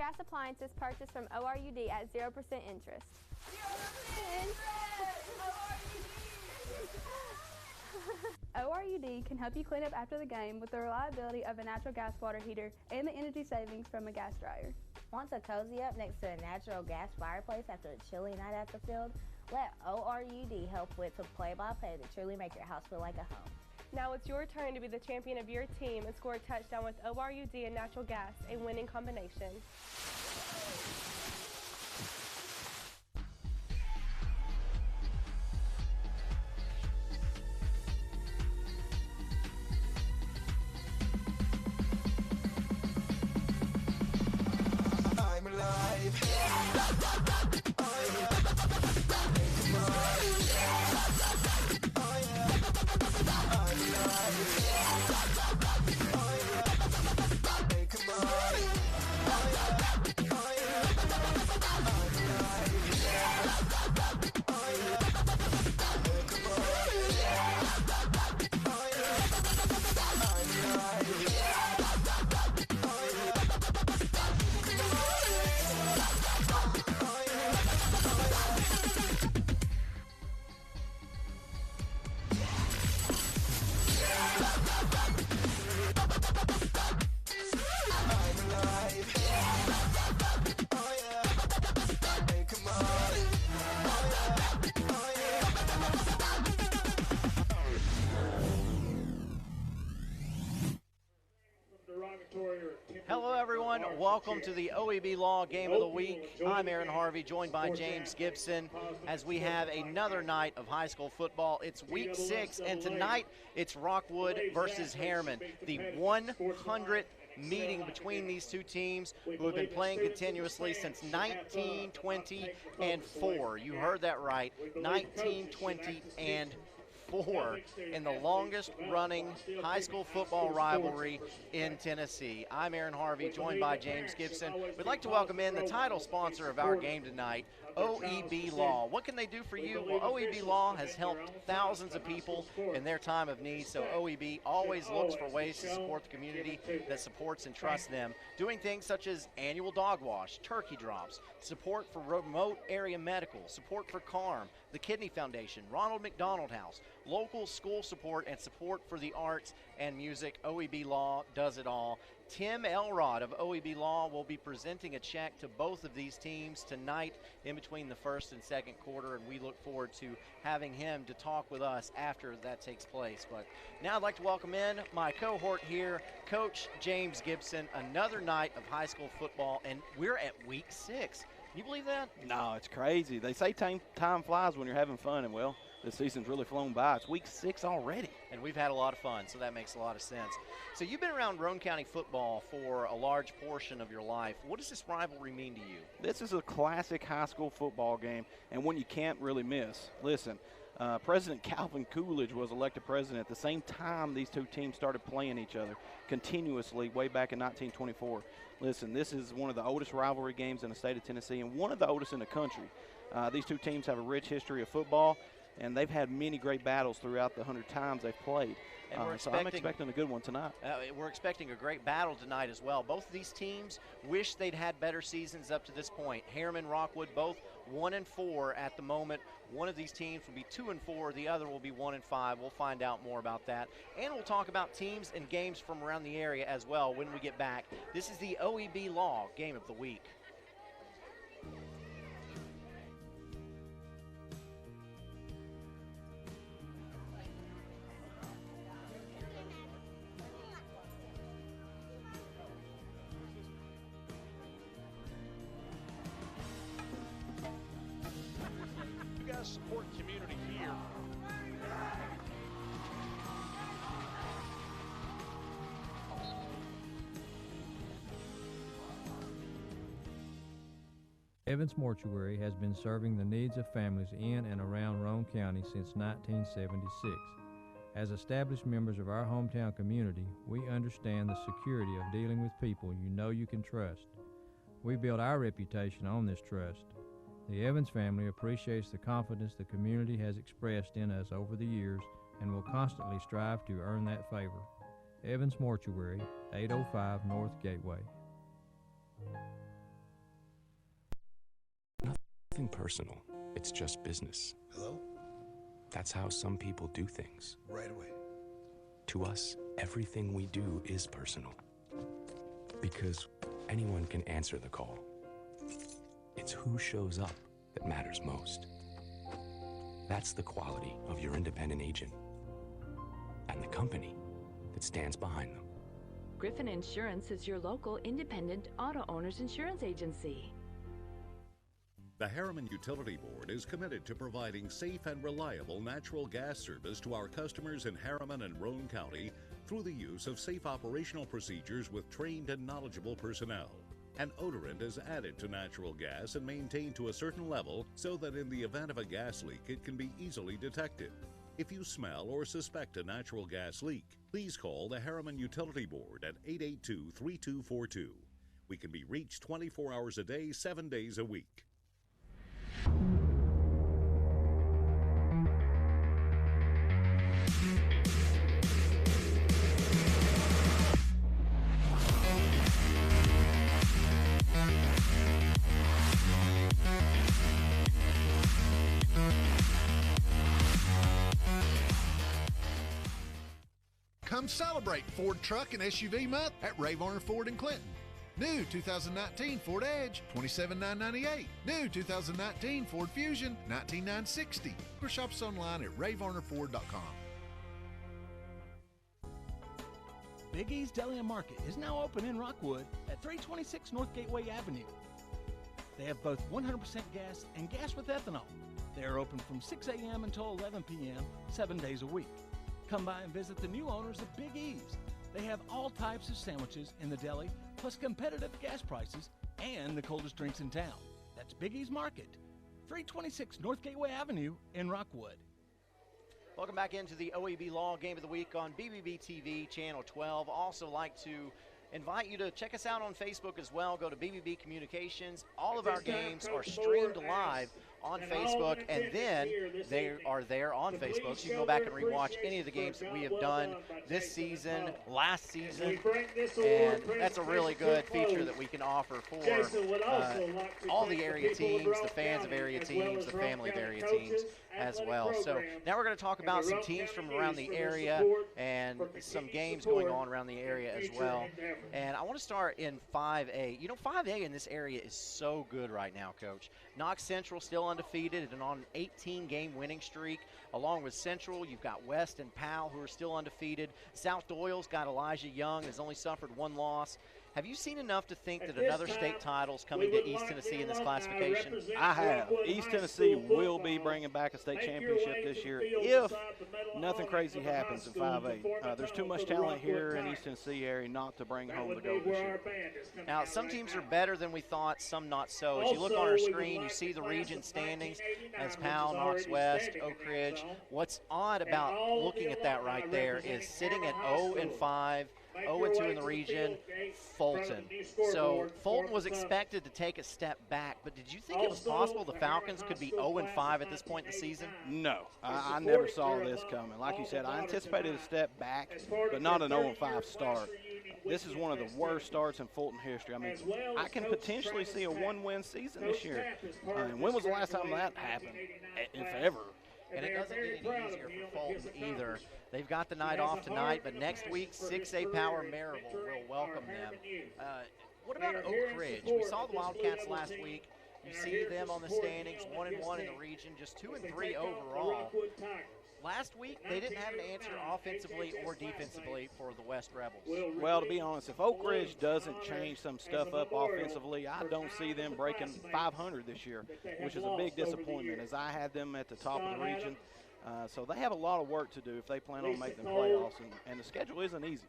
gas appliances purchased from ORUD at 0% interest. 0% interest! ORUD can help you clean up after the game with the reliability of a natural gas water heater and the energy savings from a gas dryer. Want to cozy up next to a natural gas fireplace after a chilly night at the field? Let ORUD help with the play-by-play to truly make your house feel like a home. Now it's your turn to be the champion of your team and score a touchdown with ORUD and natural gas, a winning combination. I'm alive. Hello everyone, welcome to the OEB Law Game of the Week. I'm Aaron Harvey, joined by James Gibson, as we have another night of high school football. It's week 6, and tonight it's Rockwood versus Harriman, the 100th meeting between these two teams who have been playing continuously since 1920 and 4. You heard that right, 1920 and 4 in the longest running high school football rivalry in Tennessee. I'm Aaron Harvey, joined by James Gibson. We'd like to welcome in the title sponsor of our game tonight, OEB Law. What can they do for you? Well, OEB Law has helped thousands of people in their time of need, so OEB always looks for ways to support the community that supports and trusts them, doing things such as annual dog wash, turkey drops, support for remote area medical, support for CARM, the Kidney Foundation, Ronald McDonald House, local school support, and support for the arts and music. OEB Law does it all. Tim Elrod of OEB Law will be presenting a check to both of these teams tonight in between the first and second quarter, and we look forward to having him to talk with us after that takes place. But now I'd like to welcome in my cohort here, Coach James Gibson. Another night of high school football, and we're at week 6. Can you believe that? No, it's crazy. They say time flies when you're having fun, and well, this season's really flown by. It's week 6 already. And we've had a lot of fun, so that makes a lot of sense. So you've been around Roane County football for a large portion of your life. What does this rivalry mean to you? This is a classic high school football game, and one you can't really miss. Listen, President Calvin Coolidge was elected president at the same time these two teams started playing each other continuously way back in 1924. Listen, this is one of the oldest rivalry games in the state of Tennessee and one of the oldest in the country. These two teams have a rich history of football, and they've had many great battles throughout the 100 times they've played. So I'm expecting a good one tonight. We're expecting a great battle tonight as well. Both of these teams wish they'd had better seasons up to this point. Harriman, Rockwood, both 1-4 at the moment. One of these teams will be 2-4. The other will be 1-5. We'll find out more about that. And we'll talk about teams and games from around the area as well when we get back. This is the OEB Law Game of the Week. Support community here. Evans Mortuary has been serving the needs of families in and around Roane County since 1976. As established members of our hometown community, we understand the security of dealing with people you know you can trust. We build our reputation on this trust. The Evans family appreciates the confidence the community has expressed in us over the years and will constantly strive to earn that favor. Evans Mortuary, 805 North Gateway. nothing personal. It's just business. Hello? That's how some people do things. Right away. To us, everything we do is personal. Because anyone can answer the call. It's who shows up that matters most. That's the quality of your independent agent and the company that stands behind them. Griffin Insurance is your local independent auto owners insurance agency. The Harriman Utility Board is committed to providing safe and reliable natural gas service to our customers in Harriman and Roane County through the use of safe operational procedures with trained and knowledgeable personnel. An odorant is added to natural gas and maintained to a certain level so that in the event of a gas leak it can be easily detected. If you smell or suspect a natural gas leak, please call the Harriman Utility Board at 882-3242. We can be reached 24 hours a day, 7 days a week. Come celebrate Ford Truck and SUV Month at Ray Varner Ford in Clinton. New 2019 Ford Edge, $27,998. New 2019 Ford Fusion, $19,960. Or shop us online at rayvarnerford.com. Big E's Deli and Market is now open in Rockwood at 326 North Gateway Avenue. They have both 100% gas and gas with ethanol. They are open from 6 a.m. until 11 p.m., 7 days a week. Come by and visit the new owners of Big E's. They have all types of sandwiches in the deli, plus competitive gas prices and the coldest drinks in town. That's Big E's Market, 326 North Gateway Avenue in Rockwood. Welcome back into the OEB Law Game of the Week on BBB TV, Channel 12. Also like to invite you to check us out on Facebook as well. Go to BBB Communications. All of our games are streamed live on Facebook, and then they are there on Facebook, so you can go back and rewatch any of the games that we have done this season, last season, and that's a really good feature that we can offer for all the area teams, the fans of area teams, the family of area teams as well. So now we're going to talk about some teams from around the area and some games going on around the area as well. And I want to start in 5A. You know, 5A in this area is so good right now, Coach. Knox Central still undefeated and on an 18-game winning streak. Along with Central, you've got West and Powell who are still undefeated. South Doyle's got Elijah Young, has only suffered one loss. Have you seen enough to think that another state title is coming to East Tennessee in this classification? I have. East Tennessee will be bringing back a state championship this year if nothing crazy happens in 5A. There's too much talent here in East Tennessee area not to bring home the gold this year. Now, some teams are better than we thought, some not so. As you look on our screen, you see the region standings as Powell, Knox West, Oak Ridge. What's odd about looking at that right there is sitting at 0-5, 0-2 in the region, Fulton. So Fulton was expected to take a step back, but did you think it was possible the Falcons could be 0-5 at this point in the season? No, I never saw this coming. Like you said, I anticipated a step back, but not an 0-5 start. This is one of the worst starts in Fulton history. I mean, I can potentially see a one-win season this year. And when was the last time that happened, if ever? And it doesn't get any easier for Fulton either. They've got the night off tonight, but next week, 6A Power Maryville will welcome them. What about Oak Ridge? We saw the Wildcats last week. You see them on the standings, 1-1 in the region, just 2-3 overall. Last week, they didn't have an answer offensively or defensively for the West Rebels. Well, to be honest, if Oak Ridge doesn't change some stuff up offensively, I don't see them breaking 500 this year, which is a big disappointment, as I had them at the top of the region. So they have a lot of work to do if they plan on making the playoffs, and the schedule isn't easy.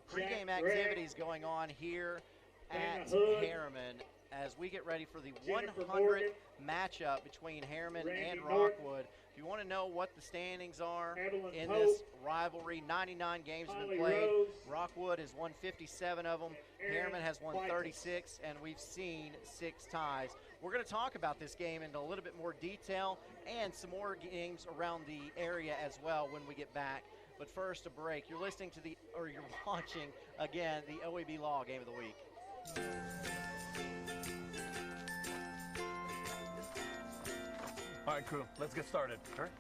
Pre-game activities going on here at Harriman as we get ready for the 100th matchup between Harriman and Rockwood. If you want to know what the standings are in this rivalry, 99 games have been played. Rockwood has won 57 of them. Harriman has won 36, and we've seen 6 ties. We're going to talk about this game in a little bit more detail and some more games around the area as well when we get back. But first, a break. You're listening to you're watching, again, the OEB Law Game of the Week. All right, crew, let's get started. All right.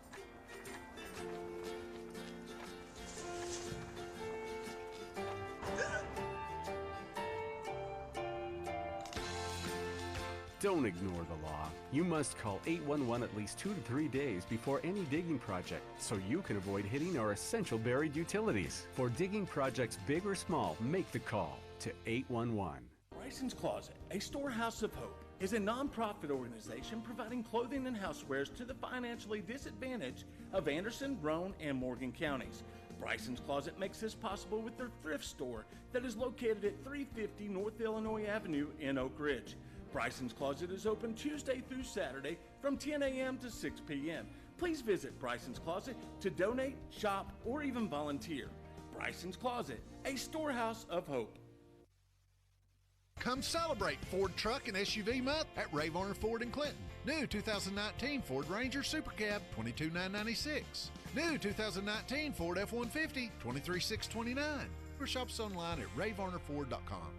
Don't ignore the law. You must call 811 at least 2 to 3 days before any digging project so you can avoid hitting our essential buried utilities. For digging projects big or small, make the call to 811. Bryson's Closet, a storehouse of hope, is a nonprofit organization providing clothing and housewares to the financially disadvantaged of Anderson, Roane, and Morgan counties. Bryson's Closet makes this possible with their thrift store that is located at 350 North Illinois Avenue in Oak Ridge. Bryson's Closet is open Tuesday through Saturday from 10 a.m. to 6 p.m. Please visit Bryson's Closet to donate, shop, or even volunteer. Bryson's Closet, a storehouse of hope. Come celebrate Ford Truck and SUV Month at Ray Varner Ford in Clinton. New 2019 Ford Ranger Super Cab, $22,996. New 2019 Ford F-150, $23,629. Or shop us online at rayvarnerford.com.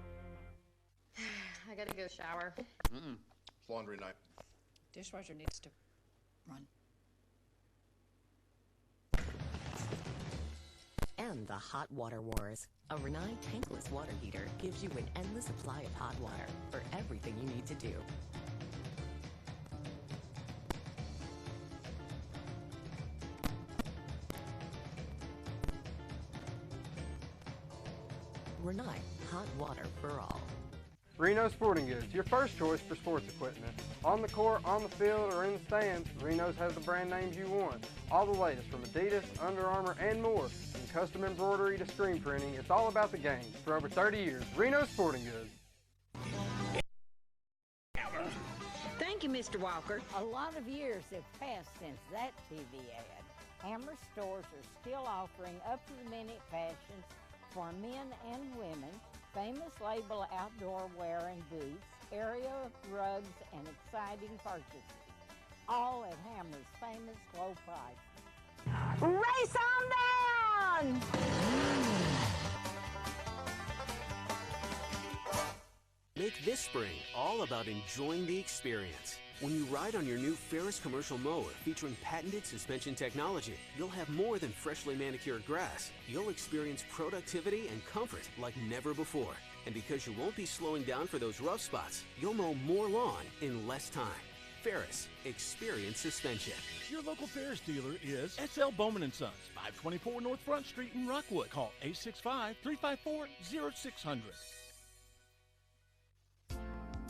I gotta go shower. It's laundry night. Dishwasher needs to run. And the hot water wars. A Rinnai tankless water heater gives you an endless supply of hot water for everything you need to do. Rinnai, hot water for all. Reno Sporting Goods, your first choice for sports equipment. On the court, on the field, or in the stands, Reno's has the brand names you want. All the latest from Adidas, Under Armour, and more. From custom embroidery to screen printing, it's all about the game. For over 30 years, Reno Sporting Goods. Thank you, Mr. Walker. A lot of years have passed since that TV ad. Hammer stores are still offering up-to-the-minute fashions for men and women, famous label outdoor wear and boots, area rugs, and exciting purchases. All at Hammer's famous low price. Race on down! Make this spring all about enjoying the experience. When you ride on your new Ferris commercial mower featuring patented suspension technology, you'll have more than freshly manicured grass. You'll experience productivity and comfort like never before. And because you won't be slowing down for those rough spots, you'll mow more lawn in less time. Ferris, experience suspension. Your local Ferris dealer is S.L. Bowman & Sons, 524 North Front Street in Rockwood. Call 865-354-0600.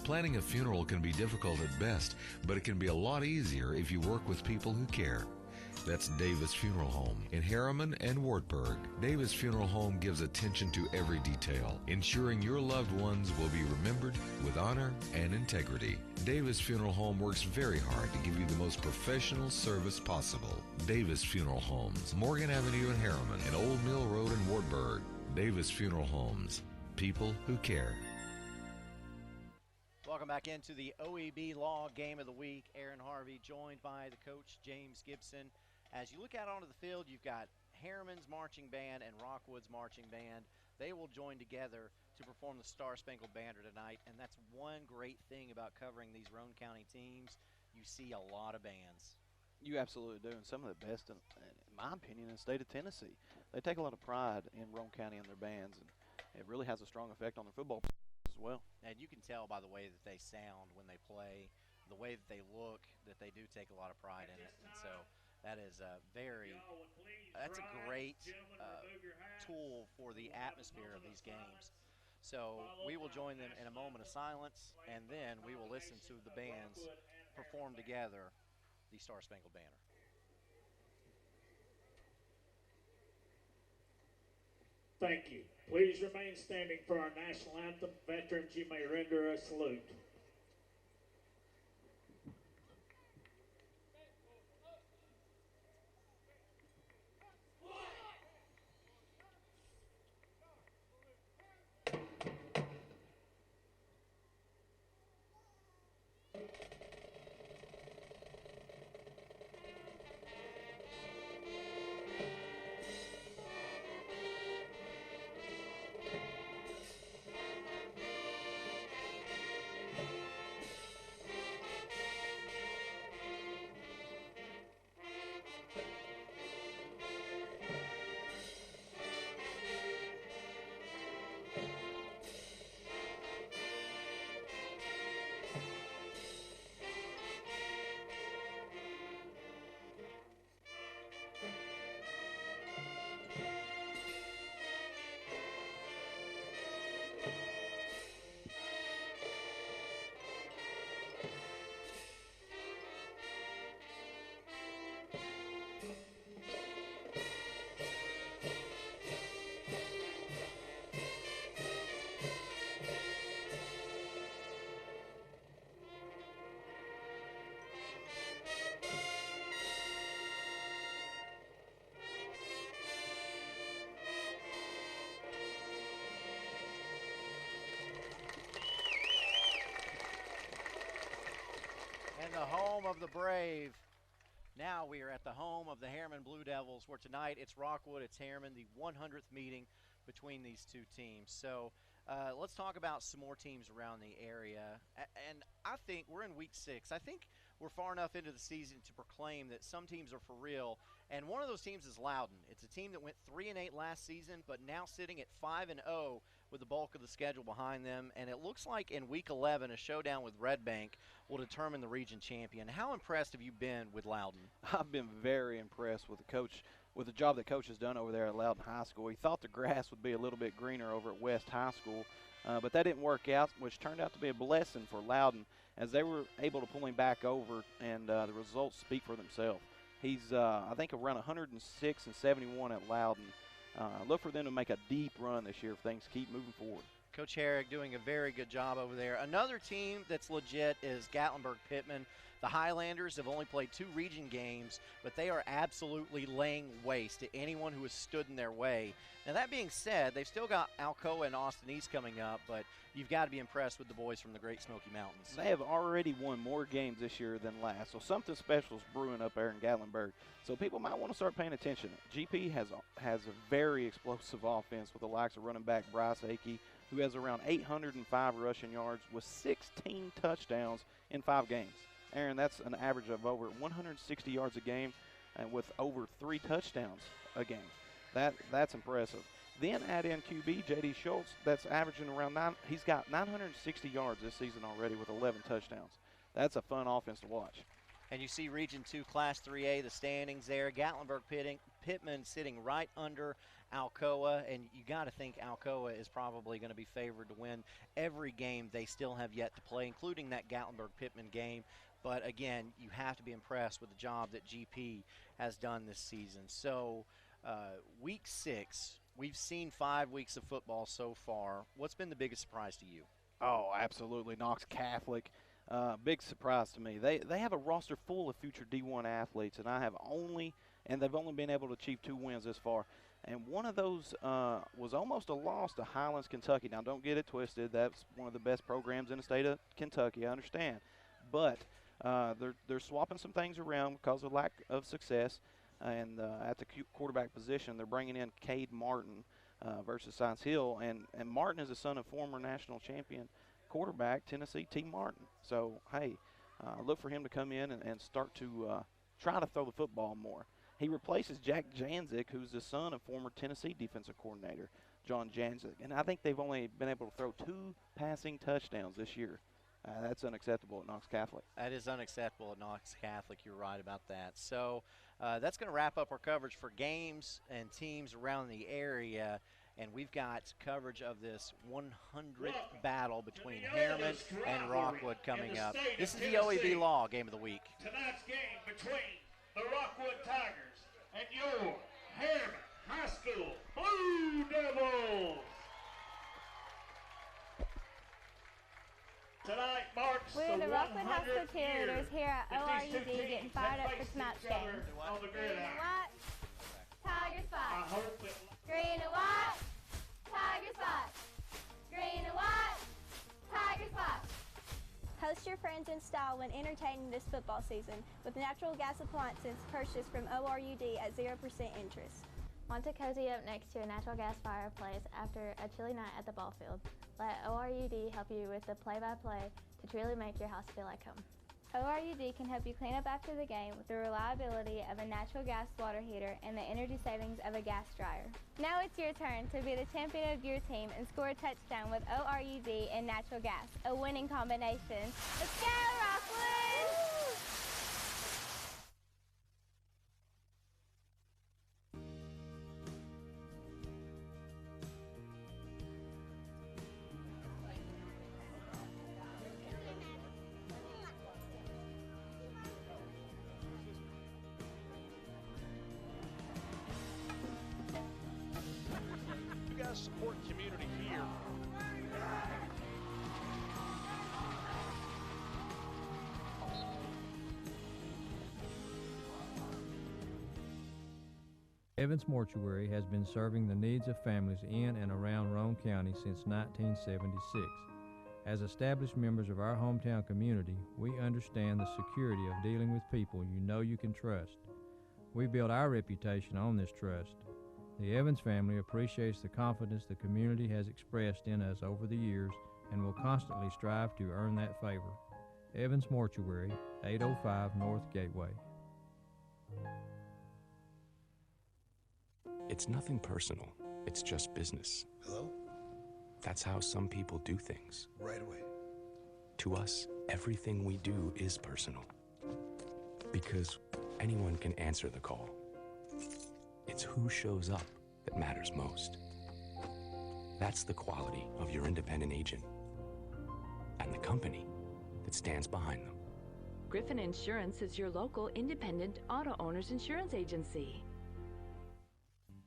Planning a funeral can be difficult at best, but it can be a lot easier if you work with people who care. That's Davis Funeral Home in Harriman and Wartburg. Davis Funeral Home gives attention to every detail, ensuring your loved ones will be remembered with honor and integrity. Davis Funeral Home works very hard to give you the most professional service possible. Davis Funeral Homes, Morgan Avenue in Harriman and Old Mill Road in Wartburg. Davis Funeral Homes, people who care. Welcome back into the OEB Law Game of the Week. Aaron Harvey joined by the coach, James Gibson. As you look out onto the field, you've got Harriman's Marching Band and Rockwood's Marching Band. They will join together to perform the Star Spangled Banner tonight, and that's one great thing about covering these Roane County teams. You see a lot of bands. You absolutely do, and some of the best, in my opinion, in the state of Tennessee. They take a lot of pride in Roane County and their bands, and it really has a strong effect on their football as well. And you can tell by the way that they sound when they play, the way that they look, that they do take a lot of pride in it. And so that is that's a great tool for the atmosphere of these games. So we will join them in a moment of silence, and then we will listen to the bands perform together the Star Spangled Banner. Thank you. Please remain standing for our national anthem. Veterans, you may render a salute. the home of the Brave. Now we are at the home of the Harriman Blue Devils, where tonight it's Rockwood, it's Harriman, the 100th meeting between these two teams. So let's talk about some more teams around the area. And I think we're in week 6. I think we're far enough into the season to proclaim that some teams are for real. And one of those teams is Loudon. It's a team that went 3-8 last season, but now sitting at 5-0 with the bulk of the schedule behind them. And it looks like in week 11, a showdown with Red Bank will determine the region champion. How impressed have you been with Loudon? I've been very impressed with the coach, with the job that coach has done over there at Loudon High School. He thought the grass would be a little bit greener over at West High School, but that didn't work out, which turned out to be a blessing for Loudon as they were able to pull him back over, and the results speak for themselves. He's, I think, around 106 and 71 at Loudon. Look for them to make a deep run this year if things keep moving forward. Coach Herrick doing a very good job over there. Another team that's legit is Gatlinburg-Pittman. The Highlanders have only played 2 region games, but they are absolutely laying waste to anyone who has stood in their way. Now, that being said, they've still got Alcoa and Austin East coming up, but you've got to be impressed with the boys from the Great Smoky Mountains. They have already won more games this year than last, so something special is brewing up there in Gatlinburg. So people might want to start paying attention. GP has a very explosive offense with the likes of running back Bryce Akey, who has around 805 rushing yards with 16 touchdowns in 5 games. Aaron, that's an average of over 160 yards a game and with over 3 touchdowns a game. That's impressive. Then add in QB J.D. Schultz, that's averaging around 9. He's got 960 yards this season already with 11 touchdowns. That's a fun offense to watch. And you see Region 2 Class 3A, the standings there. Gatlinburg-Pittman sitting right under Alcoa, and you got to think Alcoa is probably going to be favored to win every game they still have yet to play, including that Gatlinburg-Pittman game. But again, you have to be impressed with the job that GP has done this season. So week 6, we've seen 5 weeks of football so far. What's been the biggest surprise to you? Oh, absolutely. Knox Catholic. Big surprise to me. They have a roster full of future D1 athletes, and they've only been able to achieve 2 wins this far. And one of those was almost a loss to Highlands, Kentucky. Now, don't get it twisted. That's one of the best programs in the state of Kentucky, I understand. But they're swapping some things around because of lack of success. And at the quarterback position, they're bringing in Cade Martin versus Science Hill. And Martin is the son of former national champion quarterback Tennessee T. Martin. So, hey, look for him to come in and start to try to throw the football more. He replaces Jack Janzik, who's the son of former Tennessee defensive coordinator John Janzik. And I think they've only been able to throw 2 passing touchdowns this year. That's unacceptable at Knox Catholic. That is unacceptable at Knox Catholic. You're right about that. So that's going to wrap up our coverage for games and teams around the area. And we've got coverage of this 100th battle between Harriman and Rockwood coming up. This is the OEB Law Game of the Week. Tonight's game between the Rockwood Tigers and your Harriman High School Blue Devils. Tonight marks We're the Rockwood High School cheerleaders here at ORUD getting fired up for tonight's game. Green and white, Tigers fight. Green and white, Tigers fight. Green and white, Tigers fight. Host your friends in style when entertaining this football season with natural gas appliances purchased from ORUD at 0% interest. Want to cozy up next to a natural gas fireplace after a chilly night at the ball field? Let ORUD help you with the play-by-play to truly make your house feel like home. ORUD can help you clean up after the game with the reliability of a natural gas water heater and the energy savings of a gas dryer. Now it's your turn to be the champion of your team and score a touchdown with ORUD and natural gas, a winning combination. Let's go, Rockwood! Support community here. Evans Mortuary has been serving the needs of families in and around Roane County since 1976. As established members of our hometown community, we understand the security of dealing with people you know you can trust. We build our reputation on this trust. The Evans family appreciates the confidence the community has expressed in us over the years and will constantly strive to earn that favor. Evans Mortuary, 805 North Gateway. It's nothing personal. It's just business. Hello? That's how some people do things. Right away. To us, everything we do is personal. Because anyone can answer the call. It's who shows up that matters most. That's the quality of your independent agent and the company that stands behind them. Griffin Insurance is your local independent auto owners insurance agency.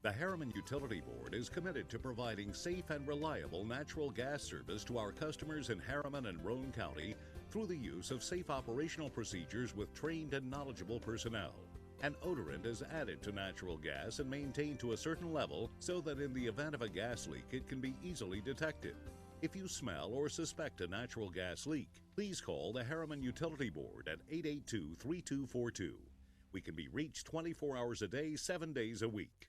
The Harriman Utility Board is committed to providing safe and reliable natural gas service to our customers in Harriman and Roane County through the use of safe operational procedures with trained and knowledgeable personnel. An odorant is added to natural gas and maintained to a certain level so that in the event of a gas leak, it can be easily detected. If you smell or suspect a natural gas leak, please call the Harriman Utility Board at 882-3242. We can be reached 24 hours a day, 7 days a week.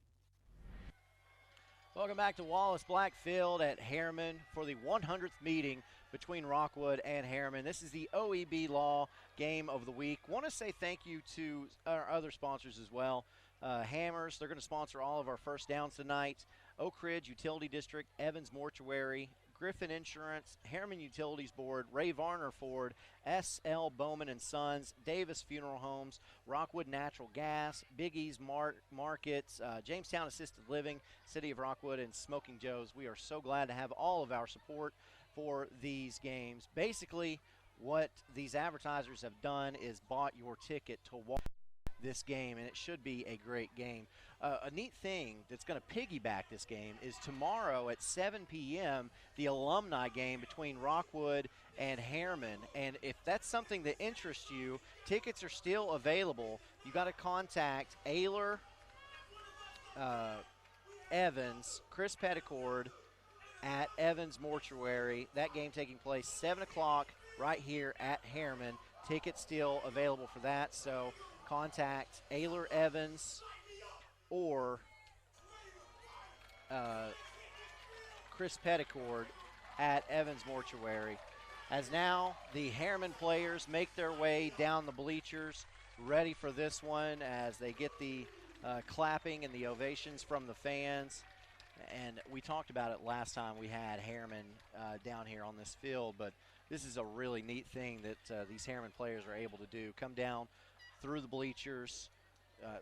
Welcome back to Wallace Black Field at Harriman for the 100th meeting between Rockwood and Harriman. This is the OEB Law Game of the Week. Want to say thank you to our other sponsors as well. Hammers, they're going to sponsor all of our first downs tonight. Oak Ridge Utility District, Evans Mortuary, Griffin Insurance, Harriman Utilities Board, Ray Varner Ford, S.L. Bowman & Sons, Davis Funeral Homes, Rockwood Natural Gas, Big E's Markets, Jamestown Assisted Living, City of Rockwood, and Smoking Joe's. We are so glad to have all of our support for these games. Basically, what these advertisers have done is bought your ticket to watch this game, and it should be a great game. A neat thing that's going to piggyback this game is tomorrow at 7 p.m., the alumni game between Rockwood and Harriman. And if that's something that interests you, tickets are still available. You got to contact Ayler Evans, Chris Petticord at Evans Mortuary. That game taking place 7 o'clock right here at Harriman. Tickets still available for that, so contact Ayler Evans or Chris Petticord at Evans Mortuary. As now the Harriman players make their way down the bleachers, ready for this one as they get the clapping and the ovations from the fans. And we talked about it last time we had Harriman down here on this field, but this is a really neat thing that these Harriman players are able to do. Come down through the bleachers,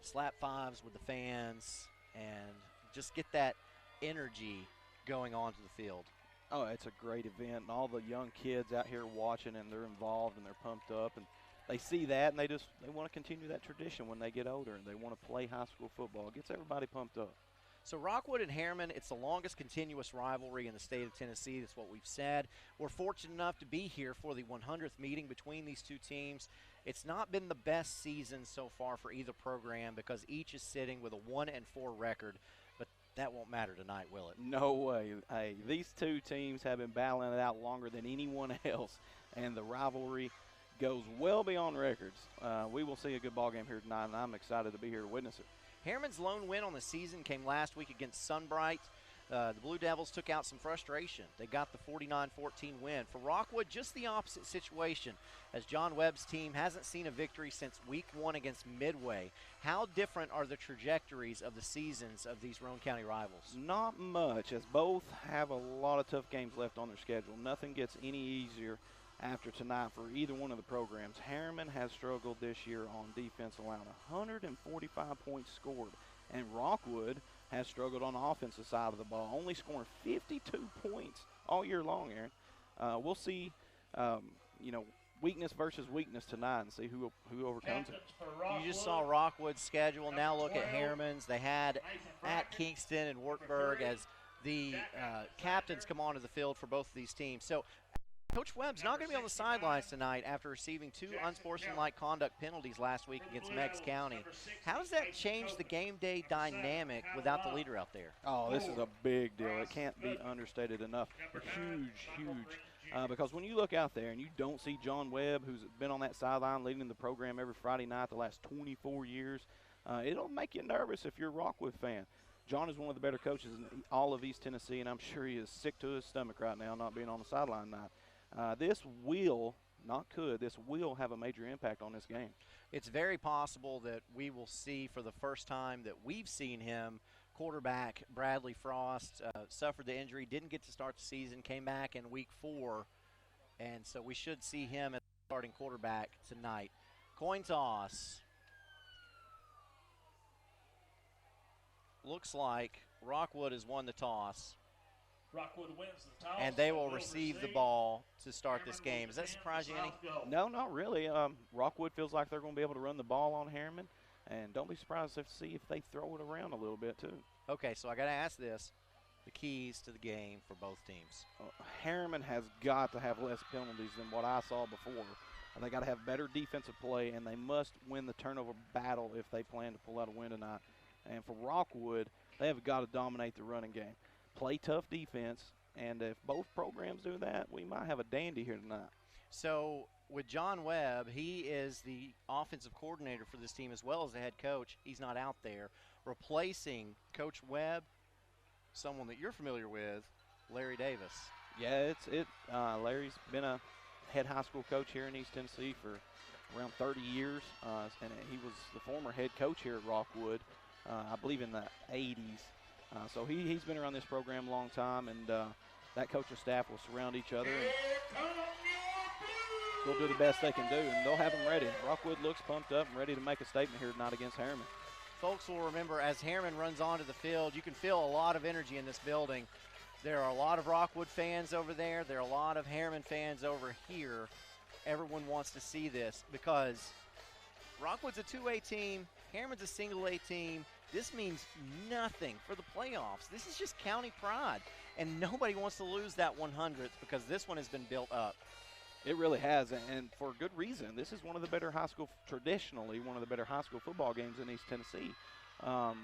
slap fives with the fans, and just get that energy going onto the field. Oh, it's a great event, and all the young kids out here watching, and they're involved, and they're pumped up, and they see that, and they want to continue that tradition when they get older, and they want to play high school football. It gets everybody pumped up. So Rockwood and Harriman, it's the longest continuous rivalry in the state of Tennessee. That's what we've said. We're fortunate enough to be here for the 100th meeting between these two teams. It's not been the best season so far for either program because each is sitting with a 1-4 record, but that won't matter tonight, will it? No way. Hey, these two teams have been battling it out longer than anyone else, and the rivalry goes well beyond records. We will see a good ball game here tonight, and I'm excited to be here to witness it. Harriman's lone win on the season came last week against Sunbright. The Blue Devils took out some frustration. They got the 49-14 win. For Rockwood, just the opposite situation, as John Webb's team hasn't seen a victory since week 1 against Midway. How different are the trajectories of the seasons of these Roane County rivals? Not much, as both have a lot of tough games left on their schedule. Nothing gets any easier after tonight for either one of the programs. Harriman has struggled this year on defense, allowing 145 points scored, and Rockwood has struggled on the offensive side of the ball, only scoring 52 points all year long, Aaron. We'll see, weakness versus weakness tonight and see who overcomes it. You just saw Rockwood's schedule. Now look at Harriman's. They had at Kingston and Wartburg as the captains come onto the field for both of these teams. So Coach Webb's not going to be on the sidelines tonight after receiving 2 unsportsmanlike conduct penalties last week against Meigs County. How does that change the game day dynamic without the leader out there? Oh, this is a big deal. It can't be understated enough. A huge because when you look out there and you don't see John Webb, who's been on that sideline leading the program every Friday night the last 24 years, it'll make you nervous if you're a Rockwood fan. John is one of the better coaches in all of East Tennessee, and I'm sure he is sick to his stomach right now not being on the sideline night. This will have a major impact on this game. It's very possible that we will see for the first time that we've seen him, quarterback Bradley Frost suffered the injury, didn't get to start the season, came back in week 4, and so we should see him as starting quarterback tonight. Coin toss. Looks like Rockwood has won the toss. Rockwood wins the toss. And they will receive the ball to start this game. Does that surprise you any? No, not really. Rockwood feels like they're going to be able to run the ball on Harriman, and don't be surprised to see if they throw it around a little bit too. Okay, so I got to ask this. The keys to the game for both teams. Harriman has got to have less penalties than what I saw before. And they got to have better defensive play, and they must win the turnover battle if they plan to pull out a win tonight. And for Rockwood, they have got to dominate the running game. Play tough defense, and if both programs do that, we might have a dandy here tonight. So with John Webb, he is the offensive coordinator for this team as well as the head coach. He's not out there. Replacing Coach Webb, someone that you're familiar with, Larry Davis. Yeah, Larry's been a head high school coach here in East Tennessee for around 30 years, and he was the former head coach here at Rockwood, I believe in the 80s. So he's been around this program a long time, and that coaching staff will surround each other. And they'll do the best they can do, and they'll have them ready. Rockwood looks pumped up and ready to make a statement here tonight against Harriman. Folks will remember as Harriman runs onto the field, you can feel a lot of energy in this building. There are a lot of Rockwood fans over there. There are a lot of Harriman fans over here. Everyone wants to see this because Rockwood's a 2A team. Harriman's a single A team. This means nothing for the playoffs. This is just county pride, and nobody wants to lose that 100th because this one has been built up. It really has, and for good reason. This is one of the better traditionally one of the better high school football games in East Tennessee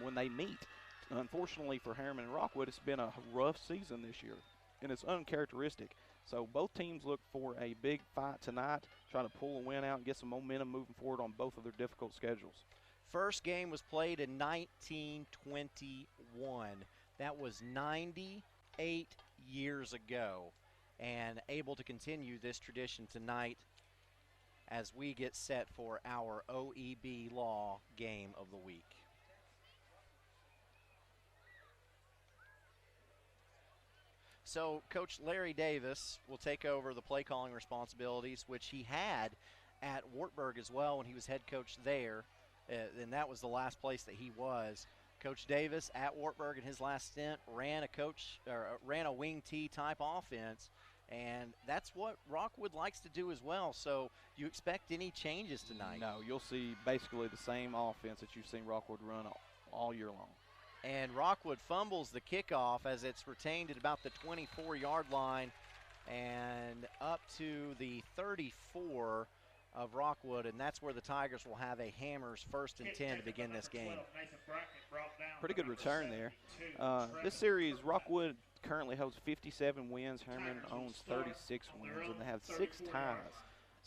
when they meet. Unfortunately for Harriman and Rockwood, it's been a rough season this year, and it's uncharacteristic. So both teams look for a big fight tonight, try to pull a win out and get some momentum moving forward on both of their difficult schedules. First game was played in 1921. That was 98 years ago, and able to continue this tradition tonight as we get set for our OEB Law Game of the Week. So Coach Larry Davis will take over the play calling responsibilities, which he had at Wartburg as well when he was head coach there. And that was the last place that he was. Coach Davis at Wartburg in his last stint ran a wing T type offense, and that's what Rockwood likes to do as well. So do you expect any changes tonight? No, you'll see basically the same offense that you've seen Rockwood run all year long. And Rockwood fumbles the kickoff as it's retained at about the 24-yard line and up to the 34 of Rockwood, and that's where the Tigers will have a Hammers 1st and 10 to begin this game. Pretty good return there. This series, Rockwood currently holds 57 wins. Harriman owns 36 wins, and they have 6 ties.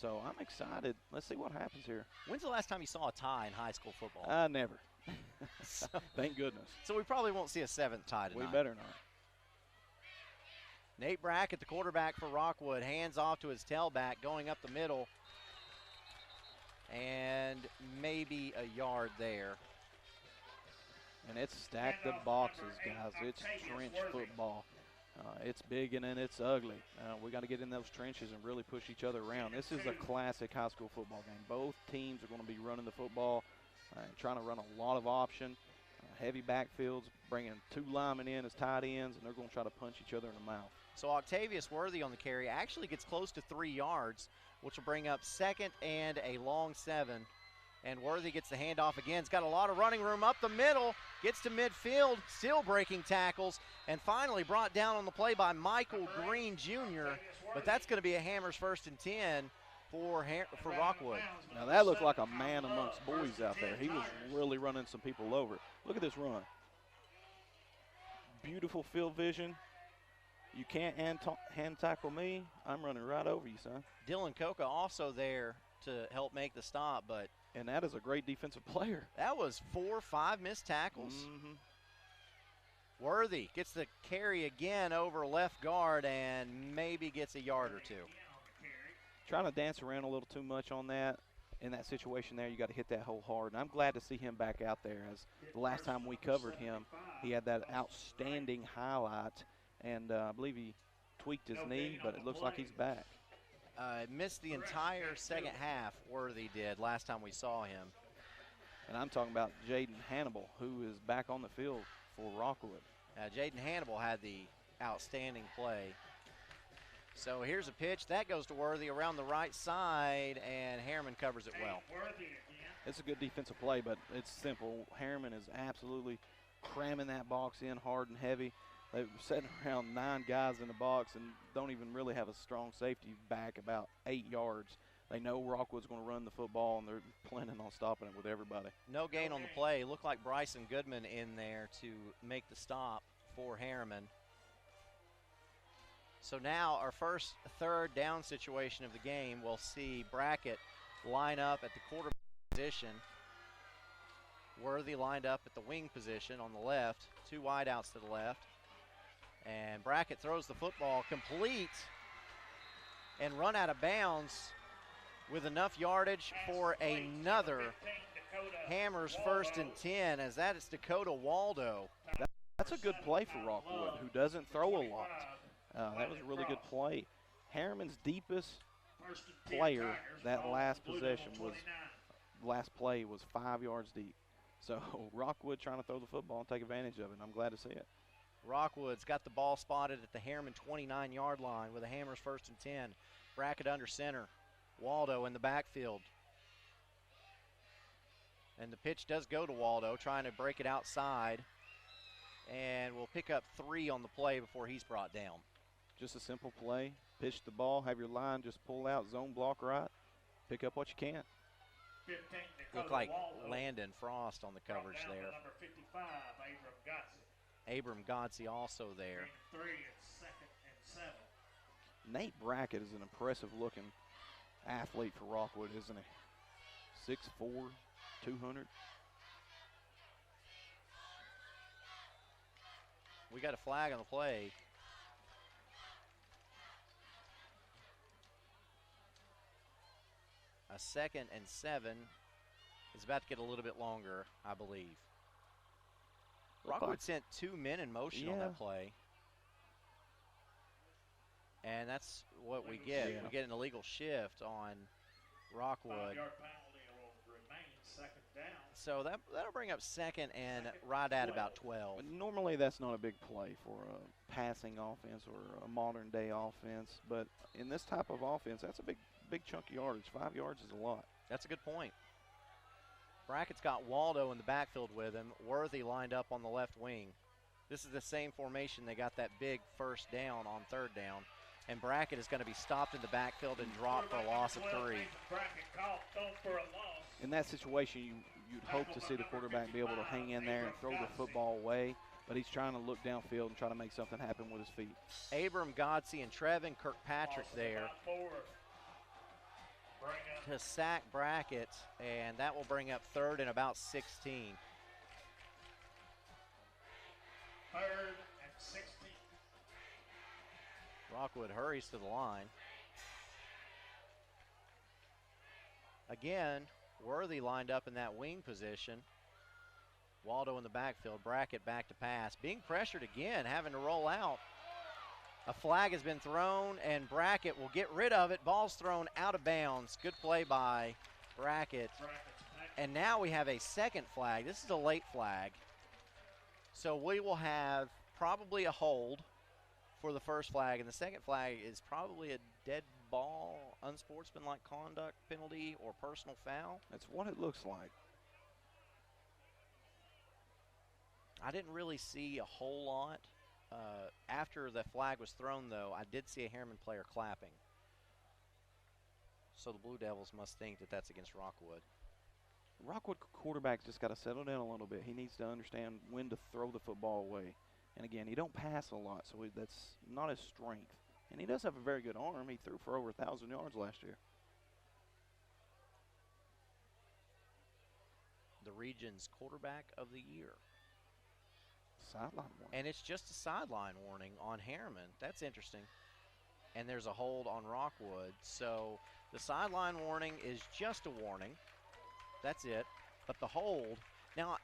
So I'm excited. Let's see what happens here. When's the last time you saw a tie in high school football? Never. Thank goodness. So we probably won't see a 7th tie tonight. We better not. Nate Brackett, the quarterback for Rockwood, hands off to his tailback, going up the middle. And maybe a yard there. And it's stacked up boxes, guys. It's trench football. It's big and then it's ugly. We got to get in those trenches and really push each other around. This is a classic high school football game. Both teams are going to be running the football, trying to run a lot of option, heavy backfields, bringing 2 linemen in as tight ends, and they're going to try to punch each other in the mouth. So Octavius Worthy on the carry actually gets close to 3 yards, which will bring up 2nd and a long 7. And Worthy gets the handoff again. He's got a lot of running room up the middle, gets to midfield, still breaking tackles, and finally brought down on the play by Michael Green Jr. But that's going to be a Hammers 1st and 10 for Rockwood. Now that looked like a man amongst boys out there. He was really running some people over. Look at this run. Beautiful field vision. You can't hand tackle me, I'm running right over you, son. Dylan Coca also there to help make the stop, but. And that is a great defensive player. That was 4 or 5 missed tackles. Worthy gets the carry again over left guard and maybe gets a yard or two. Trying to dance around a little too much on that. In that situation there, you got to hit that hole hard. And I'm glad to see him back out there, as the last time we covered him, he had that outstanding highlight, and I believe he tweaked his knee, but it looks like he's back. Missed the entire second half, Worthy did, last time we saw him. And I'm talking about Jaden Hannibal, who is back on the field for Rockwood. Jaden Hannibal had the outstanding play. So here's a pitch. That goes to Worthy around the right side, and Harriman covers it well. It's a good defensive play, but it's simple. Harriman is absolutely cramming that box in hard and heavy. They're setting around 9 guys in the box and don't even really have a strong safety back about 8 yards. They know Rockwood's going to run the football, and they're planning on stopping it with everybody. No gain on the play. Looked like Bryson Goodman in there to make the stop for Harriman. So now our first third down situation of the game, we'll see Brackett line up at the quarterback position. Worthy lined up at the wing position on the left. 2 wideouts to the left. And Brackett throws the football complete and run out of bounds with enough yardage for another Hammers 1st and 10, as that is Dakota Waldo. That's a good play for Rockwood, who doesn't throw a lot. That was a really good play. Harriman's deepest player that last play was 5 yards deep. So Rockwood trying to throw the football and take advantage of it, and I'm glad to see it. Rockwood's got the ball spotted at the Harriman 29-yard line with the Hammers 1st and 10. Brackett under center. Waldo in the backfield. And the pitch does go to Waldo, trying to break it outside. And we'll pick up 3 on the play before he's brought down. Just a simple play. Pitch the ball, have your line just pull out, zone block right, pick up what you can. Look like Landon Frost on the coverage there. Number 55, Abram Godsey also there. 3 and 2nd and 7. Nate Brackett is an impressive looking athlete for Rockwood, isn't he? 6'4", 200. We got a flag on the play. A 2nd and 7 is about to get a little bit longer, I believe. Rockwood sent 2 men in motion on that play. And that's what we get. We get an illegal shift on Rockwood. 5-yard penalty will remain 2nd down. So that'll bring up 2nd and right at about 12. Normally that's not a big play for a passing offense or a modern day offense, but in this type of offense, that's a big chunk of yardage. 5 yards is a lot. That's a good point. Brackett's got Waldo in the backfield with him. Worthy lined up on the left wing. This is the same formation. They got that big first down on 3rd down. And Brackett is going to be stopped in the backfield and dropped for a loss of 3. In that situation, you'd hope to see the quarterback be able to hang in there and throw the football away, but he's trying to look downfield and try to make something happen with his feet. Abram Godsey and Trevin Kirkpatrick there to sack Brackett, and that will bring up 3rd and about 16. 3rd and 16. Rockwood hurries to the line. Again, Worthy lined up in that wing position. Waldo in the backfield, Brackett back to pass. Being pressured again, having to roll out. A flag has been thrown, and Brackett will get rid of it. Ball's thrown out of bounds. Good play by Brackett. And now we have a 2nd flag. This is a late flag. So we will have probably a hold for the 1st flag, and the 2nd flag is probably a dead ball, unsportsmanlike conduct penalty, or personal foul. That's what it looks like. I didn't really see a whole lot. After the flag was thrown, though, I did see a Harriman player clapping. So the Blue Devils must think that that's against Rockwood. Rockwood quarterback's just got to settle down a little bit. He needs to understand when to throw the football away. And again, he don't pass a lot, so that's not his strength. And he does have a very good arm. He threw for over 1,000 yards last year. The region's quarterback of the year. Sideline warning. And it's just a sideline warning on Harriman. That's interesting. And there's a hold on Rockwood. So the sideline warning is just a warning. That's it. But the hold, now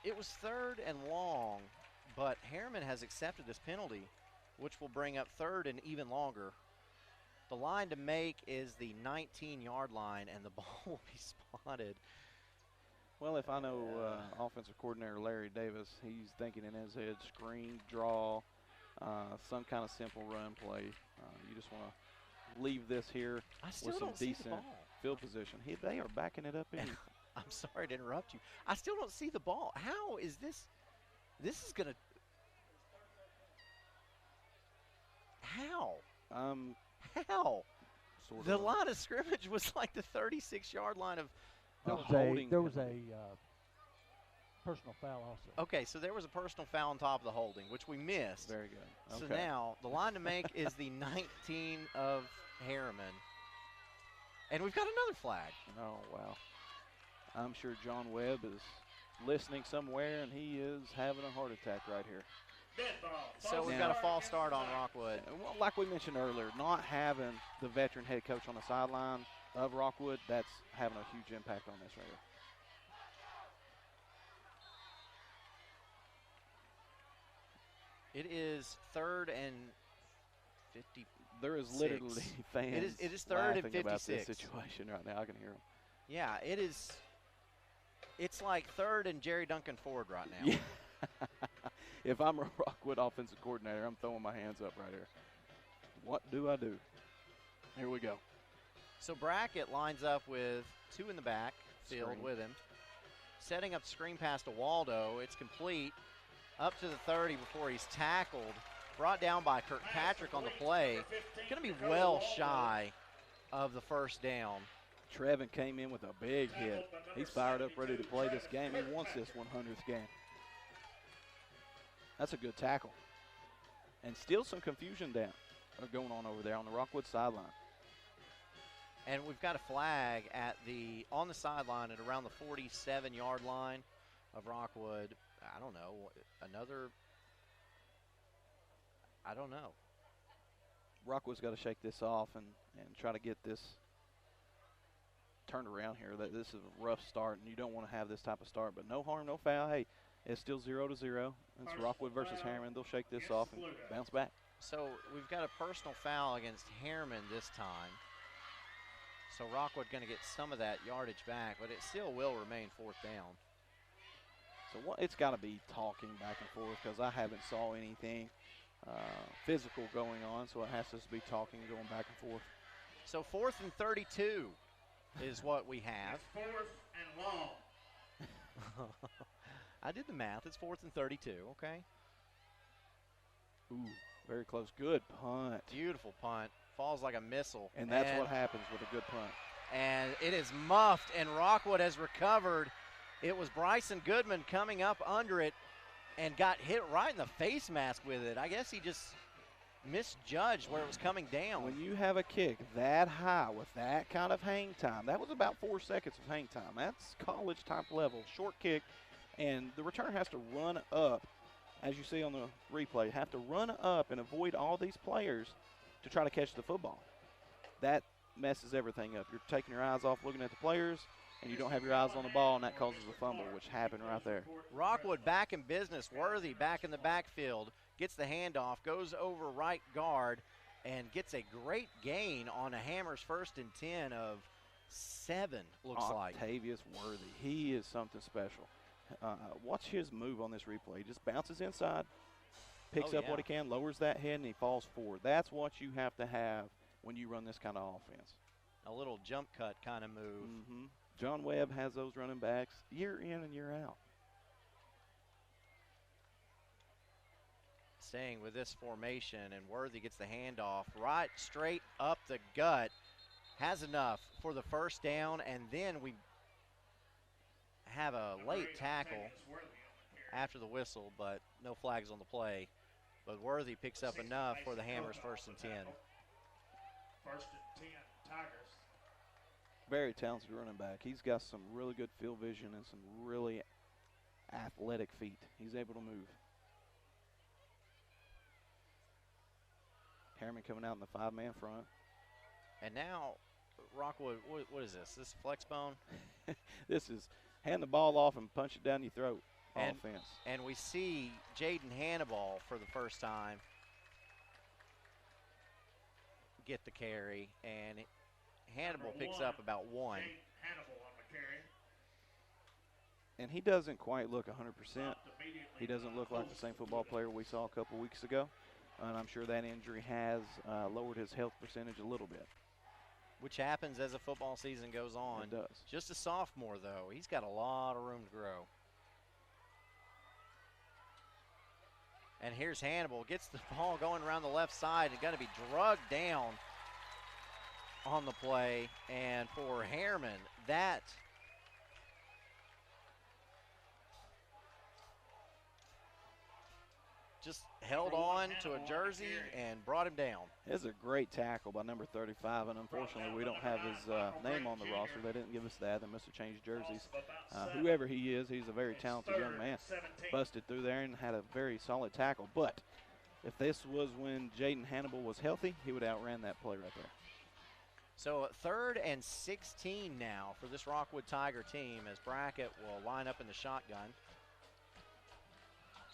it was 3rd and long, but Harriman has accepted this penalty, which will bring up 3rd and even longer. The line to make is the 19-yard line, and the ball will be spotted. Well, if I know offensive coordinator Larry Davis, he's thinking in his head, screen, draw, some kind of simple run play. You just want to leave this here with some decent field position. They are backing it up in. I'm sorry to interrupt you. I still don't see the ball. How is this? This is going to. How? How? The line of scrimmage was like the 36-yard line of. There was a personal foul also. Okay, so there was a personal foul on top of the holding, which we missed. Very good. So now the line to make is the 19 of Harriman. And we've got another flag. Oh, wow. I'm sure John Webb is listening somewhere, and he is having a heart attack right here. So we've got a false start on Rockwood. Well, like we mentioned earlier, not having the veteran head coach on the sideline of Rockwood, that's having a huge impact on this right It here. is 3rd and 50. There is literally fans it is 3rd and 56. About this situation right now. I can hear them. Yeah, it is. It's like 3rd and Jerry Duncan Ford right now. Yeah. If I'm a Rockwood offensive coordinator, I'm throwing my hands up right here. What do I do? Here we go. So Brackett lines up with 2 in the back field with him. Setting up screen pass to Waldo. It's complete. Up to the 30 before he's tackled. Brought down by Kirkpatrick on the play. Going to be well shy of the first down. Trevin came in with a big hit. He's fired up, ready to play this game. He wants this 100th game. That's a good tackle. And still some confusion going on over there on the Rockwood sideline. And we've got a flag on the sideline at around the 47-yard line of Rockwood. I don't know. I don't know. Rockwood's got to shake this off and try to get this turned around here. This is a rough start, and you don't want to have this type of start. But no harm, no foul. Hey, it's still 0-0. It's Rockwood versus Harriman. They'll shake this off and bounce back. So we've got a personal foul against Harriman this time. So Rockwood going to get some of that yardage back, but it still will remain 4th down. So it's got to be talking back and forth because I haven't saw anything physical going on, so it has to be talking going back and forth. So 4th and 32 is what we have. It's 4th and long. I did the math. It's 4th and 32, okay? Ooh, very close. Good punt. Beautiful punt. Falls like a missile. And that's what happens with a good punt. And it is muffed, and Rockwood has recovered. It was Bryson Goodman coming up under it and got hit right in the face mask with it. I guess he just misjudged where it was coming down. When you have a kick that high with that kind of hang time, that was about 4 seconds of hang time. That's college type level, short kick, and the returner has to run up, as you see on the replay, have to run up and avoid all these players to try to catch the football. That messes everything up. You're taking your eyes off looking at the players, and you don't have your eyes on the ball, and that causes a fumble, which happened right there. Rockwood back in business. Worthy back in the backfield, gets the handoff, goes over right guard, and gets a great gain on a Hammers 1st and 10 of 7, looks like. Octavius Worthy, he is something special. Watch his move on this replay. He just bounces inside, picks up what he can, lowers that head, and he falls forward. That's what you have to have when you run this kind of offense. A little jump cut kind of move. Mm-hmm. John Webb has those running backs year in and year out. Staying with this formation, and Worthy gets the handoff right straight up the gut. Has enough for the 1st down, and then we have a late tackle after the whistle, but no flags on the play. But Worthy picks up enough for the Hammers 1st and 10. 1st and 10, Tigers. Very talented running back. He's got some really good field vision and some really athletic feet. He's able to move. Harriman coming out in the 5-man front. And now, Rockwood, what is this? This flex bone? This is hand the ball off and punch it down your throat offense. And we see Jaden Hannibal for the first time get the carry, and Hannibal picks up about 1. Hannibal on the carry. And he doesn't quite look 100%. He doesn't look like the same football player we saw a couple weeks ago. And I'm sure that injury has lowered his health percentage a little bit. Which happens as a football season goes on. It does. Just a sophomore, though. He's got a lot of room to grow. And here's Hannibal. Gets the ball going around the left side and going to be drugged down on the play. And for Harriman, that just held on to a jersey and brought him down. It's a great tackle by number 35, and unfortunately we don't have his name on the roster. They didn't give us that. They must have changed jerseys. Whoever he is, he's a very talented young man. Busted through there and had a very solid tackle. But if this was when Jaden Hannibal was healthy, he would have outran that play right there. So 3rd and 16 now for this Rockwood Tiger team as Brackett will line up in the shotgun.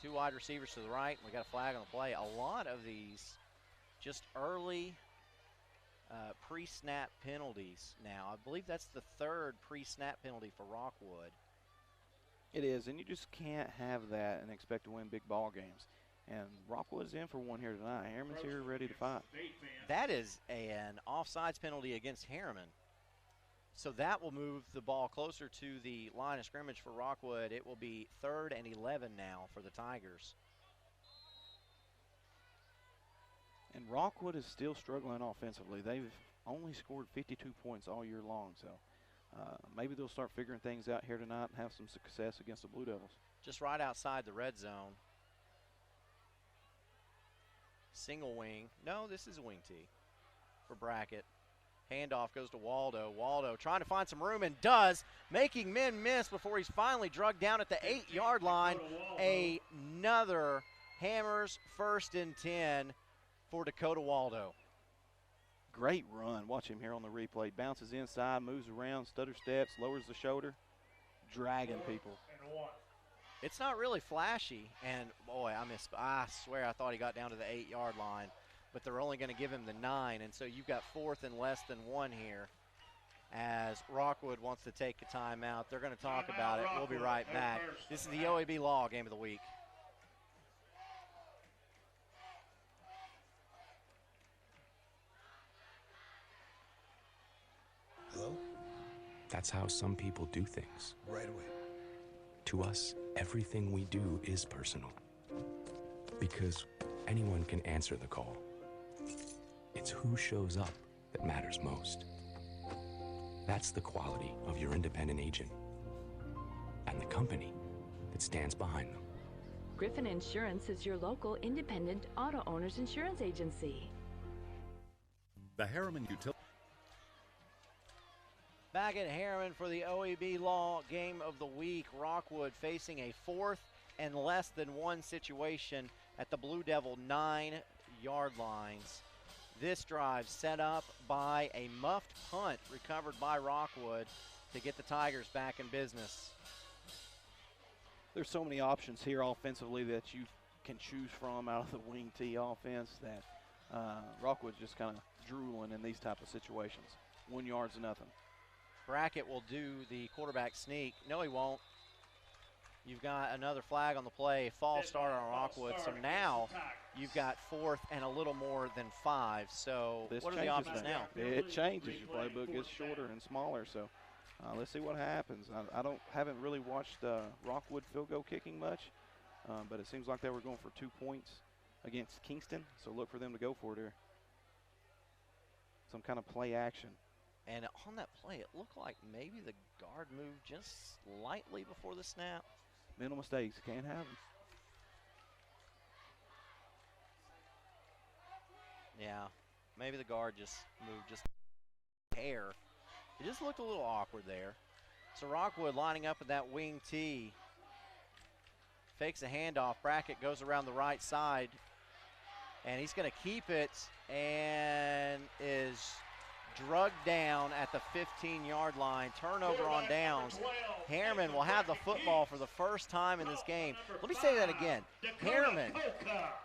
2 wide receivers to the right. We got a flag on the play. A lot of these just early pre-snap penalties now. I believe that's the 3rd pre-snap penalty for Rockwood. It is, and you just can't have that and expect to win big ball games. And Rockwood's in for one here tonight. Harriman's here ready to fight. That is an offsides penalty against Harriman. So that will move the ball closer to the line of scrimmage for Rockwood. It will be 3rd and 11 now for the Tigers. And Rockwood is still struggling offensively. They've only scored 52 points all year long. So maybe they'll start figuring things out here tonight and have some success against the Blue Devils. Just right outside the red zone. Single wing. No, this is a wing tee for Brackett. Handoff goes to Waldo. Waldo trying to find some room and does, making men miss before he's finally drugged down at the 8-yard line. Another Hammers 1st and 10 for Dakota Waldo. Great run. Watch him here on the replay. Bounces inside, moves around, stutter steps, lowers the shoulder, dragging people. It's not really flashy, and boy, I swear I thought he got down to the 8-yard line. But they're only going to give him the 9, and so you've got 4th and less than 1 here as Rockwood wants to take a timeout. They're going to talk about it. We'll be right back. This is the OEB Law Game of the Week. Hello? That's how some people do things. Right away. To us, everything we do is personal. Because anyone can answer the call. It's who shows up that matters most. That's the quality of your independent agent and the company that stands behind them. Griffin Insurance is your local independent auto owners insurance agency. The Harriman Utility. Back at Harriman for the OEB Law Game of the Week. Rockwood facing a 4th and less than 1 situation at the Blue Devil 9-yard lines. This drive set up by a muffed punt recovered by Rockwood to get the Tigers back in business. There's so many options here offensively that you can choose from out of the wing tee offense that Rockwood's just kind of drooling in these type of situations. 1 yard's nothing. Brackett will do the quarterback sneak. No, he won't. You've got another flag on the play, false start on Rockwood. So now you've got 4th and a little more than 5. So what are the options now? It changes. Your playbook gets shorter and smaller. So let's see what happens. I haven't really watched Rockwood field goal kicking much, but it seems like they were going for 2 points against Kingston. So look for them to go for it here. Some kind of play action. And on that play, it looked like maybe the guard moved just slightly before the snap. Mental mistakes, can't have them. Yeah, maybe the guard just moved just a hair. It just looked a little awkward there. So Rockwood lining up with that wing tee. Fakes a handoff. Brackett goes around the right side. And he's going to keep it and is drugged down at the 15-yard line. Turnover on downs. Harriman will have the football for the first time in this game. Let me say that again. Harriman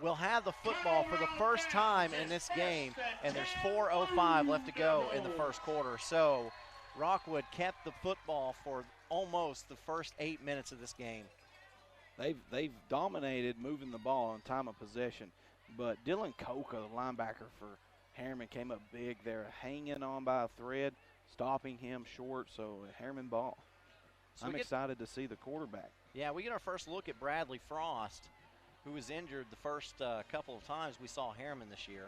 will have the football for the first time in this game, and there's 4:05 left to go in the first quarter. So Rockwood kept the football for almost the first 8 minutes of this game. They've dominated moving the ball on time of possession, but Dylan Coca, the linebacker for Harriman, came up big there, hanging on by a thread, stopping him short, so Harriman ball. So I'm excited to see the quarterback. Yeah, we get our first look at Bradley Frost, who was injured the first couple of times we saw Harriman this year.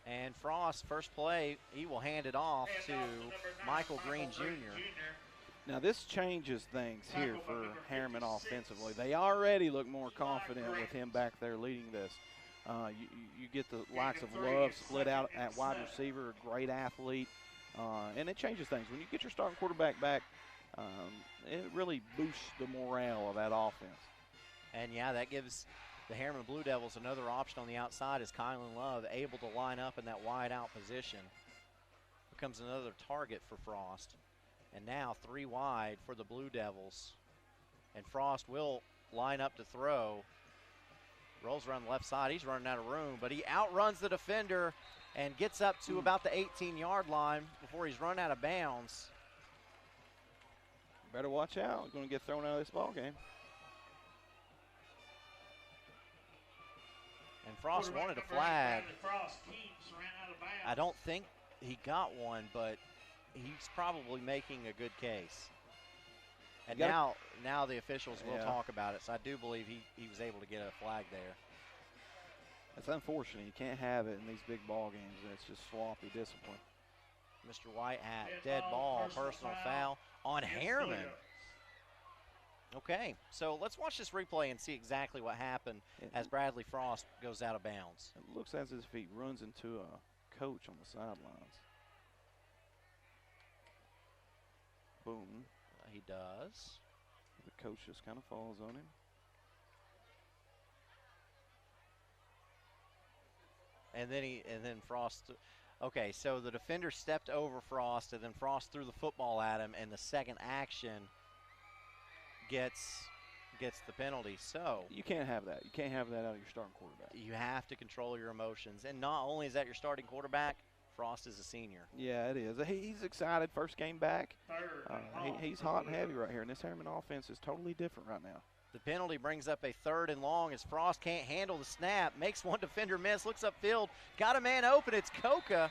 And Frost, first play, he will hand it off to Michael Green Jr. Now this changes things here for Harriman offensively. They already look more confident with him back there leading this. You get the likes of Love split out at wide receiver, a great athlete, and it changes things. When you get your starting quarterback back, it really boosts the morale of that offense. And yeah, that gives the Harriman Blue Devils another option on the outside as Kylan Love able to line up in that wide out position. Becomes another target for Frost. And now 3 wide for the Blue Devils. And Frost will line up to throw. Rolls around the left side. He's running out of room, but he outruns the defender and gets up to about the 18-yard line before he's run out of bounds. Better watch out. He's going to get thrown out of this ball game. And Frost wanted a flag. I don't think he got one, but he's probably making a good case. And now the officials will talk about it, so I do believe he was able to get a flag there. That's unfortunate. You can't have it in these big ball games. It's just sloppy discipline. Mr. White at dead ball, personal foul on Harriman. Okay, so let's watch this replay and see exactly what happened as Bradley Frost goes out of bounds. It looks as if he runs into a coach on the sidelines. Boom. He does. The coach just kind of falls on him. And then Frost. Okay, so the defender stepped over Frost, and then Frost threw the football at him, and the second action gets the penalty. So you can't have that. You can't have that out of your starting quarterback. You have to control your emotions, and not only is that your starting quarterback, Frost is a senior. Yeah, it is. He's excited. First game back. He's hot and heavy right here, and this Harriman offense is totally different right now. The penalty brings up a 3rd and long as Frost can't handle the snap. Makes one defender miss. Looks upfield. Got a man open. It's Coca.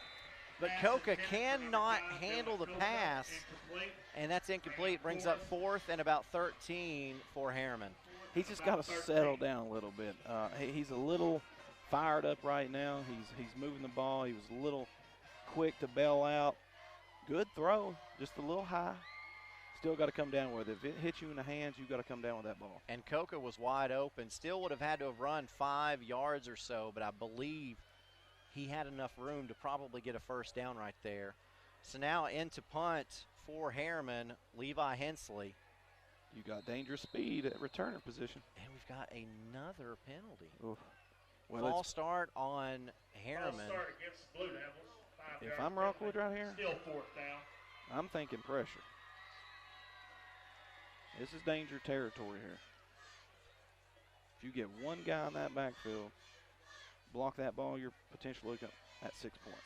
But Coca cannot handle the pass. And that's incomplete. Brings up 4th and about 13 for Harriman. He's just got to settle down a little bit. He's a little fired up right now. He's moving the ball. He was a little quick to bail out. Good throw. Just a little high. Still got to come down with it. If it hits you in the hands, you've got to come down with that ball. And Coca was wide open. Still would have had to have run 5 yards or so, but I believe he had enough room to probably get a first down right there. So now into punt for Harriman, Levi Hensley. You got dangerous speed at returner position. And we've got another penalty. Oof. Well, False start on Harriman. False start against the Blue Devils. If I'm Rockwood right here, still 4th down. I'm thinking pressure. This is danger territory here. If you get one guy in that backfield, block that ball, you're potentially looking at 6 points.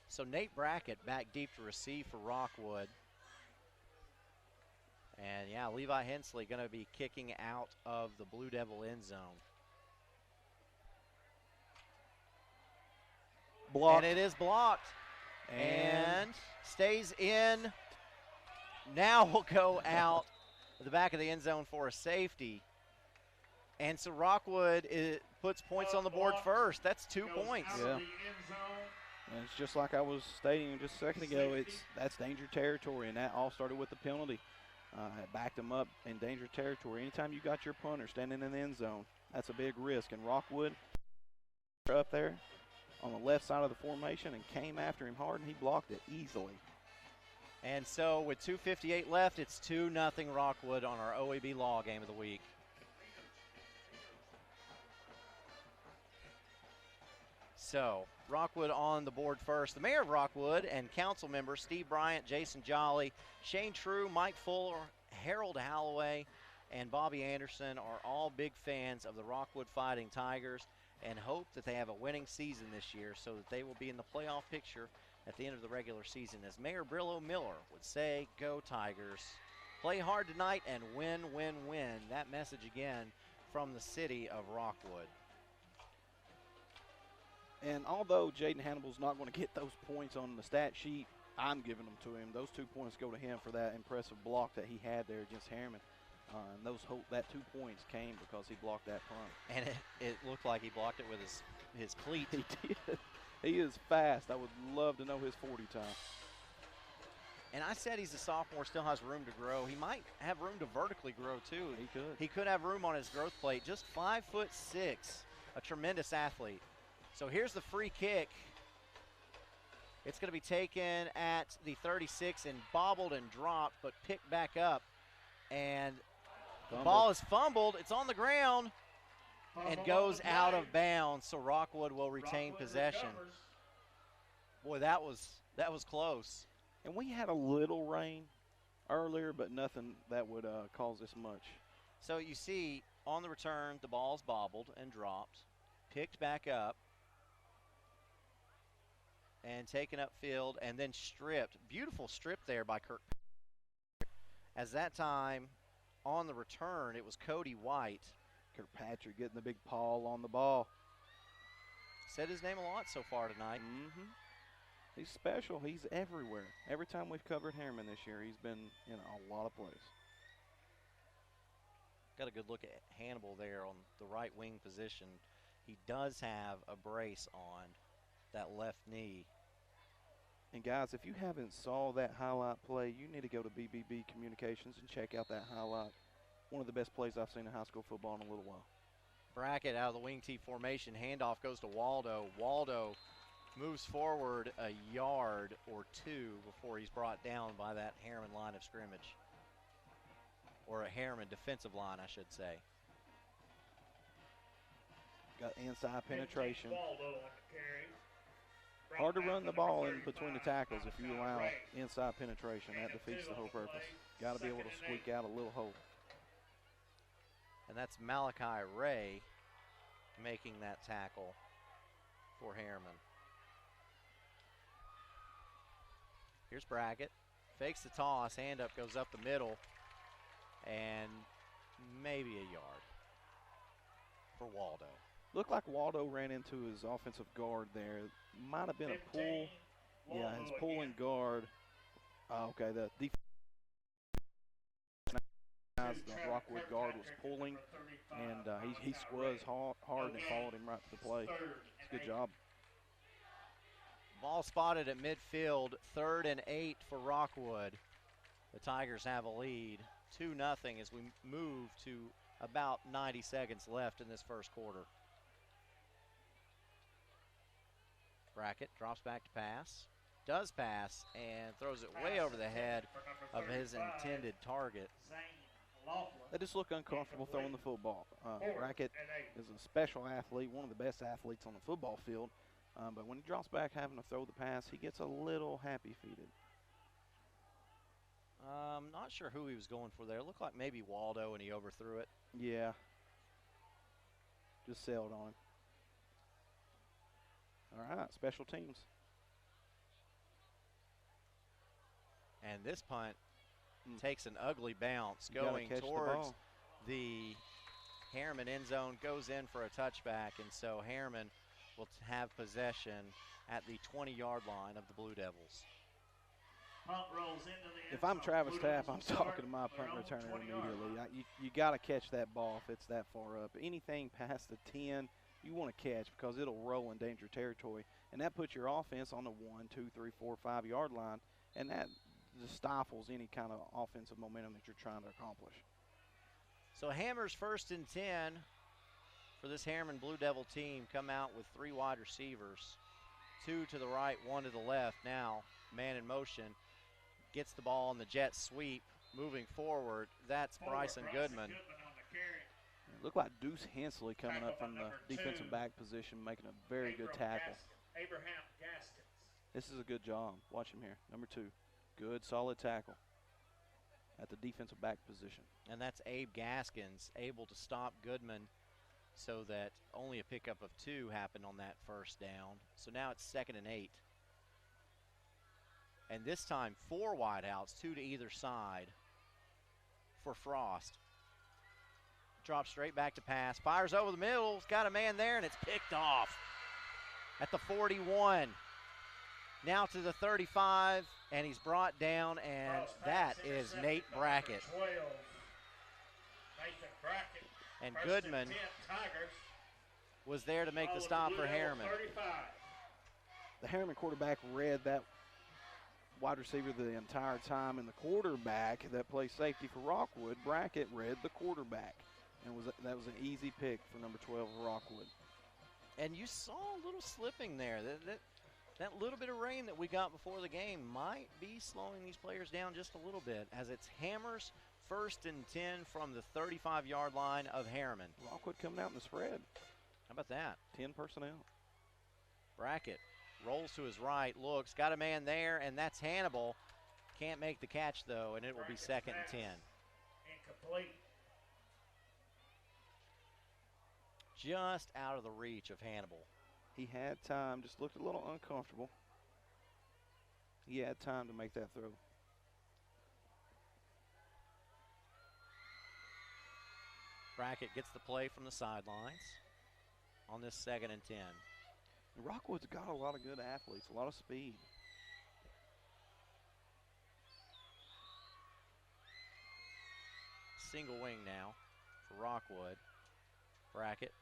So Nate Brackett back deep to receive for Rockwood. And yeah, Levi Hensley going to be kicking out of the Blue Devil end zone. Blocked. And it is blocked. And stays in. Now we'll go out the back of the end zone for a safety. And so Rockwood puts points on the board first. That's 2 points. Yeah. And it's just like I was stating just a second ago, that's danger territory, and that all started with the penalty. It backed them up in danger territory. Anytime you got your punter standing in the end zone, that's a big risk. And Rockwood up there on the left side of the formation and came after him hard, and he blocked it easily. And so with 2:58 left, it's 2-0 Rockwood on our OEB Law Game of the Week. So Rockwood on the board first. The mayor of Rockwood and council members Steve Bryant, Jason Jolly, Shane True, Mike Fuller, Harold Holloway, and Bobby Anderson are all big fans of the Rockwood Fighting Tigers and hope that they have a winning season this year so that they will be in the playoff picture at the end of the regular season. As Mayor Brillo Miller would say, go Tigers. Play hard tonight and win, win, win. That message again from the city of Rockwood. And although Jaden Hannibal's not going to get those points on the stat sheet, I'm giving them to him. Those 2 points go to him for that impressive block that he had there against Harriman. And that 2 points came because he blocked that punt. And it looked like he blocked it with his cleat. He did. He is fast. I would love to know his 40 time. And I said he's a sophomore, still has room to grow. He might have room to vertically grow, too. He could. He could have room on his growth plate. Just 5'6", a tremendous athlete. So here's the free kick. It's going to be taken at the 36 and bobbled and dropped, but picked back up. And the ball is fumbled. It's on the ground and goes out of bounds. So Rockwood will retain possession. Boy, that was close. And we had a little rain earlier, but nothing that would cause this much. So you see on the return, the ball's bobbled and dropped, picked back up, and taken upfield and then stripped. Beautiful strip there by Kirk. As that time on the return, it was Cody White. Kirkpatrick getting the big paw on the ball. Said his name a lot so far tonight. He's special. He's everywhere. Every time we've covered Harriman this year, he's been in a lot of plays. Got a good look at Hannibal there on the right wing position. He does have a brace on that left knee. And guys, if you haven't saw that highlight play, you need to go to BBB Communications and check out that highlight. One of the best plays I've seen in high school football in a little while. Brackett out of the wing T formation. Handoff goes to Waldo. Waldo moves forward a yard or two before he's brought down by that Harriman line of scrimmage. Or a Harriman defensive line, I should say. Got inside penetration. Hard to run the ball in between the tackles if you allow inside penetration. That defeats the whole purpose. Got to be able to squeak out a little hole. And that's Malachi Ray making that tackle for Harriman. Here's Brackett. Fakes the toss. Hand up goes up the middle. And maybe a yard for Waldo. Looked like Waldo ran into his offensive guard there. Might have been a pull. Yeah, his pulling guard. Okay, the Rockwood guard was pulling, and he squazzed hard and followed him right to the play. It's a good job. Ball spotted at midfield, 3rd and 8 for Rockwood. The Tigers have a lead, 2-0 as we move to about 90 seconds left in this first quarter. Brackett drops back to pass, does pass, and throws it way over the head of his intended target. They just look uncomfortable throwing the football. Brackett is a special athlete, one of the best athletes on the football field, but when he drops back having to throw the pass, he gets a little happy-feeted. Not sure who he was going for there. It looked like maybe Waldo, and he overthrew it. Yeah. Just sailed on him. All right, special teams. And this punt takes an ugly bounce going towards the Harriman end zone, goes in for a touchback, and so Harriman will have possession at the 20-yard line of the Blue Devils. If I'm Travis Tapp, I'm talking to my punt returner immediately. You got to catch that ball if it's that far up. Anything past the 10, you want to catch because it'll roll in danger territory. and that puts your offense on the 1, 2, 3, 4, 5 yard line, and that just stifles any kind of offensive momentum that you're trying to accomplish. So Hammers 1st and 10 for this Harriman Blue Devil team. Come out with 3 wide receivers, 2 to the right, 1 to the left. Now man in motion, gets the ball on the jet sweep, moving forward. That's Bryson Goodman. It looked like Deuce Hensley coming up from the defensive back position, making a very good tackle. Abraham Gaskins. This is a good job. Watch him here. Number 2. Good, solid tackle at the defensive back position. And that's Abe Gaskins, able to stop Goodman so that only a pickup of 2 happened on that first down. So now it's 2nd and 8. And this time 4 wideouts, 2 to either side for Frost. Drops straight back to pass, fires over the middle, he's got a man there, and it's picked off at the 41. Now to the 35, and he's brought down, and that is Nate Brackett. 12. Nathan Brackett. And 1st Goodman and 10 Tigers. was there to make the stop for Harriman. 35. The Harriman quarterback read that wide receiver the entire time, and the quarterback that plays safety for Rockwood, Brackett, read the quarterback. And that was an easy pick for number 12 of Rockwood. And you saw a little slipping there. That little bit of rain that we got before the game might be slowing these players down just a little bit, as it's Hammers 1st and 10 from the 35-yard line of Harriman. Rockwood coming out in the spread. How about that? 10 personnel. Brackett rolls to his right, looks, got a man there, and that's Hannibal. Can't make the catch, though, and it will be 2nd and 10. Incomplete. Just out of the reach of Hannibal. He had time, just looked a little uncomfortable. He had time to make that throw. Brackett gets the play from the sidelines on this 2nd and 10. Rockwood's got a lot of good athletes, a lot of speed. Single wing now for Rockwood. Brackett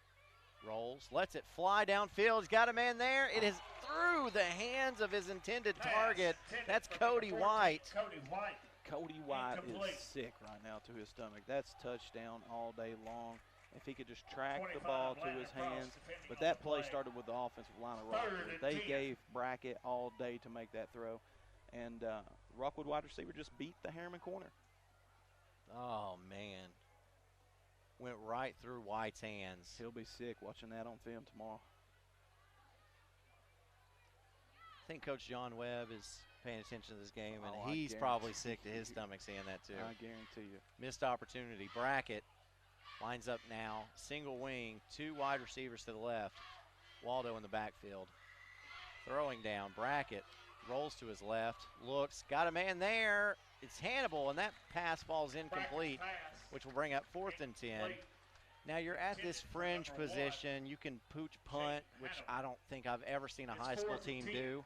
rolls, lets it fly downfield. He's got a man there. It is through the hands of his intended target. That's Cody White. Cody White is sick right now to his stomach. That's touchdown all day long. If he could just track the ball to his hands. But that play started with the offensive line of Rockwood. They gave Brackett all day to make that throw. And Rockwood wide receiver just beat the Harriman corner. Oh, man. Went right through White's hands. He'll be sick watching that on film tomorrow. I think Coach John Webb is paying attention to this game, and I he's probably sick to his stomach seeing that too. I guarantee you. Missed opportunity. Brackett lines up now. Single wing, 2 wide receivers to the left. Waldo in the backfield. Throwing down. Brackett rolls to his left. Looks. Got a man there. It's Hannibal, and that pass falls incomplete, which will bring up 4th and 10. Now you're at this fringe position. You can pooch punt, which I don't think I've ever seen a high school team do,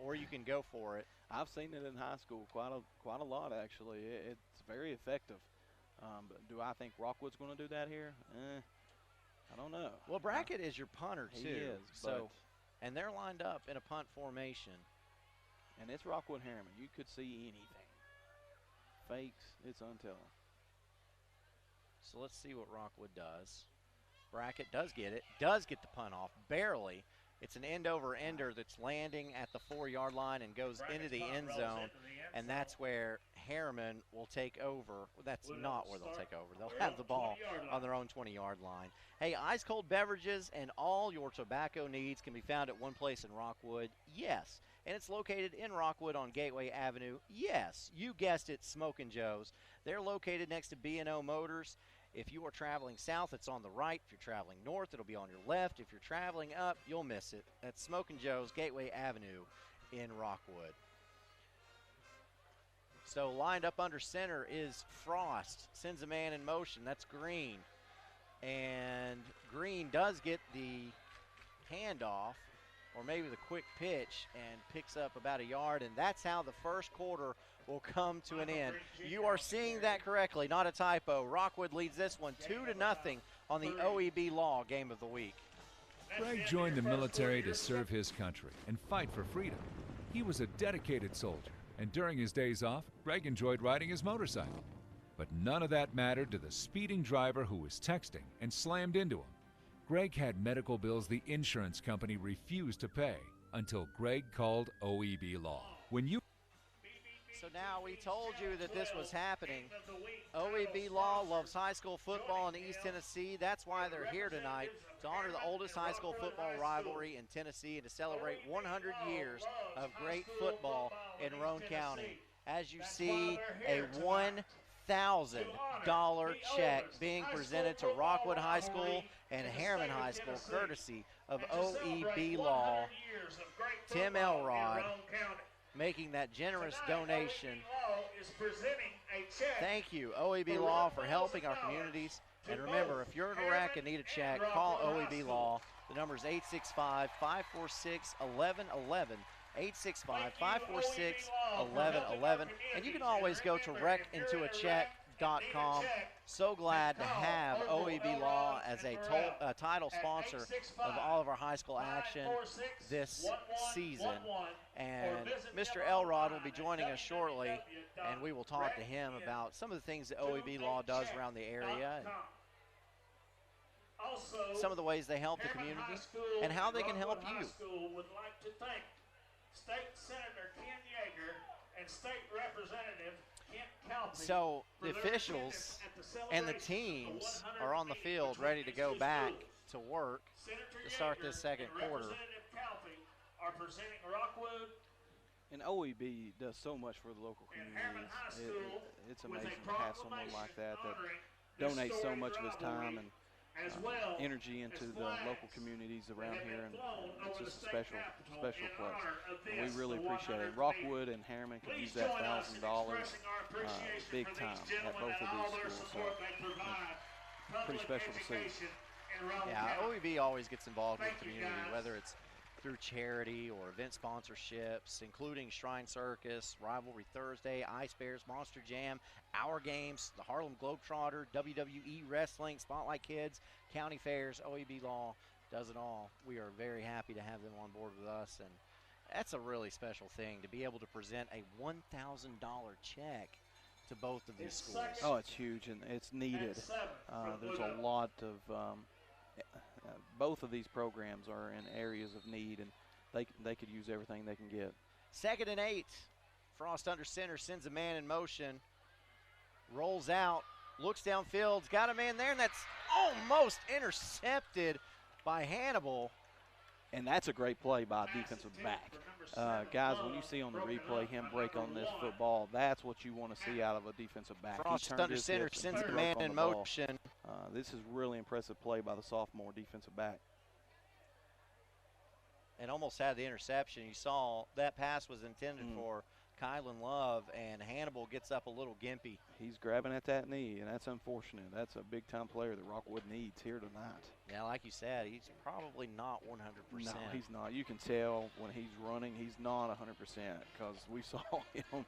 or you can go for it. I've seen it in high school quite a lot, actually. It's very effective. But do I think Rockwood's going to do that here? I don't know. Well, Brackett is your punter, too. He is. And they're lined up in a punt formation. And it's Rockwood Harriman. You could see anything. Fakes, it's untelling. So let's see what Rockwood does. Brackett does get it. Does get the punt off, barely. It's an end-over-ender that's landing at the 4-yard line and goes into the end zone. And that's where Harriman will take over. That's not where they'll take over. They'll have the ball on their own 20-yard line. Hey, ice cold beverages and all your tobacco needs can be found at one place in Rockwood. Yes. And it's located in Rockwood on Gateway Avenue. Yes, you guessed it, Smokin' Joe's. They're located next to B&O Motors. If you are traveling south, it's on the right. If you're traveling north, it'll be on your left. If you're traveling up, you'll miss it. That's Smokin' Joe's, Gateway Avenue in Rockwood. So lined up under center is Frost. Sends a man in motion. That's Green. And Green does get the handoff, or maybe the quick pitch, and picks up about a yard, and that's how the first quarter will come to an end. You are seeing that correctly, not a typo. Rockwood leads this one 2-0 on the OEB Law Game of the Week. Greg joined the military to serve his country and fight for freedom. He was a dedicated soldier, and during his days off, Greg enjoyed riding his motorcycle. But none of that mattered to the speeding driver who was texting and slammed into him. Greg had medical bills the insurance company refused to pay until Greg called OEB Law. So now we told you that this was happening. OEB Law loves high school football in East Tennessee. That's why they're here tonight, to honor the oldest high school football rivalry in Tennessee and to celebrate 100 years of great football in Roane County. As you see, a $1,000 check being presented to Rockwood High School and Harriman High School, courtesy of OEB Law. Tim Elrod making that generous donation. Thank you, OEB Law, for helping our communities. And remember, if you're in a wreck and need a check, call OEB Law. The number is 865-546-1111. 865-546-1111. And you can always go to wreckintoacheck.com. So glad to have OEB Law as a title sponsor of all of our high school action this season. And Mr. Elrod will be joining us shortly, and we will talk to him about some of the things that OEB Law does around the area, and some of the ways they help the community, and how they can help you. Would like to thank State Senator Ken Yeager and State Representative Kent Calfee. So the officials and the teams are on the field ready to go back to work to start this second quarter. Are presenting Rockwood. And OEB does so much for the local communities. It's amazing to have someone like that donates so much of his time and energy into the local communities around here, and it's just a special place. And we really appreciate it. Rockwood and Harriman could use that $1,000 big time at both of these schools. So it's pretty special to see. Yeah, OEB always gets involved with the community, whether it's through charity or event sponsorships, including Shrine Circus, Rivalry Thursday, Ice Bears, Monster Jam, Our Games, the Harlem Globetrotter, WWE Wrestling, Spotlight Kids, County Fairs. OEB Law does it all. We are very happy to have them on board with us, and that's a really special thing to be able to present a $1,000 check to both of these schools. Oh, it's huge, and it's needed. There's a lot of both of these programs are in areas of need, and they could use everything they can get. 2nd and 8. Frost under center, sends a man in motion, rolls out, looks downfield, got a man there, and that's almost intercepted by Hannibal. And that's a great play by a defensive back. Guys, when you see on the replay him break on this football, that's what you want to see out of a defensive back. Frost under center, sends the man in motion. This is really impressive play by the sophomore defensive back. And almost had the interception. You saw that pass was intended for Kylan Love, and Hannibal gets up a little gimpy. He's grabbing at that knee, and that's unfortunate. That's a big-time player that Rockwood needs here tonight. Yeah, like you said, he's probably not 100%. No, he's not. You can tell when he's running, he's not 100%, because we saw him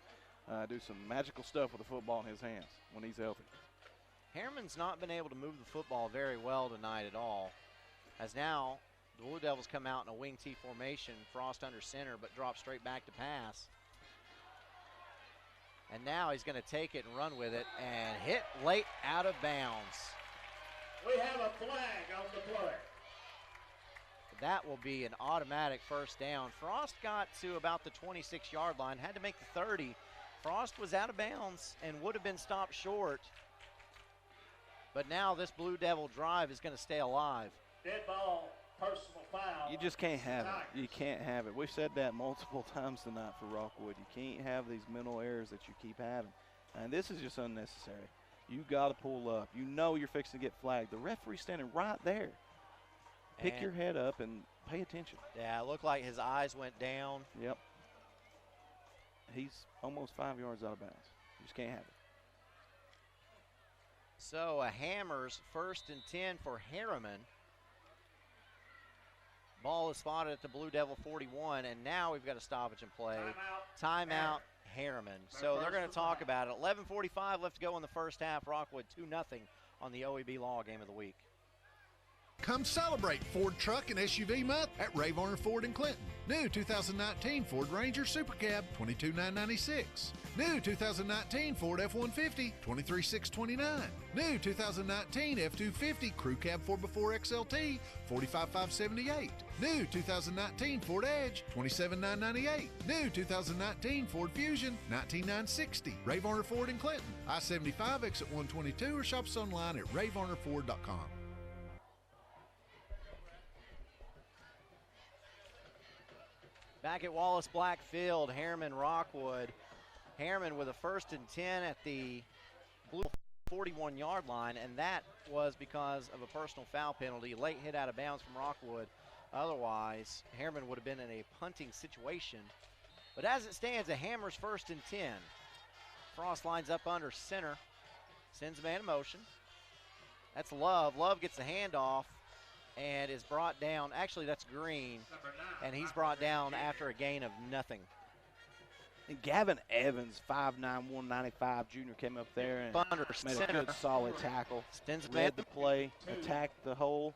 do some magical stuff with the football in his hands when he's healthy. Harriman's not been able to move the football very well tonight at all, as now the Blue Devils come out in a wing T formation, Frost under center, but drop straight back to pass. And now he's going to take it and run with it and hit late out of bounds. We have a flag on the play. That will be an automatic first down. Frost got to about the 26-yard line, had to make the 30. Frost was out of bounds and would have been stopped short. But now this Blue Devil drive is going to stay alive. Dead ball, personal foul. You just can't have it. You can't have it. We've said that multiple times tonight for Rockwood. You can't have these mental errors that you keep having. And this is just unnecessary. You got to pull up. You know you're fixing to get flagged. The referee's standing right there. Pick your head up and pay attention. Yeah, it looked like his eyes went down. Yep. He's almost 5 yards out of bounds. You just can't have it. So a Hammers 1st and 10 for Harriman. Ball is spotted at the Blue Devil 41, and now we've got a stoppage in play. Timeout, Harriman. So they're going to talk about it. 11:45 left to go in the first half. Rockwood 2-0 on the OEB Law Game of the Week. Come celebrate Ford Truck and SUV Month at Ray Varner Ford in Clinton. New 2019 Ford Ranger Super Cab, $22,996. New 2019 Ford F-150, $23,629. New 2019 F-250 Crew Cab 4x4 XLT, $45,578. New 2019 Ford Edge, $27,998. New 2019 Ford Fusion, $19,960. Ray Varner Ford in Clinton, I-75 exit 122, or shop us online at rayvarnerford.com. Back at Wallace Black Field, Harriman Rockwood. Harriman with a 1st and 10 at the blue 41-yard line, and that was because of a personal foul penalty. Late hit out of bounds from Rockwood. Otherwise, Harriman would have been in a punting situation. But as it stands, a Hammers 1st and 10. Frost lines up under center, sends a man in motion. That's Love. Love gets the handoff and is brought down. Actually, that's Green, and he's brought down after a gain of nothing. And Gavin Evans, 5'9", 195 junior, came up there and made a good solid tackle. Read the play, attacked the hole,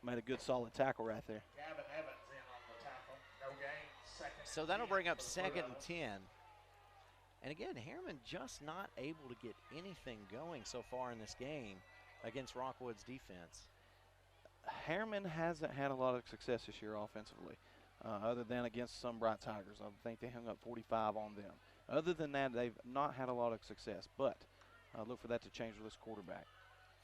made a good solid tackle right there. Gavin Evans in on the tackle. No gain. So that'll bring up 2nd and 10. And again, Harriman just not able to get anything going so far in this game against Rockwood's defense. Harriman hasn't had a lot of success this year offensively, other than against some Bright Tigers. I think they hung up 45 on them. Other than that, they've not had a lot of success, but look for that to change with this quarterback.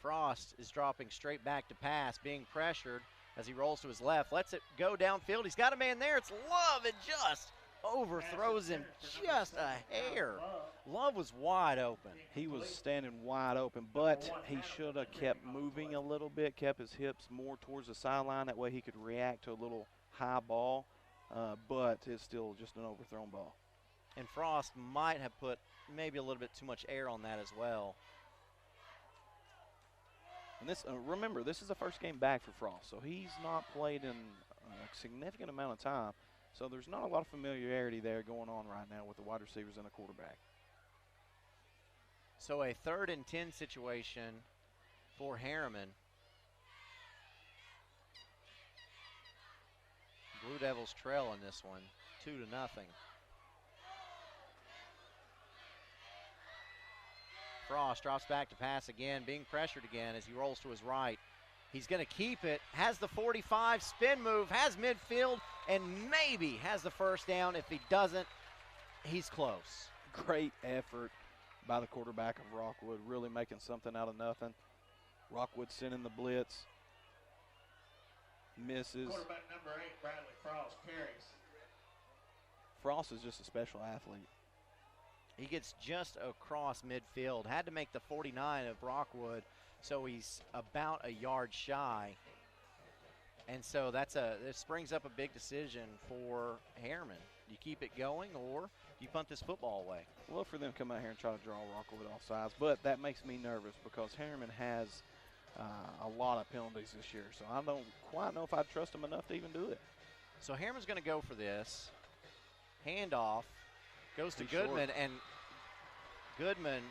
Frost is dropping straight back to pass, being pressured as he rolls to his left, lets it go downfield. He's got a man there. It's Love, and just overthrows him just a hair. Love was wide open. He was standing wide open, but he should have kept moving a little bit, kept his hips more towards the sideline. That way he could react to a little high ball, but it's still just an overthrown ball. And Frost might have put maybe a little bit too much air on that as well. And this, remember, this is the first game back for Frost, so he's not played in a significant amount of time. So there's not a lot of familiarity there going on right now with the wide receivers and the quarterback. So a 3rd and 10 situation for Harriman. Blue Devils trail in this one, 2-0. Frost drops back to pass again, being pressured again as he rolls to his right. He's going to keep it, has the 45, spin move, has midfield, and maybe has the first down. If he doesn't, he's close. Great effort by the quarterback of Rockwood, really making something out of nothing. Rockwood sending the blitz. Misses. Quarterback number 8, Bradley Frost, carries. Frost is just a special athlete. He gets just across midfield. Had to make the 49 of Rockwood, so he's about a yard shy. And so this brings up a big decision for Harriman. Do you keep it going, or do you punt this football away? Well, for them to come out here and try to draw Rockwood off sides, but that makes me nervous because Harriman has a lot of penalties this year, so I don't quite know if I'd trust him enough to even do it. So Harriman's going to go for this. Handoff goes to Goodman, and Goodman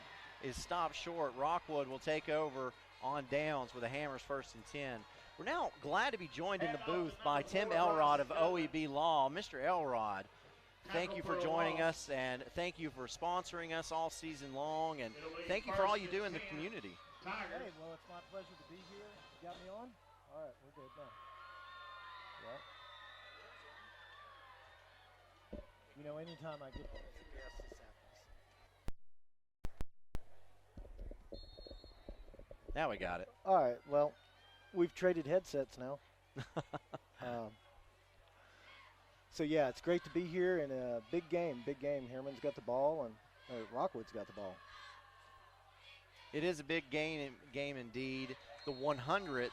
is stopped short. Rockwood will take over on downs with the Hammers 1st and 10. We're now glad to be joined in the booth by Tim Elrod of OEB Law. Mr. Elrod, thank you for joining us, and thank you for sponsoring us all season long, and thank you for all you do in the community. Hey, well, it's my pleasure to be here. You got me on? All right, we're good now. Yeah. You know, anytime I get this happens. Now we got it. All right, well, we've traded headsets now. So, yeah, it's great to be here in a big game. Harriman's got the ball, and Rockwood's got the ball. It is a big game indeed. The 100th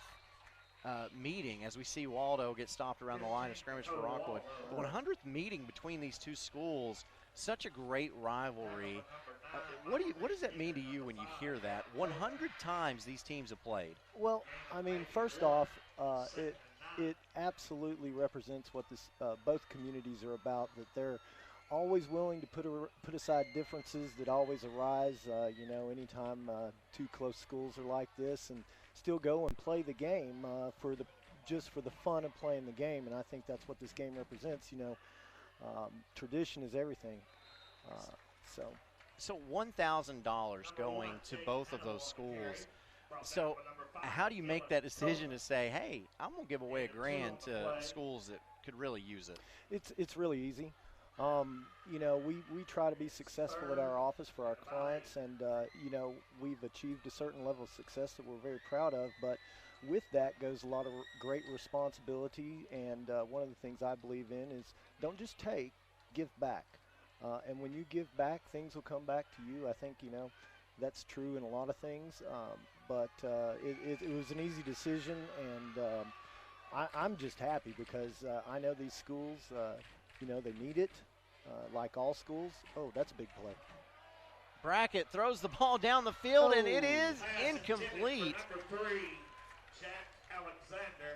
meeting, as we see Waldo get stopped around the line of scrimmage for Rockwood. The 100th meeting between these two schools, such a great rivalry. What does that mean to you when you hear that? 100 times these teams have played. Well, I mean, first off, it absolutely represents what this both communities are about, that they're always willing to put aside differences that always arise, you know, anytime two close schools are like this. And still go and play the game just for the fun of playing the game. And I think that's what this game represents. You know, tradition is everything. So $1,000 going to both of those schools. So how do you make that decision to say, hey, I'm going to give away $1,000 to schools that could really use it? It's really easy. You know, we try to be successful at our office for our clients, and you know, we've achieved a certain level of success that we're very proud of, but with that goes a lot of great responsibility, and one of the things I believe in is don't just take, give back. And when you give back, things will come back to you. I think, you know, that's true in a lot of things, but it was an easy decision, and I'm just happy because I know these schools, you know, they need it, like all schools. Oh, that's a big play. Brackett throws the ball down the field, and it is incomplete.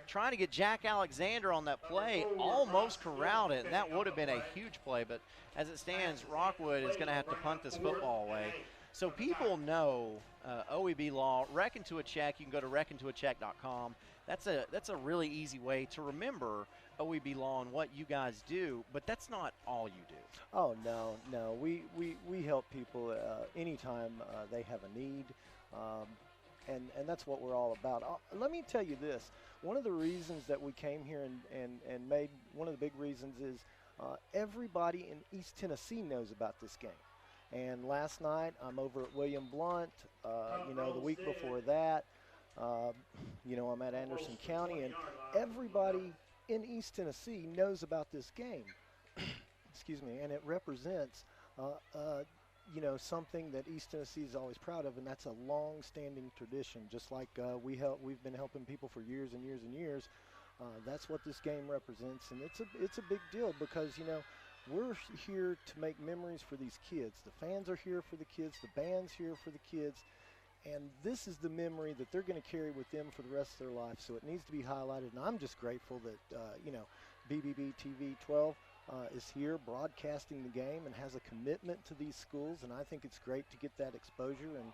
Trying to get Jack Alexander on that play, almost corralled it, and that would have been a huge play, but as it stands, Rockwood is going to have to punt this football away. So people know OEB Law, Reckon to a Check. You can go to reckontoacheck.com. That's a really easy way to remember OEB Law and what you guys do, but that's not all you do. Oh, no. We help people anytime they have a need, and that's what we're all about. Let me tell you this. One of the reasons that we came here and made one of the big reasons is everybody in East Tennessee knows about this game. And last night, I'm over at William Blount. You know, the week before that, you know, I'm at Anderson County, and everybody in East Tennessee knows about this game. Excuse me, and it represents, you know, something that East Tennessee is always proud of, and that's a long-standing tradition. Just like we've been helping people for years and years and years. That's what this game represents, and it's a big deal because, you know, we're here to make memories for these kids. The fans are here for the kids. The band's here for the kids. And this is the memory that they're going to carry with them for the rest of their life. So it needs to be highlighted. And I'm just grateful that, you know, BBB TV 12 is here broadcasting the game and has a commitment to these schools. And I think it's great to get that exposure. And,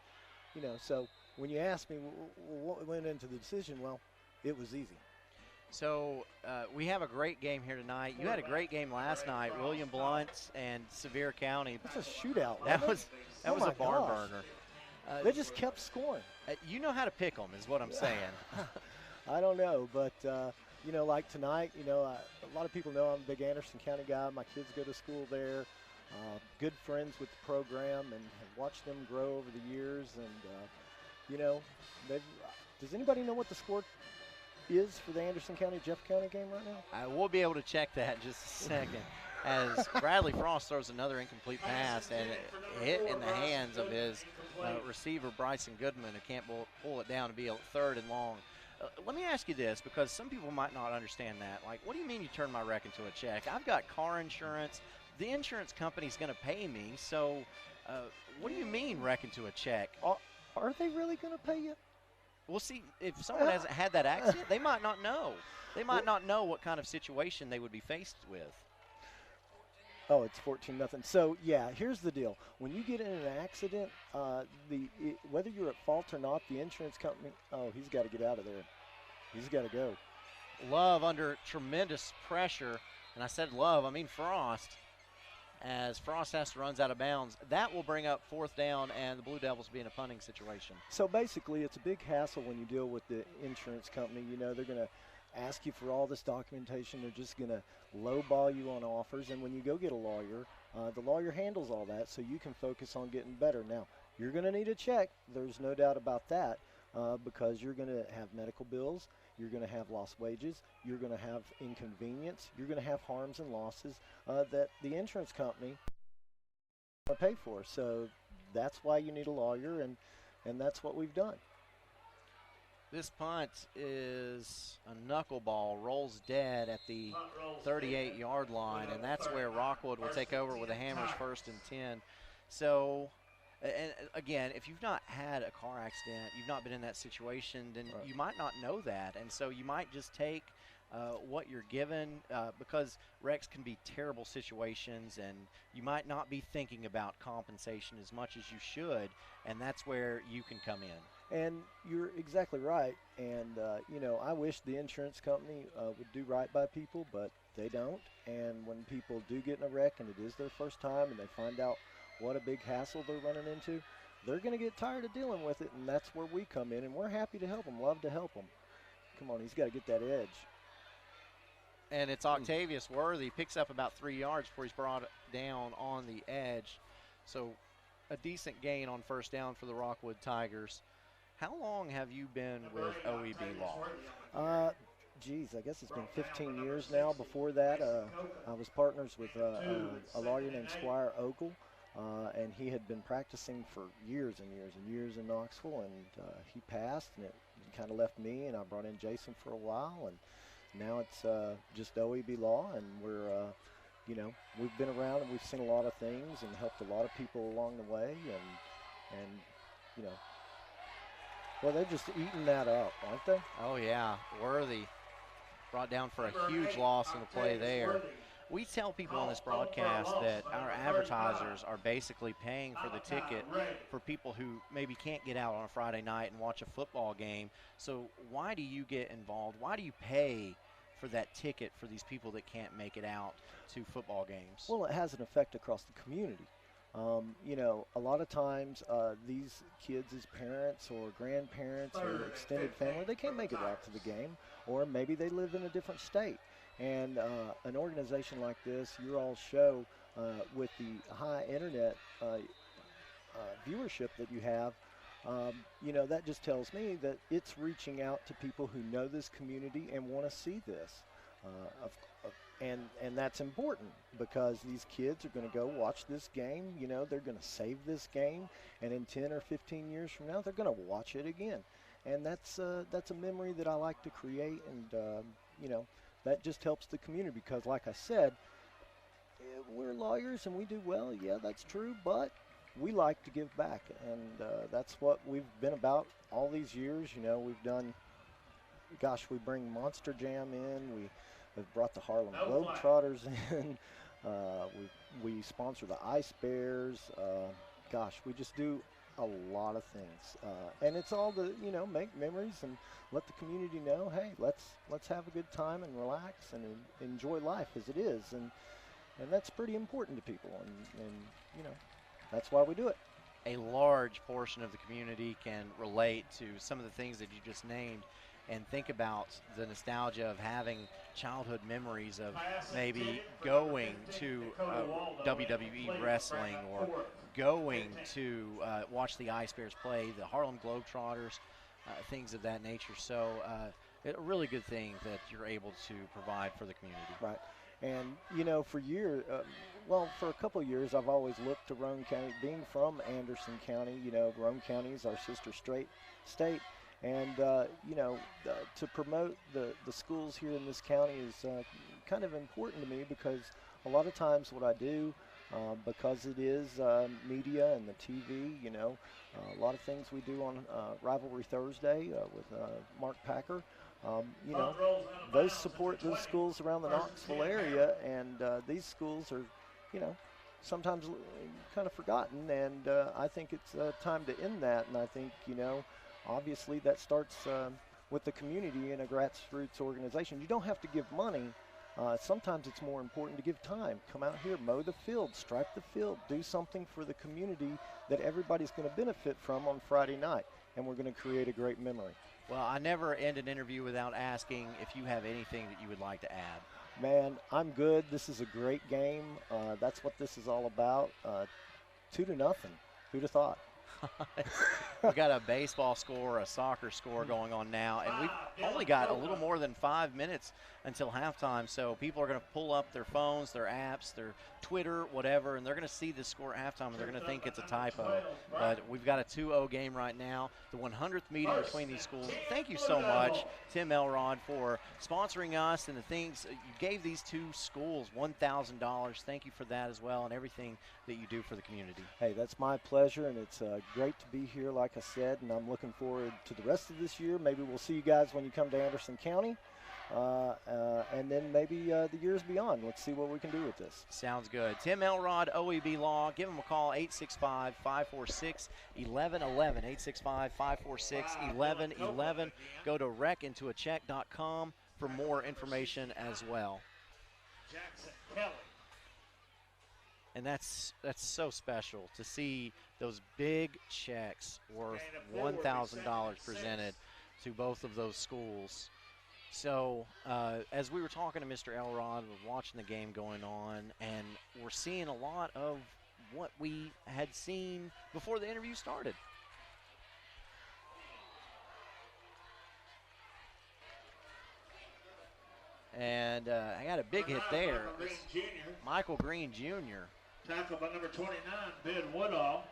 you know, so when you ask me what went into the decision, well, it was easy. So we have a great game here tonight. You had a great game last night, William Blount and Sevier County. It's a shootout. That was a barn burner. They just kept scoring. You know how to pick them, is what I'm saying. I don't know, but you know, like tonight, you know, a lot of people know I'm a big Anderson County guy. My kids go to school there. Good friends with the program, and have watched them grow over the years. And you know, does anybody know what the score is for the Anderson County Jeff County game right now? I will be able to check that in just a second. As Bradley Frost throws another incomplete pass, and it hit in the hands of his receiver, Bryson Goodman, who can't pull it down to be a 3rd and long. Let me ask you this, because some people might not understand that. Like, what do you mean you turn my Reckon to a Check? I've got car insurance. The insurance company's going to pay me. So what do you mean Reckon to a Check? Are they really going to pay you? Well, see, if someone hasn't had that accident, they might not know. They might not know what kind of situation they would be faced with. Oh, it's 14-0. So, yeah, here's the deal. When you get in an accident, whether you're at fault or not, the insurance company, he's got to get out of there. He's got to go. Love under tremendous pressure, and I said Love, I mean Frost, as Frost has to runs out of bounds. That will bring up 4th down, and the Blue Devils be in a punting situation. So, basically, it's a big hassle when you deal with the insurance company. You know, they're going to ask you for all this documentation. They're just going to lowball you on offers, and when you go get a lawyer, the lawyer handles all that so you can focus on getting better. Now, you're going to need a check. There's no doubt about that, because you're going to have medical bills, you're going to have lost wages, you're going to have inconvenience, you're going to have harms and losses that the insurance company will pay for. So that's why you need a lawyer, and that's what we've done. This punt is a knuckleball, rolls dead at the 38-yard line, and that's where Rockwood will take over with a Hammers 1st and 10. So, and again, if you've not had a car accident, you've not been in that situation, then you might not know that. And so you might just take what you're given, because wrecks can be terrible situations, and you might not be thinking about compensation as much as you should, and that's where you can come in. And you're exactly right. And, you know, I wish the insurance company would do right by people, but they don't. And when people do get in a wreck and it is their first time and they find out what a big hassle they're running into, they're going to get tired of dealing with it, and that's where we come in, and we're happy to help them, love to help them. Come on, he's got to get that edge. And it's Octavius Worthy, picks up about 3 yards before he's brought down on the edge. So a decent gain on first down for the Rockwood Tigers. How long have you been with OEB Law? Geez, I guess it's been 15 years now. Before that, I was partners with a lawyer named Squire Ogle, and he had been practicing for years and years and years in Knoxville, and he passed, and it kind of left me, and I brought in Jason for a while, and now it's just OEB Law, and we're, you know, we've been around and we've seen a lot of things and helped a lot of people along the way, and you know, well, they're just eating that up, aren't they? Oh, yeah. Worthy brought down for a huge loss in the play there. We tell people on this broadcast that our advertisers are basically paying for the ticket for people who maybe can't get out on a Friday night and watch a football game. So why do you get involved? Why do you pay for that ticket for these people that can't make it out to football games? Well, it has an effect across the community. You know, a lot of times these kids as parents or grandparents or extended family, they can't make it out to the game, or maybe they live in a different state. And an organization like this, your all show, with the high internet viewership that you have, you know, that just tells me that it's reaching out to people who know this community and want to see this. And that's important, because these kids are going to go watch this game. You know, they're going to save this game, and in 10 or 15 years from now, they're going to watch it again. And that's a memory that I like to create, and, you know, that just helps the community, because, like I said, we're lawyers and we do well. Yeah, that's true, but we like to give back, and that's what we've been about all these years. You know, we've done, gosh, we bring Monster Jam in. We have brought the Harlem Globetrotters in. We sponsor the Ice Bears. Gosh, we just do a lot of things, and it's all to, you know, make memories and let the community know, hey, let's have a good time and relax and enjoy life as it is, and that's pretty important to people, and you know, that's why we do it. A large portion of the community can relate to some of the things that you just named, and think about the nostalgia of having childhood memories of maybe going to WWE wrestling, or going to watch the Ice Bears play, the Harlem Globetrotters, things of that nature. So a really good thing that you're able to provide for the community. Right. And, you know, for years, well, for a couple of years, I've always looked to Roane County. Being from Anderson County, you know, Roane County is our sister state. And, you know, to promote the schools here in this county is kind of important to me, because a lot of times what I do, because it is media and the TV, you know, a lot of things we do on Rivalry Thursday with Mark Packer, you know, those support those schools around the Knoxville area, and these schools are, you know, sometimes kind of forgotten, and I think it's time to end that. And I think, you know, obviously that starts with the community in a grassroots organization. You don't have to give money. Sometimes it's more important to give time. Come out here, mow the field, stripe the field, do something for the community that everybody's going to benefit from on Friday night, and we're going to create a great memory. Well, I never end an interview without asking if you have anything that you would like to add. Man, I'm good. This is a great game. That's what this is all about. 2-0. Who'd have thought? We've got a baseball score, a soccer score going on now, and we've only got a little more than 5 minutes until halftime, so people are going to pull up their phones, their apps, their Twitter, whatever, and they're going to see the score at halftime, and they're going to think it's a typo. But we've got a 2-0 game right now, the 100th meeting between these schools. Thank you so much, Tim Elrod, for sponsoring us and the things you gave these two schools, $1,000. Thank you for that as well, and everything that you do for the community. Hey, that's my pleasure, and it's great to be here, like I said, and I'm looking forward to the rest of this year. Maybe we'll see you guys when you come to Anderson County. and then maybe the years beyond. Let's see what we can do with this. Sounds good. Tim Elrod, OEB Law. Give him a call, 865-546-1111. 865-546-1111. Go to wreckintoacheck.com for more information as well. Jackson Kelly. And that's so special to see those big checks worth $1,000 presented to both of those schools. So as we were talking to Mr. Elrod, we're watching the game going on, and we're seeing a lot of what we had seen before the interview started. And I got a big hit there. Michael Green Jr. Tackled by number 29, Ben Woodall.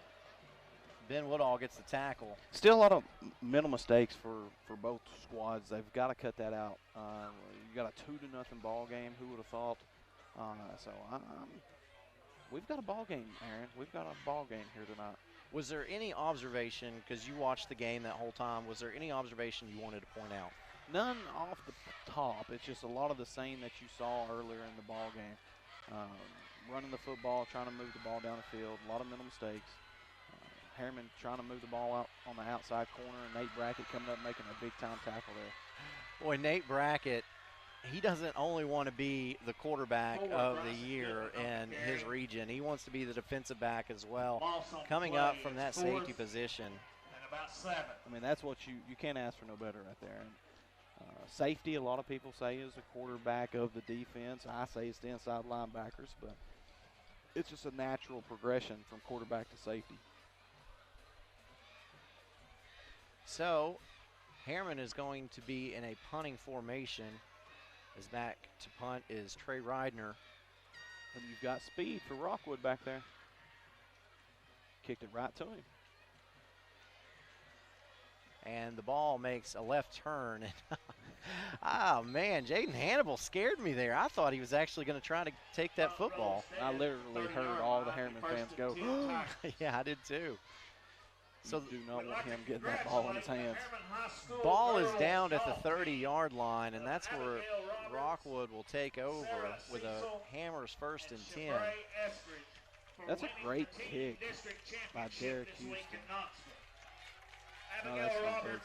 Ben Woodall gets the tackle. Still a lot of mental mistakes for both squads. They've got to cut that out. You got a 2-0 ball game. Who would have thought? We've got a ball game, Aaron. We've got a ball game here tonight. Was there any observation, because you watched the game that whole time, was there any observation you wanted to point out? None off the top. It's just a lot of the same that you saw earlier in the ball game. Running the football, trying to move the ball down the field, a lot of mental mistakes. Harriman trying to move the ball out on the outside corner, and Nate Brackett coming up making a big-time tackle there. Boy, Nate Brackett, he doesn't only want to be the quarterback of the year in his region. He wants to be the defensive back as well, coming up from that safety position. And about 7. I mean, that's what you can't ask for no better right there. And, safety, a lot of people say, is the quarterback of the defense. I say it's the inside linebackers, but it's just a natural progression from quarterback to safety. So, Harriman is going to be in a punting formation. As back to punt is Trey Ridner. And you've got speed for Rockwood back there. Kicked it right to him. And the ball makes a left turn. Oh, man, Jaden Hannibal scared me there. I thought he was actually going to try to take that football. I literally heard all the Harriman fans go, yeah, I did too. So do not want him getting that ball in his hands. Ball is down at the 30-yard line, and that's where Rockwood will take over with a Hammers 1st and 10. That's a great kick by Derek Houston. No, that's not Derek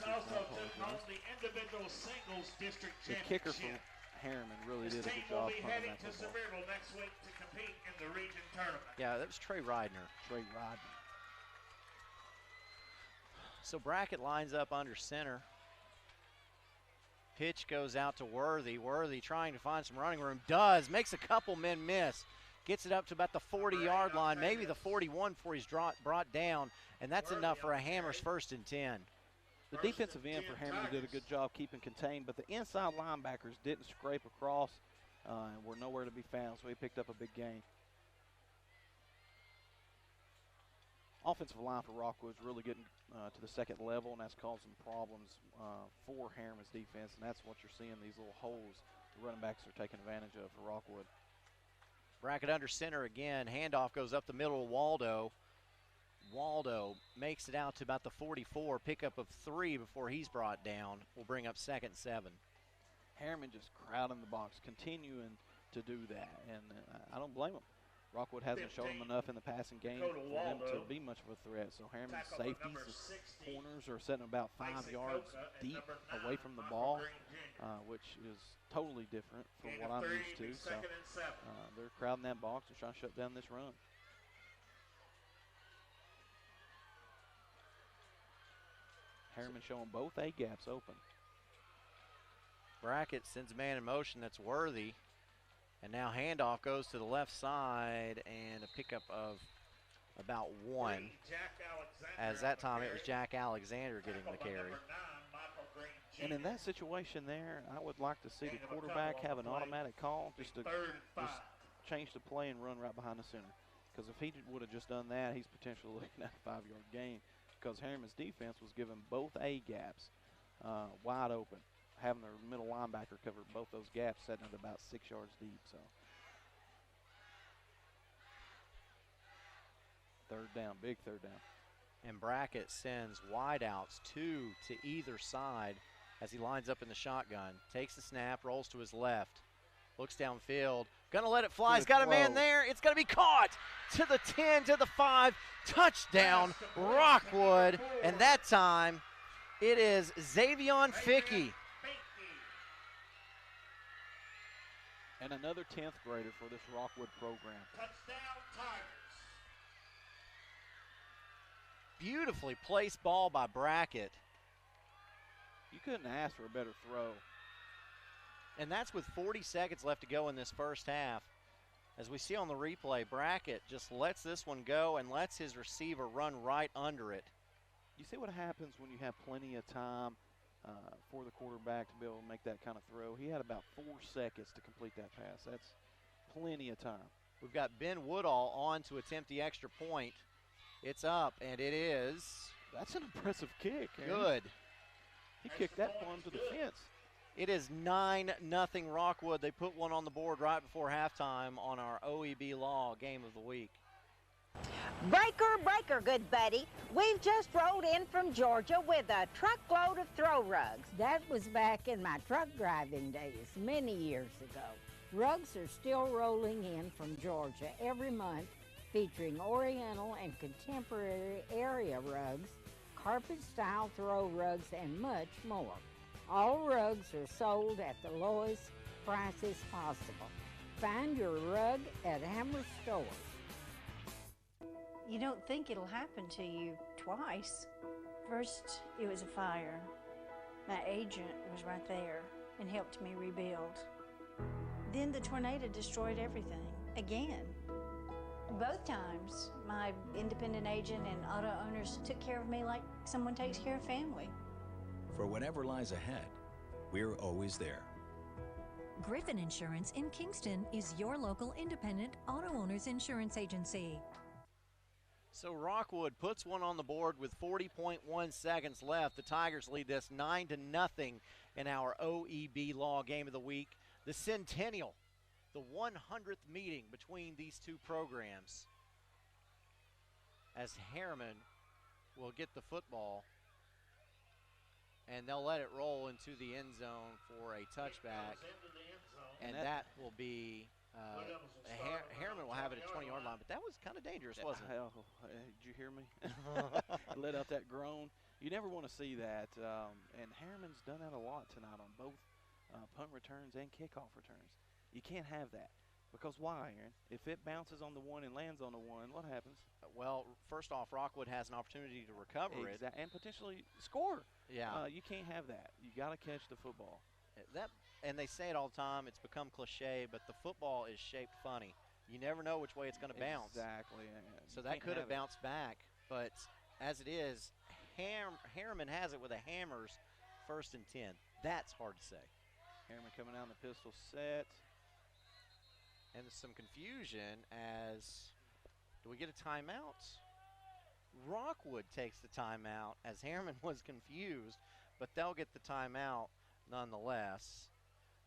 Houston. The kicker from Harriman really did a good job punting that football. Yeah, that was Trey Ridner. Trey Ridner. So Brackett lines up under center. Pitch goes out to Worthy. Worthy trying to find some running room. Does. Makes a couple men miss. Gets it up to about the 40-yard line, maybe the 41 before he's brought down, and that's enough for a Hammers 1st and 10. The defensive end for Harriman did a good job keeping contained, but the inside linebackers didn't scrape across and were nowhere to be found, so he picked up a big gain. Offensive line for Rockwood is really getting to the second level, and that's causing problems for Harriman's defense, and that's what you're seeing, these little holes the running backs are taking advantage of for Rockwood. Brackett under center again. Handoff goes up the middle of Waldo. Waldo makes it out to about the 44. Pickup of 3 before he's brought down. Will bring up 2nd and 7. Harriman just crowding the box, continuing to do that, and I don't blame him. Rockwood hasn't shown them enough in the passing game for them to be much of a threat. So Harriman's safeties, corners are sitting about 5 yards deep away from the ball, which is totally different from what I'm used to. So they're crowding that box and trying to shut down this run. Harriman showing both A-gaps open. Brackett sends a man in motion. That's Worthy. And now handoff goes to the left side and a pickup of about 1. As that time it was Jack Alexander getting the carry. And in that situation there, I would like to see the quarterback have an automatic call just to change the play and run right behind the center. Because if he would have just done that, he's potentially looking at a 5-yard gain. Because Harriman's defense was giving both A-gaps wide open, having their middle linebacker cover both those gaps, setting at about 6 yards deep. So 3rd down, big 3rd down. And Brackett sends wideouts 2 to either side as he lines up in the shotgun. Takes the snap, rolls to his left, looks downfield, gonna let it fly. He's got a man there. It's gonna be caught to the 10, to the 5, touchdown Rockwood, and that time it is Xavion Fickey. And another 10th grader for this Rockwood program. Touchdown Tigers. Beautifully placed ball by Brackett. You couldn't ask for a better throw. And that's with 40 seconds left to go in this first half. As we see on the replay, Brackett just lets this one go and lets his receiver run right under it. You see what happens when you have plenty of time for the quarterback to be able to make that kind of throw. He had about 4 seconds to complete that pass. That's plenty of time. We've got Ben Woodall on to attempt the extra point. It's up, and it is. That's an impressive kick. Good. He kicked that plumb to the fence. It is 9-0 Rockwood. They put one on the board right before halftime on our OEB Law Game of the Week. Breaker, breaker, good buddy. We've just rolled in from Georgia with a truckload of throw rugs. That was back in my truck driving days, many years ago. Rugs are still rolling in from Georgia every month, featuring Oriental and contemporary area rugs, carpet-style throw rugs, and much more. All rugs are sold at the lowest prices possible. Find your rug at Hammer Stores. You don't think it'll happen to you twice. First, it was a fire. My agent was right there and helped me rebuild. Then the tornado destroyed everything, again. Both times, my independent agent and auto owners took care of me like someone takes care of family. For whatever lies ahead, we're always there. Griffin Insurance in Kingston is your local independent auto owners insurance agency. So Rockwood puts one on the board with 40.1 seconds left. The Tigers lead this 9-0 in our OEB Law Game of the Week. The Centennial, the 100th meeting between these two programs, as Harriman will get the football, and they'll let it roll into the end zone for a touchback, and that will be Harriman will have it at 20-yard line, but that was kind of dangerous, wasn't it? Did you hear me? Let out that groan. You never want to see that, and Harriman's done that a lot tonight on both punt returns and kickoff returns. You can't have that, because why, Aaron? If it bounces on the one and lands on the one, what happens? Well, first off, Rockwood has an opportunity to recover it. And potentially score. Yeah. You can't have that. You got to catch the football. And they say it all the time, it's become cliche, but the football is shaped funny. You never know which way it's going to bounce. Exactly. So that could have bounced back, but as it is, Harriman has it with a Hammers 1st and 10. That's hard to say. Harriman coming out in the pistol set. And some confusion as, do we get a timeout? Rockwood takes the timeout as Harriman was confused, but they'll get the timeout nonetheless.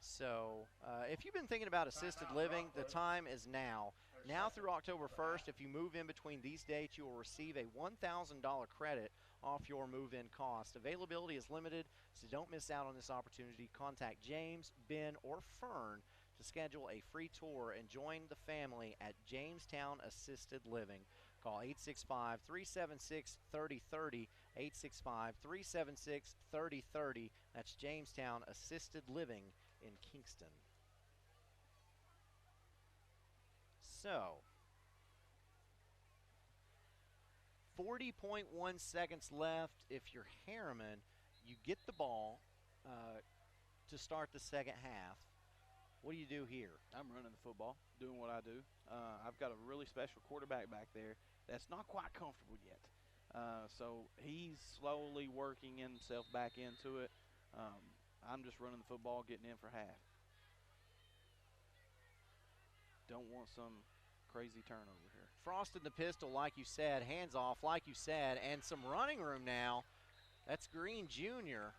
So if you've been thinking about assisted living, the time is now. Now through October 1st, if you move in between these dates, you will receive a $1,000 credit off your move-in cost. Availability is limited, so don't miss out on this opportunity. Contact James, Ben, or Fern to schedule a free tour and join the family at Jamestown Assisted Living. Call 865-376-3030, 865-376-3030. That's Jamestown Assisted Living in Kingston. So, 40.1 seconds left. If you're Harriman, you get the ball to start the second half. What do you do here? I'm running the football, doing what I do. I've got a really special quarterback back there that's not quite comfortable yet. So he's slowly working himself back into it. I'm just running the football, getting in for half. Don't want some crazy turnover here. Frosted the pistol, like you said, hands off, like you said, and some running room now. That's Green Jr.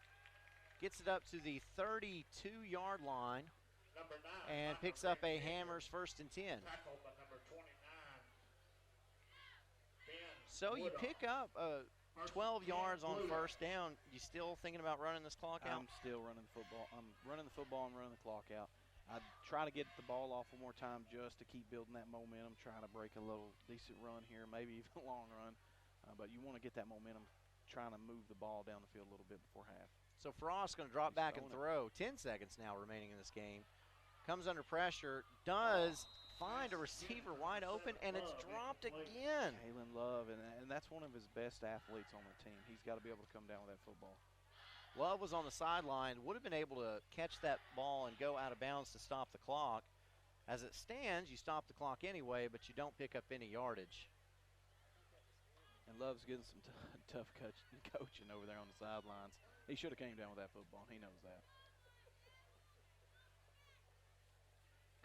Gets it up to the 32-yard line and picks up a Hammers 1st and 10. Tackled by number 29. So you pick up 12 yards on first down. You still thinking about running this clock out? I'm still running the football. I'm running the football and running the clock out. I try to get the ball off one more time just to keep building that momentum, trying to break a little decent run here, maybe even a long run. But you want to get that momentum, trying to move the ball down the field a little bit before half. So Frost going to drop back and throw. 10 seconds now remaining in this game. Comes under pressure, does find a receiver wide open, and it's dropped again. Kalen Love, and that's one of his best athletes on the team. He's got to be able to come down with that football. Love was on the sideline, would have been able to catch that ball and go out of bounds to stop the clock. As it stands, you stop the clock anyway, but you don't pick up any yardage. And Love's getting some tough coaching over there on the sidelines. He should have came down with that football. He knows that.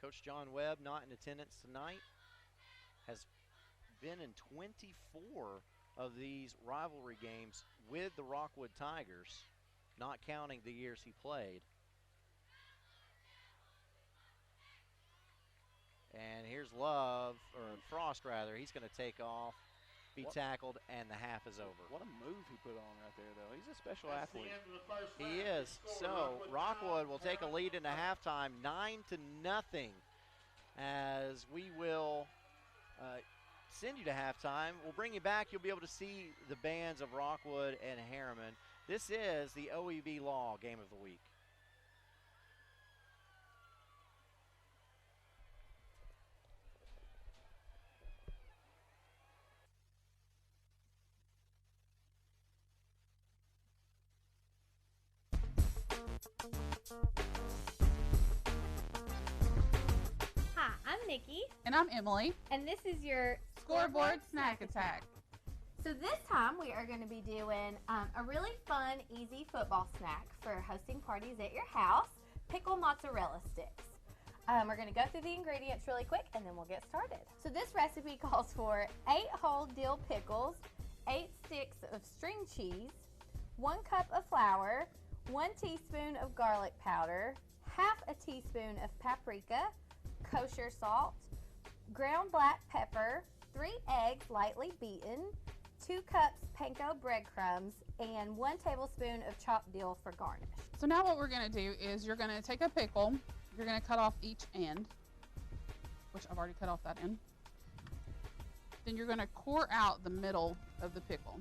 Coach John Webb, not in attendance tonight, has been in 24 of these rivalry games with the Rockwood Tigers, not counting the years he played. And here's Love, or Frost rather. He's going to take off, be tackled, and the half is over. What a move he put on right there, though. He's a special athlete. He is. So Rockwood will take a lead into halftime, 9-0, as we will send you to halftime. We'll bring you back. You'll be able to see the bands of Rockwood and Harriman. This is the OEB Law Game of the Week. Hi, I'm Nikki. And I'm Emily. And this is your Scoreboard Snack Attack. So this time we are going to be doing a really fun, easy football snack for hosting parties at your house, pickle mozzarella sticks. We're going to go through the ingredients really quick and then we'll get started. So this recipe calls for 8 whole dill pickles, 8 sticks of string cheese, 1 cup of flour, 1 teaspoon of garlic powder, half a teaspoon of paprika, kosher salt, ground black pepper, 3 eggs lightly beaten, 2 cups panko breadcrumbs, and 1 tablespoon of chopped dill for garnish. So now what we're going to do is you're going to take a pickle, you're going to cut off each end, which I've already cut off that end. Then you're going to core out the middle of the pickle.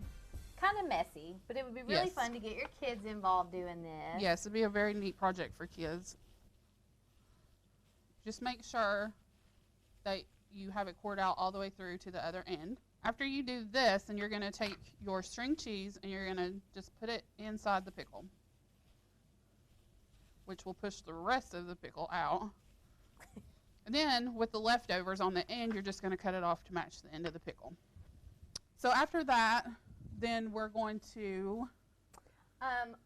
Kind of messy, but it would be really Yes. fun to get your kids involved doing this. Yes, it'd be a very neat project for kids. Just make sure that you have it cored out all the way through to the other end. After you do this, then you're going to take your string cheese and you're going to just put it inside the pickle, which will push the rest of the pickle out. And then with the leftovers on the end, you're just going to cut it off to match the end of the pickle. So after that, then we're going to...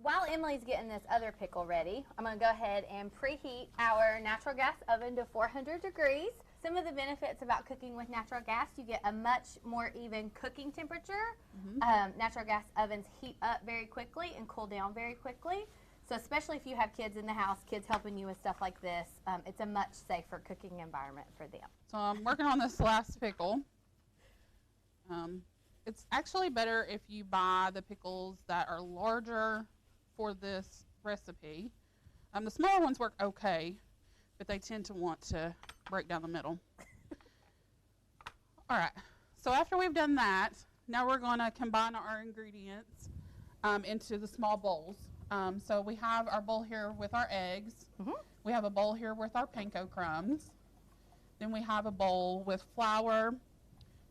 While Emily's getting this other pickle ready, I'm going to go ahead and preheat our natural gas oven to 400 degrees. Some of the benefits about cooking with natural gas, you get a much more even cooking temperature. Natural gas ovens heat up very quickly and cool down very quickly. So especially if you have kids in the house, kids helping you with stuff like this, it's a much safer cooking environment for them. So I'm working on this last pickle. It's actually better if you buy the pickles that are larger for this recipe. The smaller ones work okay, but they tend to want to break down the middle. All right, so after we've done that, now we're going to combine our ingredients into the small bowls. So we have our bowl here with our eggs. We have a bowl here with our panko crumbs. Then we have a bowl with flour,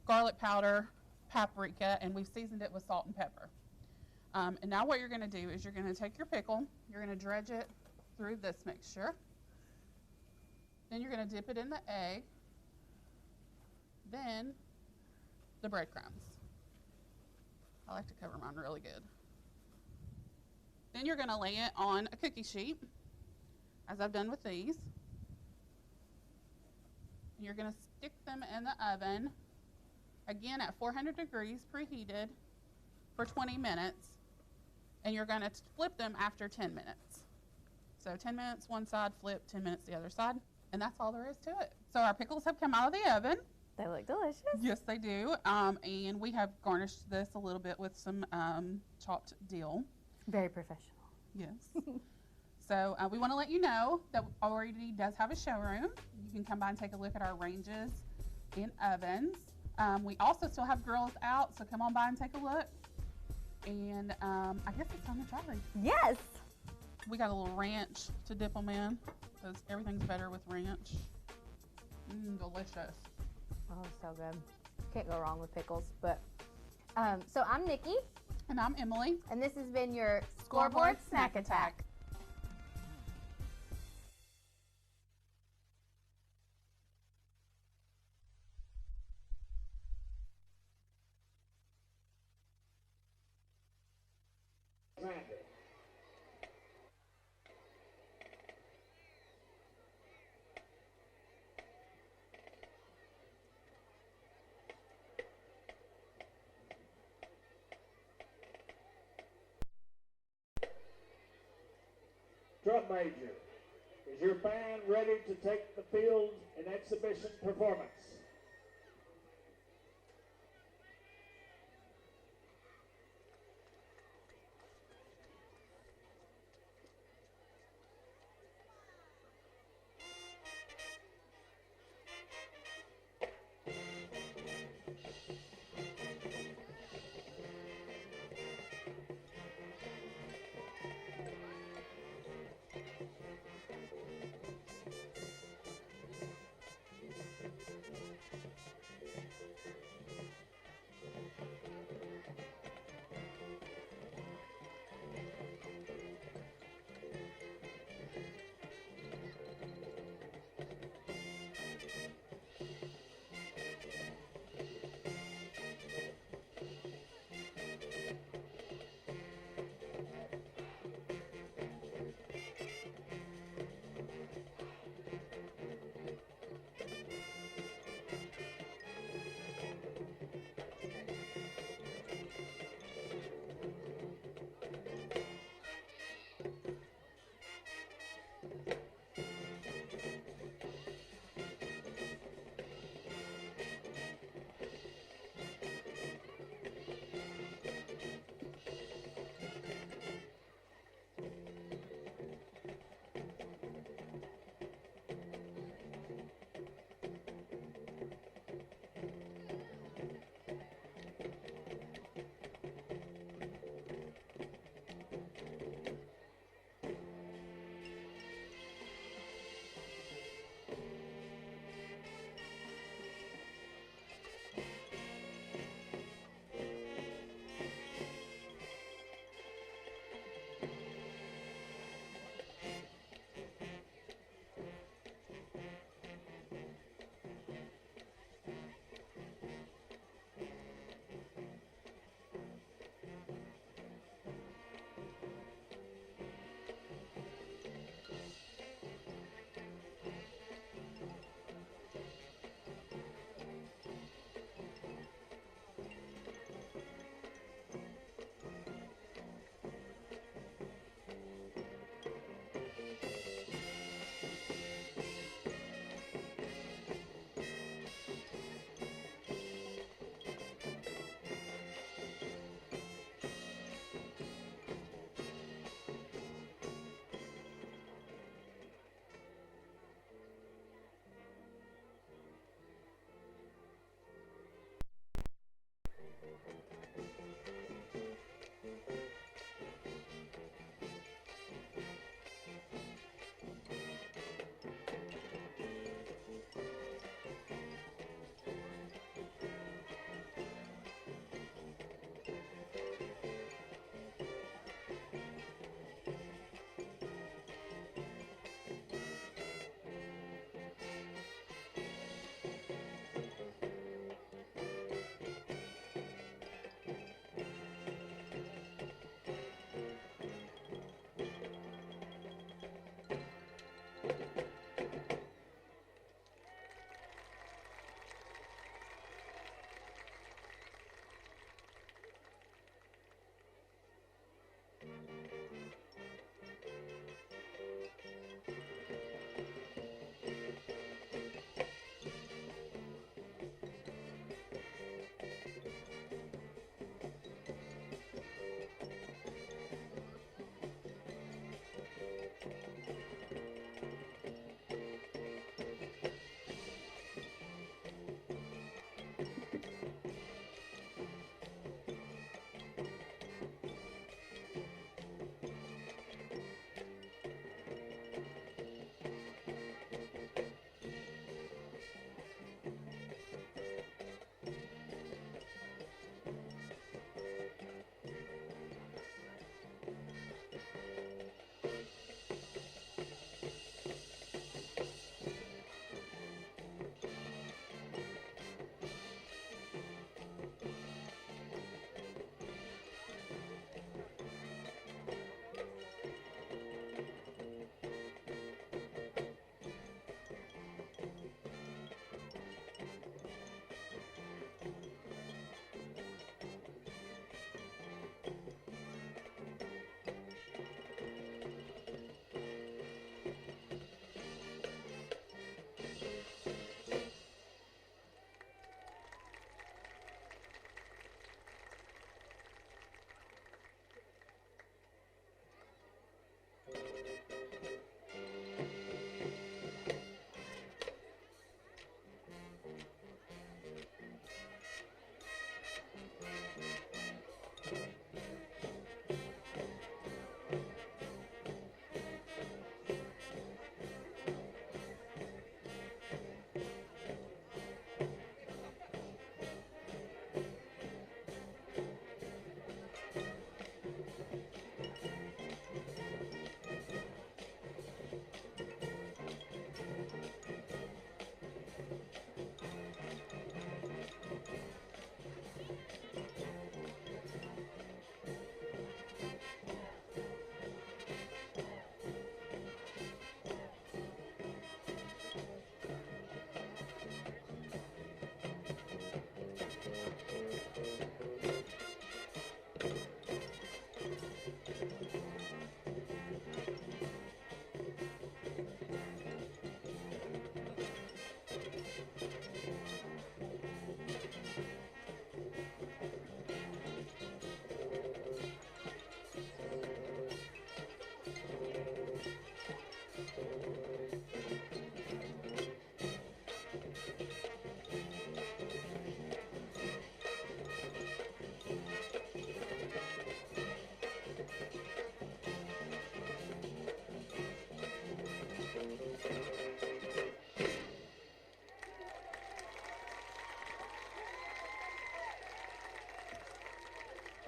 garlic powder, paprika, and we've seasoned it with salt and pepper. And now what you're going to do is you're going to take your pickle, you're going to dredge it through this mixture. Then you're going to dip it in the egg. Then the breadcrumbs. I like to cover mine really good. Then you're going to lay it on a cookie sheet, as I've done with these. You're going to stick them in the oven, again at 400 degrees, preheated, for 20 minutes. And you're going to flip them after 10 minutes. So 10 minutes one side, flip, 10 minutes the other side. And that's all there is to it. So our pickles have come out of the oven. They look delicious. Yes, they do. And we have garnished this a little bit with some chopped dill. Very professional. Yes. So we want to let you know that OED does have a showroom. You can come by and take a look at our ranges and ovens. We also still have grills out, so come on by and take a look. And I guess it's time to try these. Yes. We got a little ranch to dip them in, because everything's better with ranch. Delicious. Oh, so good. Can't go wrong with pickles. But so I'm Nikki. And I'm Emily. And this has been your Scoreboard Snack Attack. Drum major, is your band ready to take the field in exhibition performance?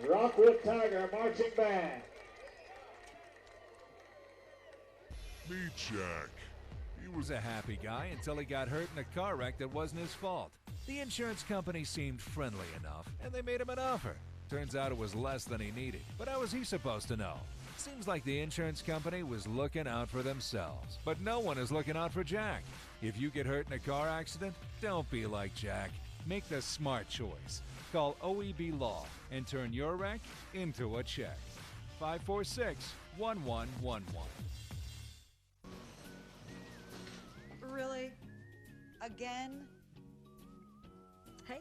Rockwood Tiger Marching Band. Meet Jack. He was a happy guy until he got hurt in a car wreck that wasn't his fault. The insurance company seemed friendly enough, and they made him an offer. Turns out it was less than he needed, but how was he supposed to know? Seems like the insurance company was looking out for themselves, but no one is looking out for Jack. If you get hurt in a car accident, don't be like Jack. Make the smart choice. Call OEB Law and turn your wreck into a check. 546-1111. Really? Again? Hey,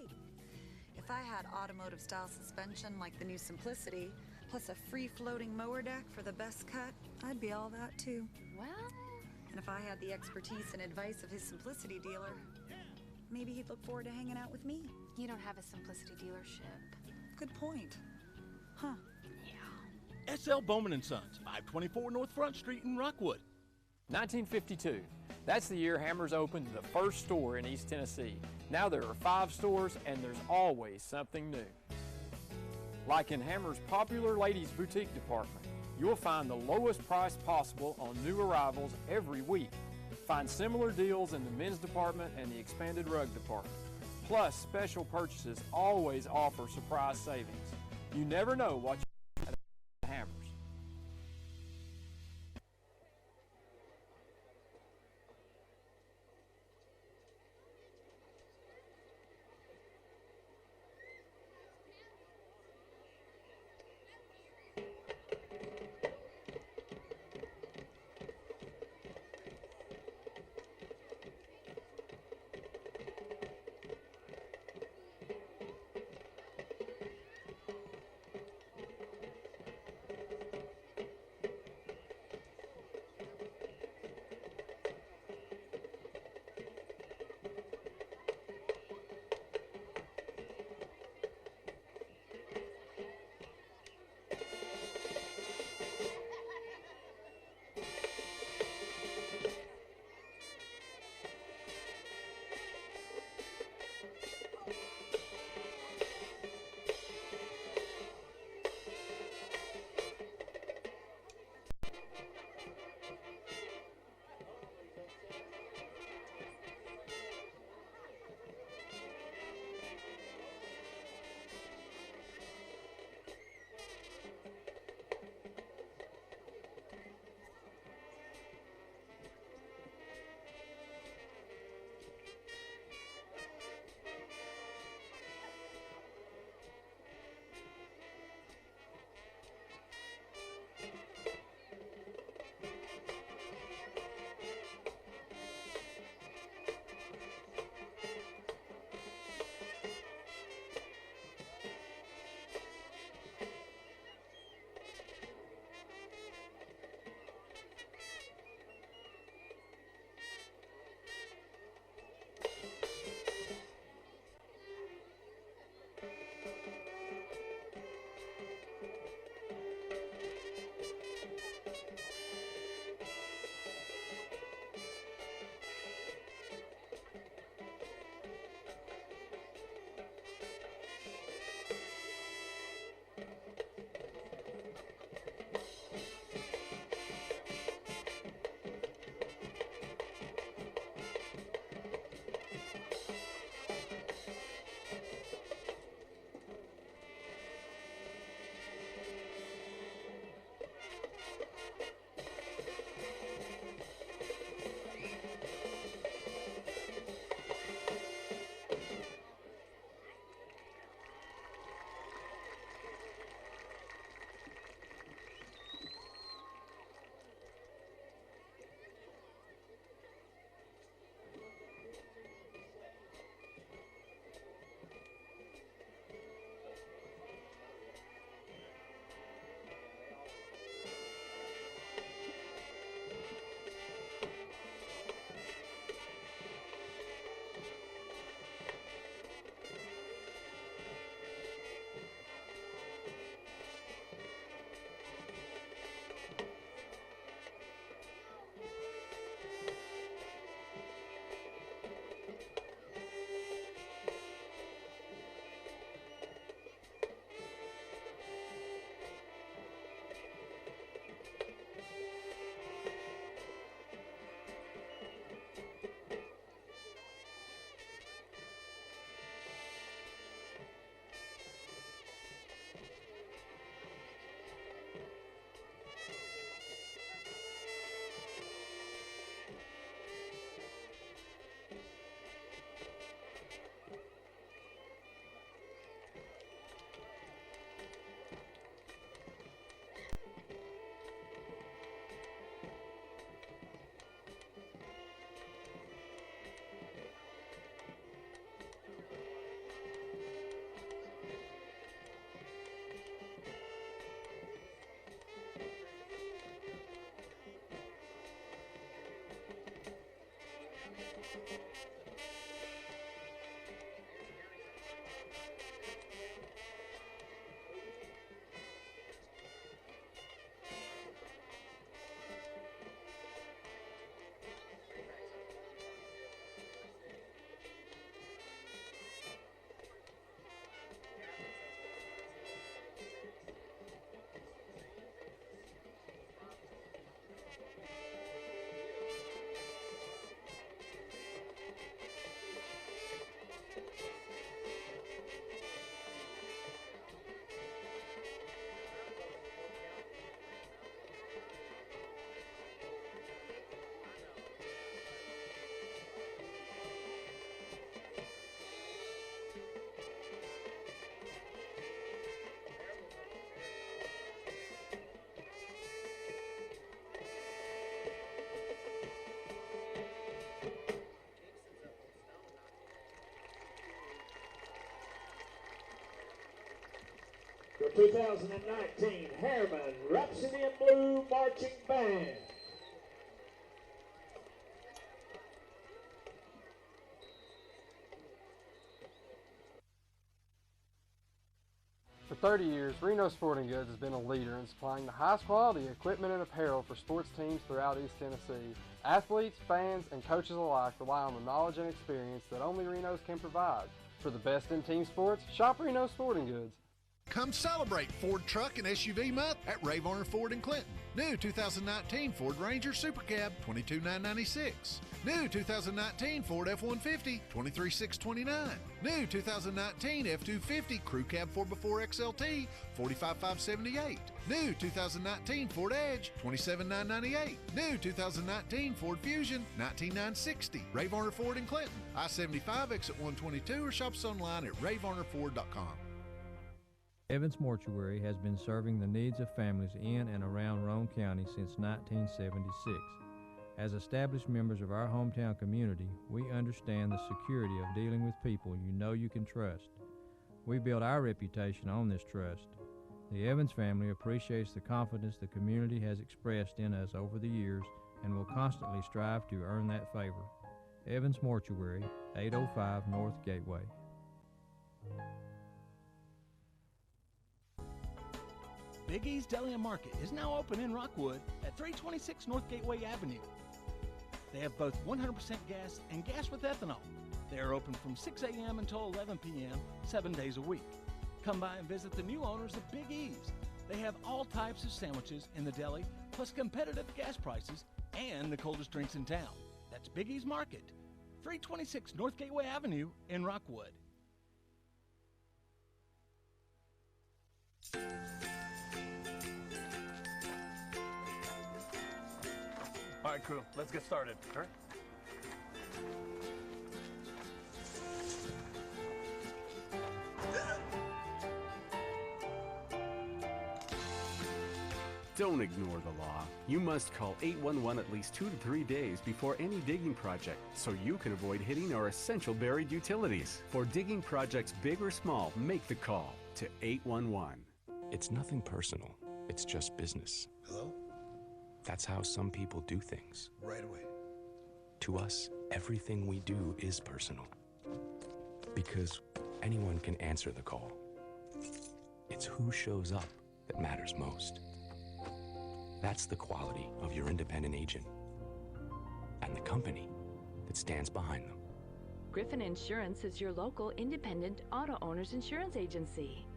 if I had automotive style suspension like the new Simplicity, plus a free floating mower deck for the best cut, I'd be all that too. Well, And if I had the expertise and advice of his Simplicity dealer, maybe he'd look forward to hanging out with me. you don't have a Simplicity dealership. Good point. Huh. S.L. Bowman & Sons, 524 North Front Street in Rockwood. 1952. That's the year Hammers opened the first store in East Tennessee. Now there are 5 stores and there's always something new. Like in Hammers' popular ladies' boutique department, you'll find the lowest price possible on new arrivals every week. Find similar deals in the men's department and the expanded rug department. Plus, special purchases always offer surprise savings. You never know what you get at Hammers. The 2019 Harriman Rhapsody in Blue Marching Band. For 30 years, Reno Sporting Goods has been a leader in supplying the highest quality equipment and apparel for sports teams throughout East Tennessee. Athletes, fans, and coaches alike rely on the knowledge and experience that only Reno's can provide. For the best in team sports, shop Reno Sporting Goods. Come celebrate Ford Truck and SUV Month at Ray Varner Ford in Clinton. New 2019 Ford Ranger Super Cab, $22,996. New 2019 Ford F-150, $23,629. New 2019 F-250 Crew Cab 4x4 XLT, $45,578. New 2019 Ford Edge, $27,998. New 2019 Ford Fusion, $19,960. Ray Varner Ford in Clinton, I-75 exit 122, or shop us online at rayvarnerford.com. Evans Mortuary has been serving the needs of families in and around Roane County since 1976. As established members of our hometown community, we understand the security of dealing with people you know you can trust. We build our reputation on this trust. The Evans family appreciates the confidence the community has expressed in us over the years and will constantly strive to earn that favor. Evans Mortuary, 805 North Gateway. Big E's Deli and Market is now open in Rockwood at 326 North Gateway Avenue. They have both 100% gas and gas with ethanol. They are open from 6 a.m. until 11 p.m., 7 days a week. Come by and visit the new owners of Big E's. They have all types of sandwiches in the deli, plus competitive gas prices and the coldest drinks in town. That's Big E's Market, 326 North Gateway Avenue in Rockwood. All right, crew, let's get started. All right. Don't ignore the law. You must call 811 at least 2 to 3 days before any digging project so you can avoid hitting our essential buried utilities. For digging projects big or small, make the call to 811. It's nothing personal. It's just business. Hello? That's how some people do things. Right away. To us, everything we do is personal. Because anyone can answer the call. It's who shows up that matters most. That's the quality of your independent agent and the company that stands behind them. Griffin Insurance is your local independent auto owners insurance agency.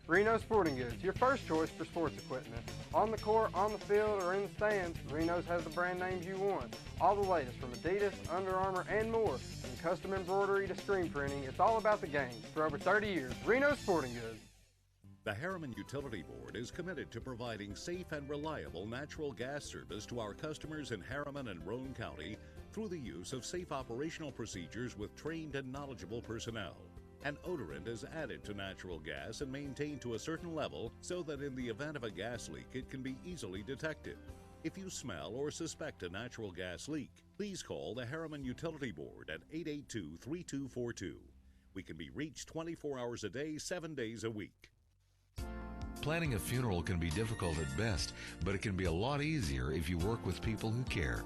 Reno Sporting Goods, your first choice for sports equipment. On the court, on the field, or in the stands, Reno's has the brand names you want. All the latest from Adidas, Under Armour, and more. From custom embroidery to screen printing, it's all about the game. For over 30 years, Reno Sporting Goods. The Harriman Utility Board is committed to providing safe and reliable natural gas service to our customers in Harriman and Roane County through the use of safe operational procedures with trained and knowledgeable personnel. An odorant is added to natural gas and maintained to a certain level so that in the event of a gas leak, it can be easily detected. If you smell or suspect a natural gas leak, please call the Harriman Utility Board at 882-3242. We can be reached 24 hours a day, 7 days a week. Planning a funeral can be difficult at best, but it can be a lot easier if you work with people who care.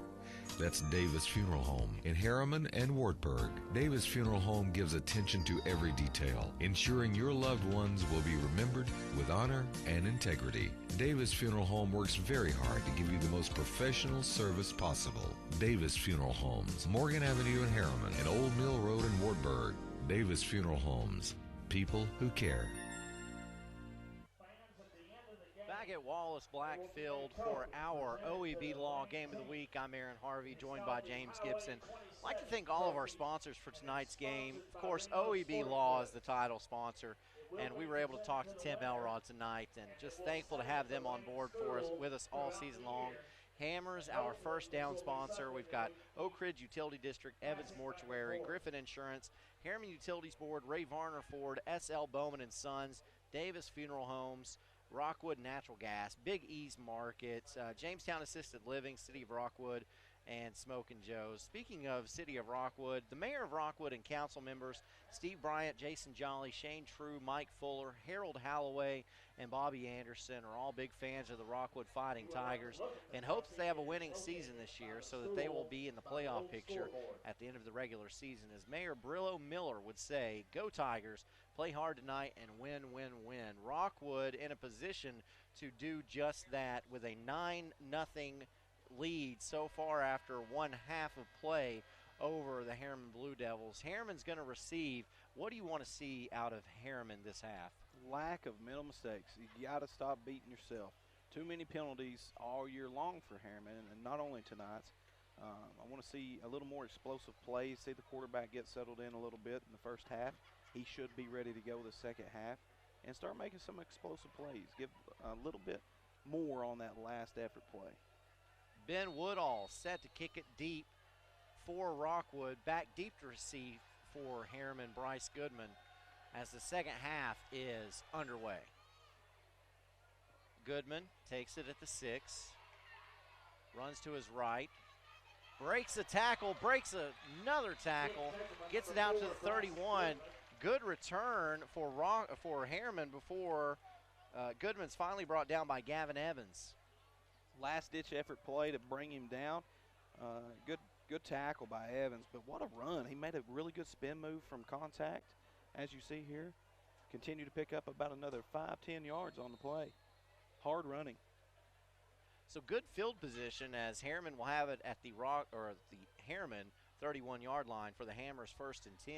That's Davis Funeral Home in Harriman and Wartburg. Davis Funeral Home gives attention to every detail, ensuring your loved ones will be remembered with honor and integrity. Davis Funeral Home works very hard to give you the most professional service possible. Davis Funeral Homes, Morgan Avenue in Harriman and Old Mill Road in Wartburg. Davis Funeral Homes, people who care. Back at Wallace Blackfield for our OEB Law Game of the Week. I'm Aaron Harvey, joined by James Gibson. I'd like to thank all of our sponsors for tonight's game. Of course, OEB Law is the title sponsor, and we were able to talk to Tim Elrod tonight, and just thankful to have them on board with us all season long. Hammers, our first down sponsor. We've got Oak Ridge Utility District, Evans Mortuary, Griffin Insurance, Harriman Utilities Board, Ray Varner Ford, S.L. Bowman and Sons, Davis Funeral Homes, Rockwood Natural Gas, Big E's Markets, Jamestown Assisted Living, City of Rockwood, and Smoke and Joe's. Speaking of City of Rockwood, the mayor of Rockwood and council members, Steve Bryant, Jason Jolly, Shane True, Mike Fuller, Harold Holloway, and Bobby Anderson are all big fans of the Rockwood Fighting Tigers and hope that they have a winning season this year so that they will be in the playoff picture at the end of the regular season. As Mayor Brillo Miller would say, go Tigers, play hard tonight and win, win, win. Rockwood in a position to do just that with a 9-0 lead so far after one half of play over the Harriman Blue Devils. Harriman's going to receive. What do you want to see out of Harriman this half? Lack of mental mistakes. You got to stop beating yourself. Too many penalties all year long for Harriman, and not only tonight's. I want to see a little more explosive plays, see the quarterback get settled in a little bit in the first half. He should be ready to go the second half and start making some explosive plays. Give a little bit more on that last effort play. Ben Woodall set to kick it deep for Rockwood. Back deep to receive for Harriman, Bryce Goodman, as the second half is underway. Goodman takes it at the 6, runs to his right, breaks a tackle, breaks another tackle, gets it out to the 31. Good return for Harriman before Goodman's finally brought down by Gavin Evans. Last-ditch effort play to bring him down. Good tackle by Evans, but what a run. He made a really good spin move from contact, as you see here. Continue to pick up about another 5-10 yards on the play. Hard running. So good field position as Harriman will have it at the Harriman 31-yard line for the Hammers 1st and 10.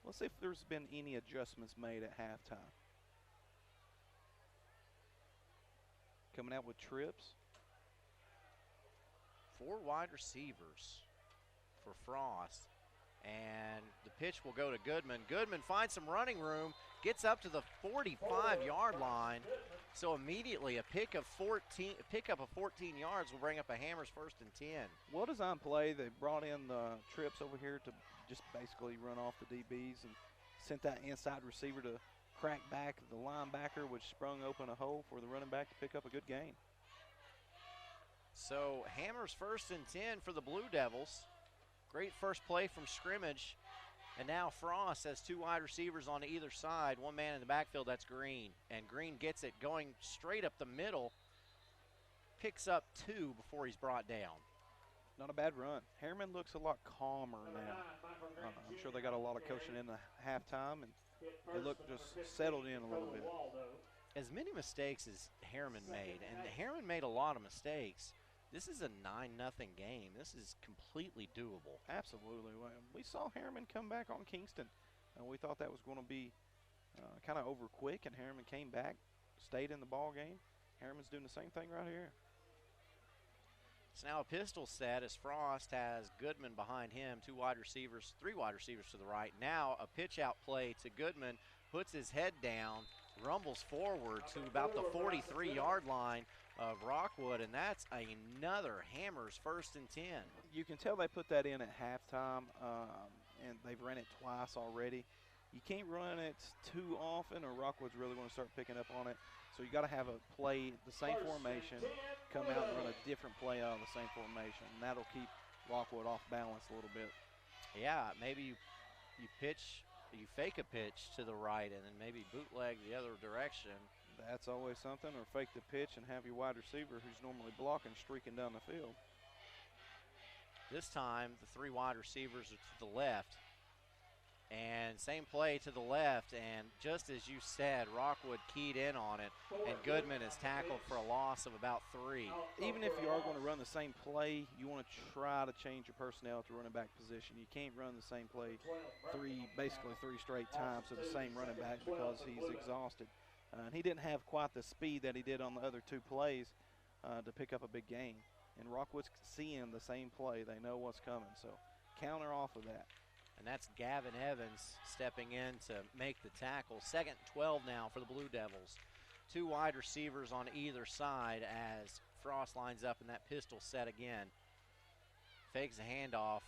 Let's see if there's been any adjustments made at halftime. Coming out with trips. 4 wide receivers for Frost. And the pitch will go to Goodman. Goodman finds some running room, gets up to the 45-yard line. So immediately a pickup of 14 yards will bring up a Hammers 1st and 10. Well design play. They brought in the trips over here to just basically run off the DBs and sent that inside receiver to crack back the linebacker, which sprung open a hole for the running back to pick up a good gain. So Hammers 1st and 10 for the Blue Devils. Great first play from scrimmage. And now Frost has 2 wide receivers on either side. One man in the backfield, that's Green. And Green gets it going straight up the middle. Picks up 2 before he's brought down. Not a bad run. Harriman looks a lot calmer now. I'm sure they got a lot of coaching in the halftime, and they look just settled in a little bit. As many mistakes as Harriman made, and Harriman made a lot of mistakes, this is a 9-0 game. This is completely doable. Absolutely. We saw Harriman come back on Kingston, and we thought that was going to be kind of over quick, and Harriman came back, stayed in the ball game. Harriman's doing the same thing right here. It's now a pistol set as Frost has Goodman behind him, 3 wide receivers to the right. Now a pitch out play to Goodman, puts his head down, rumbles forward to about the 43-yard line of Rockwood, and that's another Hammers 1st and 10. You can tell they put that in at halftime, and they've run it twice already. You can't run it too often or Rockwood's really going to start picking up on it. So you got to have a play, the same formation, come out and run a different play out of the same formation, and that'll keep Rockwood off balance a little bit. Yeah, maybe you fake a pitch to the right and then maybe bootleg the other direction. That's always something, or fake the pitch and have your wide receiver who's normally blocking streaking down the field. This time, the 3 wide receivers are to the left. And same play to the left, and just as you said, Rockwood keyed in on it, and Goodman is tackled for a loss of about 3. Even if you are going to run the same play, you want to try to change your personnel to running back position. You can't run the same play basically three straight times to the same running back because he's exhausted. And he didn't have quite the speed that he did on the other 2 plays to pick up a big gain. And Rockwood's seeing the same play. They know what's coming, so counter off of that. And that's Gavin Evans stepping in to make the tackle. 2nd and 12 now for the Blue Devils. 2 wide receivers on either side as Frost lines up in that pistol set again. Fakes a handoff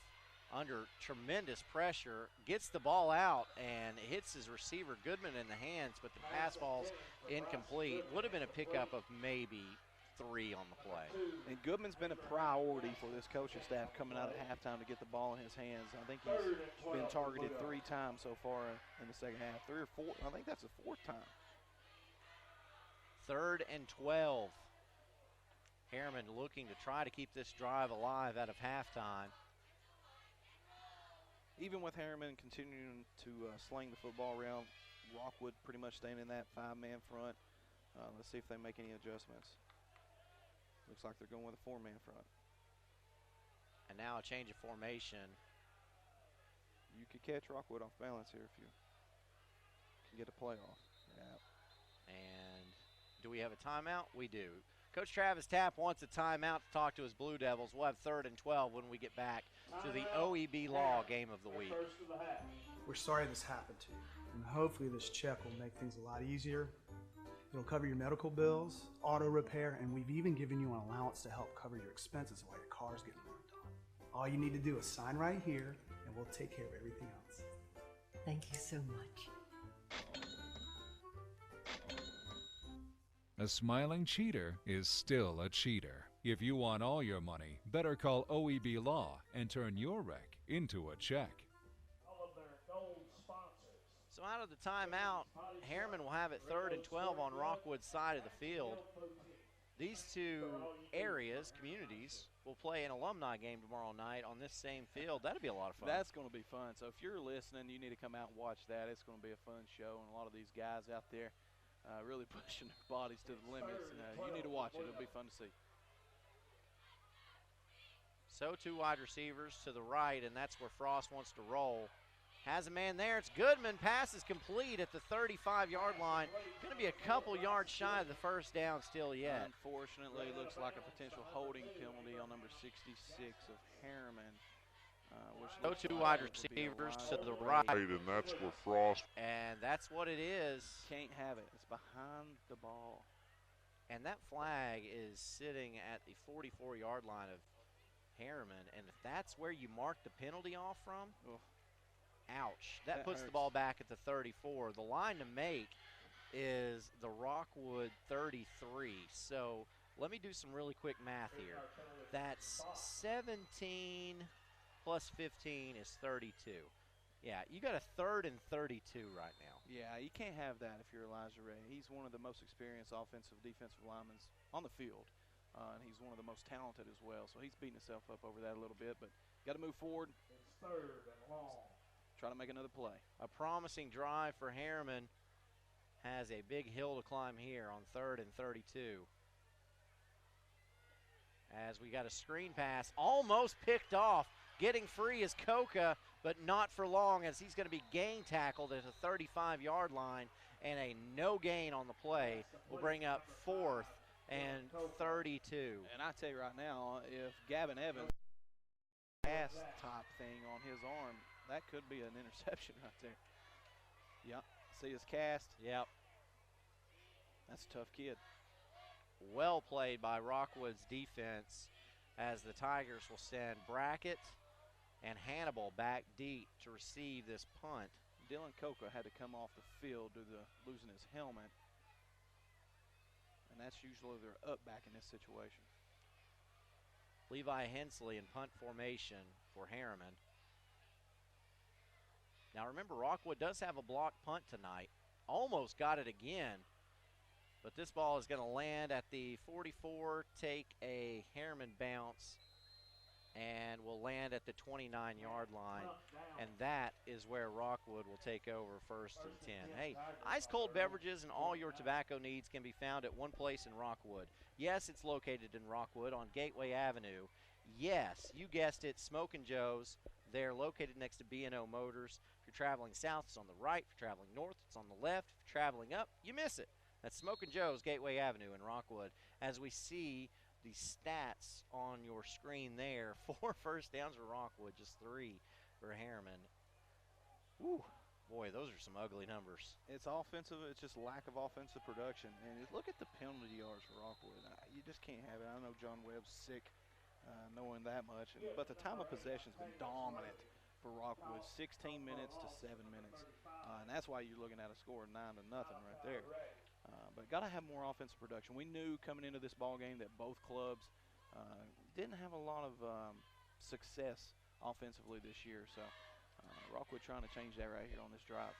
under tremendous pressure, gets the ball out and hits his receiver Goodman in the hands, but the pass ball's incomplete. Would have been a pickup of maybe 3 on the play. And Goodman's been a priority for this coaching staff coming out at halftime to get the ball in his hands. I think he's been targeted 3 times so far in the second half. 3 or 4, I think that's the 4th time. 3rd and 12. Harriman looking to try to keep this drive alive out of halftime. Even with Harriman continuing to sling the football around, Rockwood pretty much staying in that 5-man front. Let's see if they make any adjustments. Looks like they're going with a 4-man front. And now a change of formation. You could catch Rockwood off balance here if you can get a play off. Yeah. And do we have a timeout? We do. Coach Travis Tapp wants a timeout to talk to his Blue Devils. We'll have 3rd and 12 when we get back to the OEB Law Game of the Week. We're sorry this happened to you, and hopefully this check will make things a lot easier. It'll cover your medical bills, auto repair, and we've even given you an allowance to help cover your expenses while your car's getting worked on. All you need to do is sign right here, and we'll take care of everything else. Thank you so much. A smiling cheater is still a cheater. If you want all your money, better call OEB Law and turn your wreck into a check. So out of the timeout, Harriman will have it 3rd and 12 on Rockwood's side of the field. These 2 areas, communities, will play an alumni game tomorrow night on this same field. That'll be a lot of fun. That's going to be fun. So if you're listening, you need to come out and watch that. It's going to be a fun show, and a lot of these guys out there really pushing their bodies to the limits. You need to watch it. It'll be fun to see. So 2 wide receivers to the right, and that's where Frost wants to roll. Has a man there. It's Goodman. Pass is complete at the 35-yard line. Going to be a couple yards shy of the first down still yet. Unfortunately, it looks like a potential holding penalty on number 66 of Harriman. No 2 wide receivers to the right. And that's where Frost. And that's what it is. Can't have it. It's behind the ball. And that flag is sitting at the 44-yard line of Harriman. And if that's where you mark the penalty off from, ouch. That puts hurts. the ball back at the 34. The line to make is the Rockwood 33. So let me do some really quick math here. That's 17 plus 15 is 32. Yeah, you got a 3rd and 32 right now. Yeah, you can't have that if you're Elijah Ray. He's one of the most experienced offensive defensive linemen on the field, and he's one of the most talented as well. So he's beating himself up over that a little bit, but got to move forward. It's 3rd and long. Try to make another play. A promising drive for Harriman has a big hill to climb here on 3rd and 32. As we got a screen pass, almost picked off. Getting free is Coca, but not for long as he's going to be gang tackled at the 35-yard line, and a no gain on the play will bring up 4th and 32. And I tell you right now, if Gavin Evans pass type thing on his arm, that could be an interception right there. Yep, see his cast? Yep. That's a tough kid. Well played by Rockwood's defense as the Tigers will send Brackett and Hannibal back deep to receive this punt. Dylan Coca had to come off the field due to losing his helmet, and that's usually their up back in this situation. Levi Hensley in punt formation for Harriman. Now remember, Rockwood does have a blocked punt tonight. Almost got it again, but this ball is going to land at the 44, take a Harriman bounce, and will land at the 29-yard line, and that is where Rockwood will take over 1st and 10. Hey, ice-cold beverages and all your tobacco needs can be found at one place in Rockwood. Yes, it's located in Rockwood on Gateway Avenue. Yes, you guessed it, Smokin' Joe's. They're located next to B&O Motors. If you're traveling south, it's on the right. If you're traveling north, it's on the left. If you're traveling up, you miss it. That's Smokin' Joe's, Gateway Avenue in Rockwood. As we see the stats on your screen there, 4 first downs for Rockwood, just 3 for Harriman. Woo, boy, those are some ugly numbers. It's offensive. It's just lack of offensive production. And look at the penalty yards for Rockwood. You just can't have it. I know John Webb's sick knowing that much. But the time of possession has been dominant for Rockwood, 16 minutes to 7 minutes. And that's why you're looking at a score of 9-0 right there. But got to have more offensive production. We knew coming into this ball game that both clubs didn't have a lot of success offensively this year. So Rockwood trying to change that right here on this drive.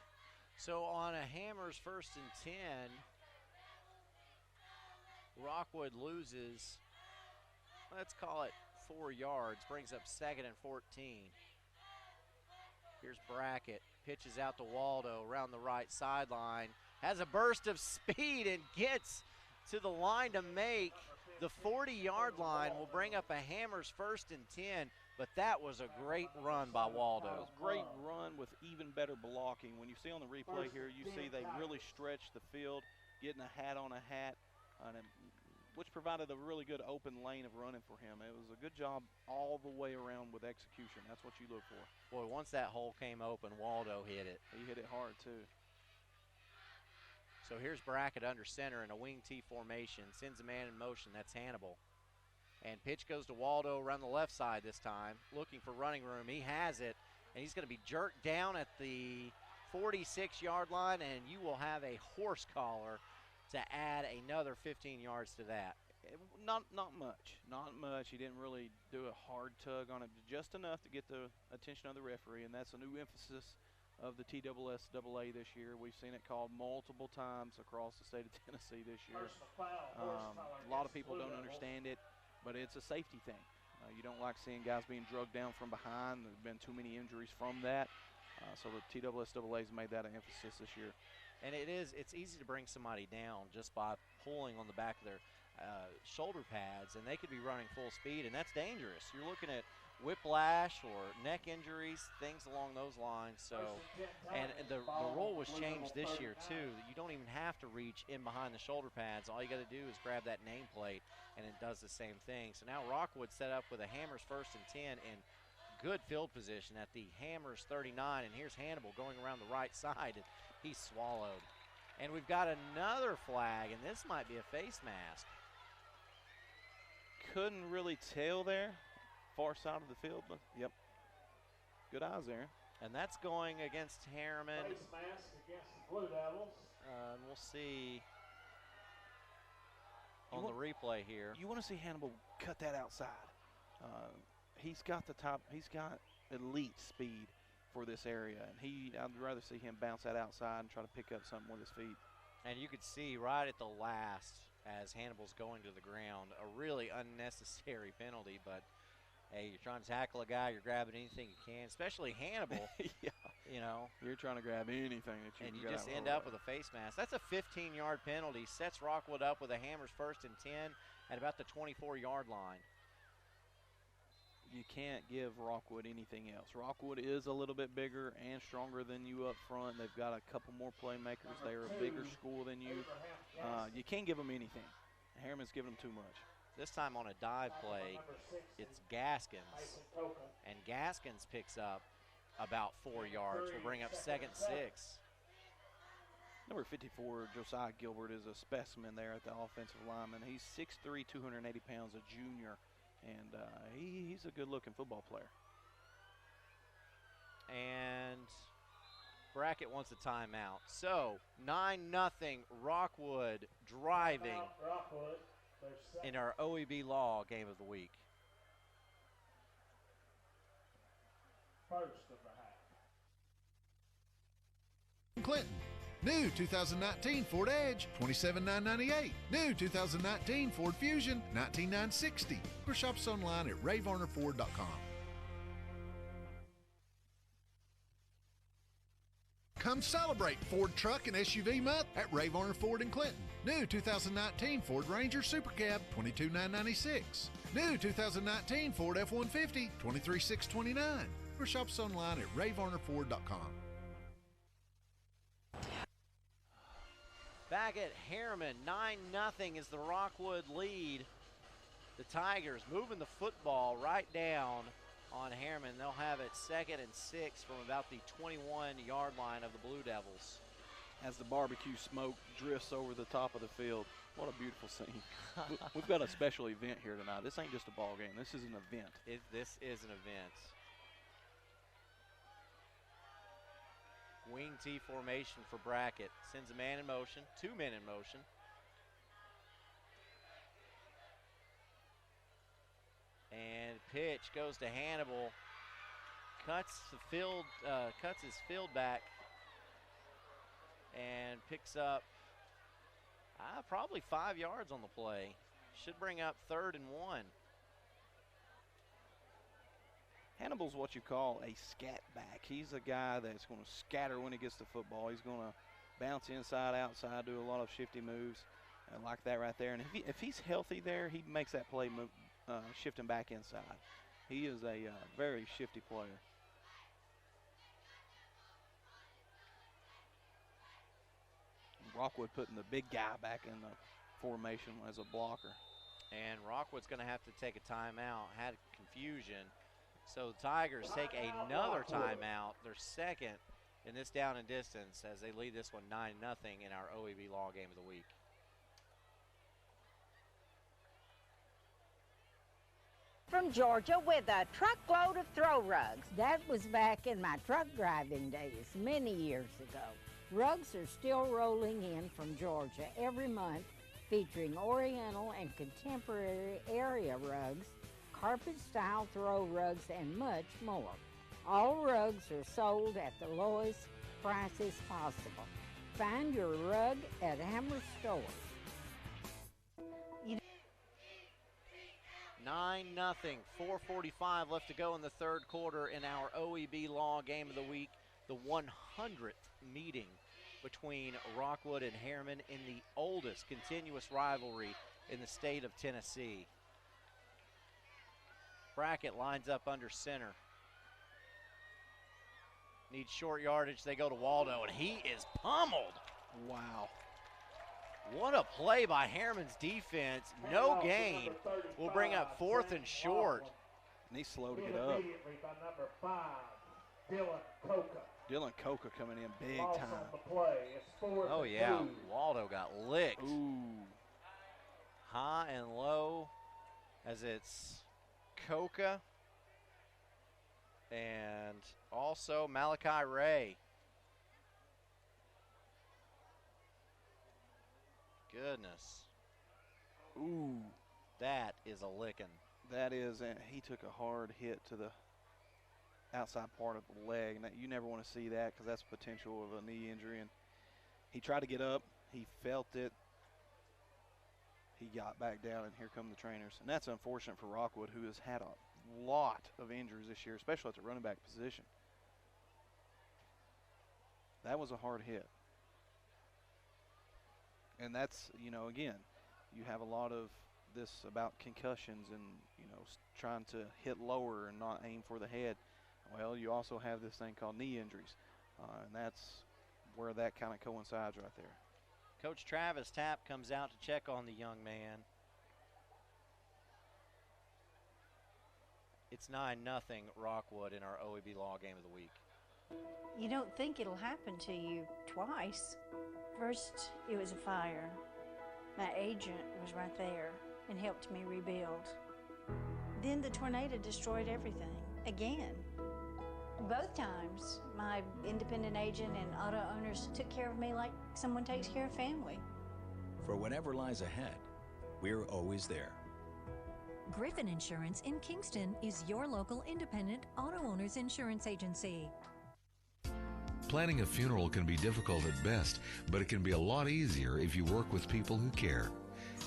So on a Hammers 1st and 10, Rockwood loses, let's call it 4 yards, brings up 2nd and 14. Here's Brackett, pitches out to Waldo around the right sideline. Has a burst of speed and gets to the line to make the 40-yard line. Will bring up a Hammers 1st and 10, but that was a great run by Waldo. It was a great run with even better blocking. When you see on the replay here, you see they really stretched the field, getting a hat on a hat, which provided a really good open lane of running for him. It was a good job all the way around with execution. That's what you look for. Boy, once that hole came open, Waldo hit it. He hit it hard, too. So here's Brackett under center in a wing T formation. Sends a man in motion. That's Hannibal. And pitch goes to Waldo around the left side this time. Looking for running room. He has it. And he's going to be jerked down at the 46-yard line. And you will have a horse collar to add another 15 yards to that. Not much. Not much. He didn't really do a hard tug on it. Just enough to get the attention of the referee. And that's a new emphasis of the TSSAA this year. We've seen it called multiple times across the state of Tennessee this year. A lot of people don't understand it, but it's a safety thing. You don't like seeing guys being drugged down from behind. There have been too many injuries from that. So the TSSAA has made that an emphasis this year. And it's easy to bring somebody down just by pulling on the back of their shoulder pads, and they could be running full speed, and that's dangerous. You're looking at whiplash or neck injuries, things along those lines. So, and the rule was changed this year too. You don't even have to reach in behind the shoulder pads. All you got to do is grab that nameplate, and it does the same thing. So now Rockwood set up with a Hammers 1st and 10 in good field position at the Hammers 39, and here's Hannibal going around the right side, and he's swallowed. And we've got another flag, and this might be a face mask. Couldn't really tell there. Far side of the field, but yep. Good eyes there. And that's going against Harriman. Face mask against the Blue Devils. We'll see on the replay here. You want to see Hannibal cut that outside. He's got elite speed for this area, and I'd rather see him bounce that outside and try to pick up something with his feet. And you could see right at the last, as Hannibal's going to the ground, a really unnecessary penalty, but hey, you're trying to tackle a guy, you're grabbing anything you can, especially Hannibal. Yeah. You know. You're trying to grab anything that you can. And you just end up with a face mask. That's a 15-yard penalty. Sets Rockwood up with a Hammers 1st and 10 at about the 24-yard line. You can't give Rockwood anything else. Rockwood is a little bit bigger and stronger than you up front. They've got a couple more playmakers. They're a bigger school than you. You can't give them anything. Harriman's giving them too much. This time on a dive play, it's Gaskins. And Gaskins picks up about 4 yards. We'll bring up 2nd and 6. Number 54, Josiah Gilbert, is a specimen there at the offensive lineman. He's 6'3", 280 pounds, a junior, and he's a good-looking football player. And Brackett wants a timeout. So 9-0, Rockwood driving in our OEB Law Game of the Week. First of the half. Clinton. New 2019 Ford Edge, $27,998. New 2019 Ford Fusion, $19,960. Or shop us online at rayvarnerford.com. Come celebrate Ford Truck and SUV Month at Ray Varner Ford in Clinton. New 2019 Ford Ranger Super Cab, $22,996. New 2019 Ford F-150, $23,629. Or shop us online at rayvarnerford.com. Back at Harriman, 9-0 is the Rockwood lead. The Tigers moving the football right down on Harriman. They'll have it 2nd and 6 from about the 21-yard line of the Blue Devils. As the barbecue smoke drifts over the top of the field, what a beautiful scene. We've got a special event here tonight. This ain't just a ball game. This is an event. This is an event. Wing T formation for Brackett. Sends a man in motion, 2 men in motion. And pitch goes to Hannibal. Cuts his field back and picks up probably 5 yards on the play. Should bring up 3rd and 1. Hannibal's what you call a scat back. He's a guy that's going to scatter when he gets the football. He's going to bounce inside, outside, do a lot of shifty moves like that right there. And if he's healthy there, he makes that play move, shifting back inside. He is a very shifty player. Rockwood putting the big guy back in the formation as a blocker. And Rockwood's going to have to take a timeout. Had confusion. So the Tigers take another timeout, their 2nd in this down and distance, as they lead this one 9-0 in our OEB Law Game of the Week. From Georgia with a truckload of throw rugs. That was back in my truck driving days many years ago. Rugs are still rolling in from Georgia every month, featuring Oriental and contemporary area rugs, carpet-style throw rugs, and much more. All rugs are sold at the lowest prices possible. Find your rug at Hammer Stores. 9-0, 4:45 left to go in the 3rd quarter in our OEB Law Game of the Week, the 100th meeting between Rockwood and Harriman in the oldest continuous rivalry in the state of Tennessee. Brackett lines up under center. Needs short yardage. They go to Waldo, and he is pummeled. Wow. What a play by Harriman's defense. No gain. Will bring up 4th and short. And he's slow to get up. Immediately by number 5, Dylan Coca. Dylan Coca coming in big Loss time. on the play. It's 4th Oh, and yeah. 2. Waldo got licked. Ooh. High and low as it's Coca and also Malachi Ray. Goodness. Ooh. That is a licking. That is, and he took a hard hit to the outside part of the leg. And you never want to see that because that's potential of a knee injury. And he tried to get up. He felt it. He got back down, and here come the trainers. And that's unfortunate for Rockwood, who has had a lot of injuries this year, especially at the running back position. That was a hard hit. And that's, you know, again, you have a lot of this about concussions and, you know, trying to hit lower and not aim for the head. Well, you also have this thing called knee injuries, and that's where that kind of coincides right there. Coach Travis Tapp comes out to check on the young man. It's 9-0 Rockwood in our OEB Law Game of the Week. You don't think it'll happen to you twice. First, it was a fire. My agent was right there and helped me rebuild. Then the tornado destroyed everything, again. Both times, my independent agent and auto owners took care of me like someone takes care of family. For whatever lies ahead, we're always there. Griffin Insurance in Kingston is your local independent auto owners insurance agency. Planning a funeral can be difficult at best, but it can be a lot easier if you work with people who care.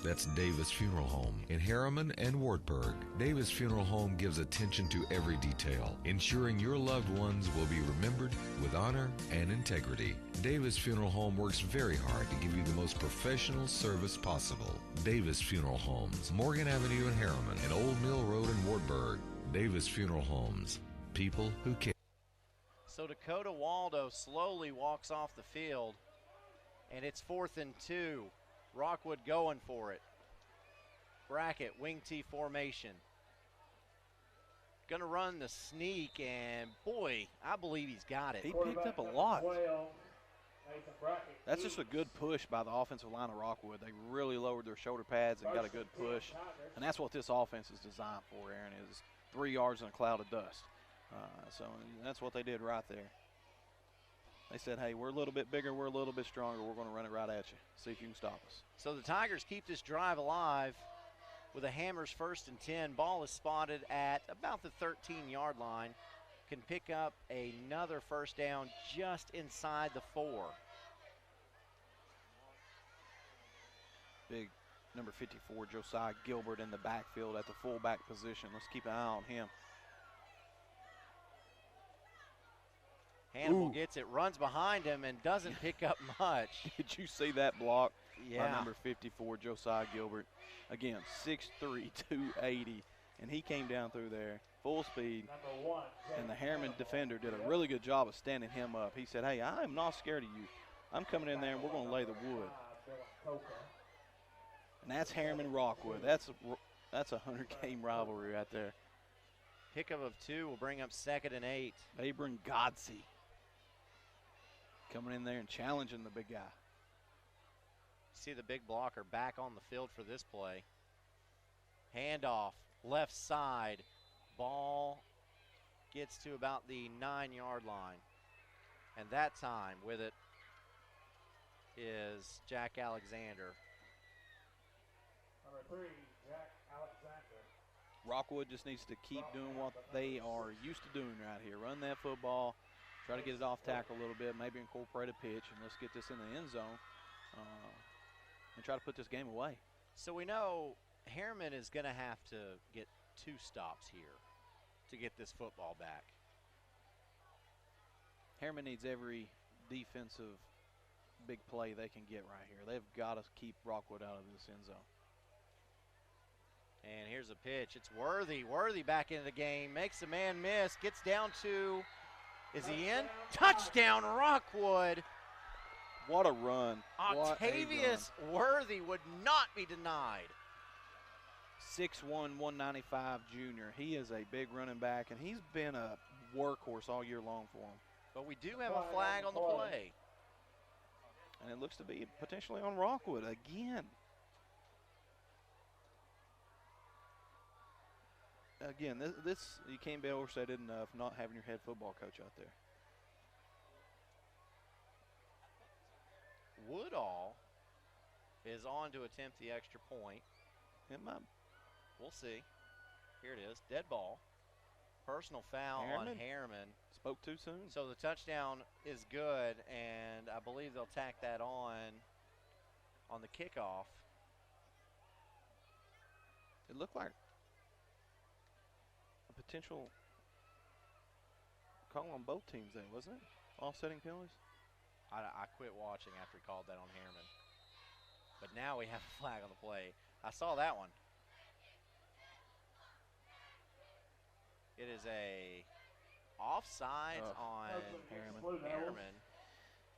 That's Davis Funeral Home in Harriman and Wartburg. Davis Funeral Home gives attention to every detail, ensuring your loved ones will be remembered with honor and integrity. Davis Funeral Home works very hard to give you the most professional service possible. Davis Funeral Homes, Morgan Avenue in Harriman and Old Mill Road in Wartburg. Davis Funeral Homes, people who care. So Dakota Waldo slowly walks off the field, and it's 4th and 2. Rockwood going for it. Brackett, wing T formation. Gonna run the sneak, and boy, I believe he's got it. He picked up a lot. That's just a good push by the offensive line of Rockwood. They really lowered their shoulder pads and got a good push. And that's what this offense is designed for, Aaron, is 3 yards in a cloud of dust. So that's what they did right there. They said, hey, we're a little bit bigger, we're a little bit stronger, we're going to run it right at you. See if you can stop us. So the Tigers keep this drive alive with a Hammers 1st and 10. Ball is spotted at about the 13-yard line. Can pick up another first down just inside the 4. Big number 54, Josiah Gilbert in the backfield at the fullback position. Let's keep an eye on him. Hannibal gets it, runs behind him, and doesn't pick up much. Did you see that block by number 54, Josiah Gilbert? Again, 6'3", 280, and he came down through there full speed. And the Harriman defender did a really good job of standing him up. He said, hey, I am not scared of you. I'm coming in there, and we're going to lay the wood. And that's Harriman Rockwood. That's a 100-game rivalry right there. Pickup of 2 will bring up 2nd and 8. Abram Godsey coming in there and challenging the big guy. See the big blocker back on the field for this play. Handoff, left side. Ball gets to about the 9-yard line. And that time with it is Jack Alexander. Number 3, Jack Alexander. Rockwood just needs to keep doing what they are used to doing right here. Run that football, try to get it off tackle a little bit, maybe incorporate a pitch, and let's get this in the end zone and try to put this game away. So we know Harriman is going to have to get 2 stops here to get this football back. Harriman needs every defensive big play they can get right here. They've got to keep Rockwood out of this end zone. And here's a pitch. It's Worthy. Worthy back into the game. Makes a man miss. Gets down to, is he in? Touchdown, Rockwood. What a run. Octavius Worthy would not be denied. 6'1", 195 junior. He is a big running back, and he's been a workhorse all year long for him. But we do have a flag on the play. And it looks to be potentially on Rockwood again. Again, this you can't be overstated enough, not having your head football coach out there. Woodall is on to attempt the extra point. We'll see. Here it is, dead ball. Personal foul on Harriman. Spoke too soon. So the touchdown is good, and I believe they'll tack that on the kickoff. It looked like a potential call on both teams there, wasn't it? Offsetting penalties? I quit watching after he called that on Harriman. But now we have a flag on the play. I saw that one. It is a offside on Harriman.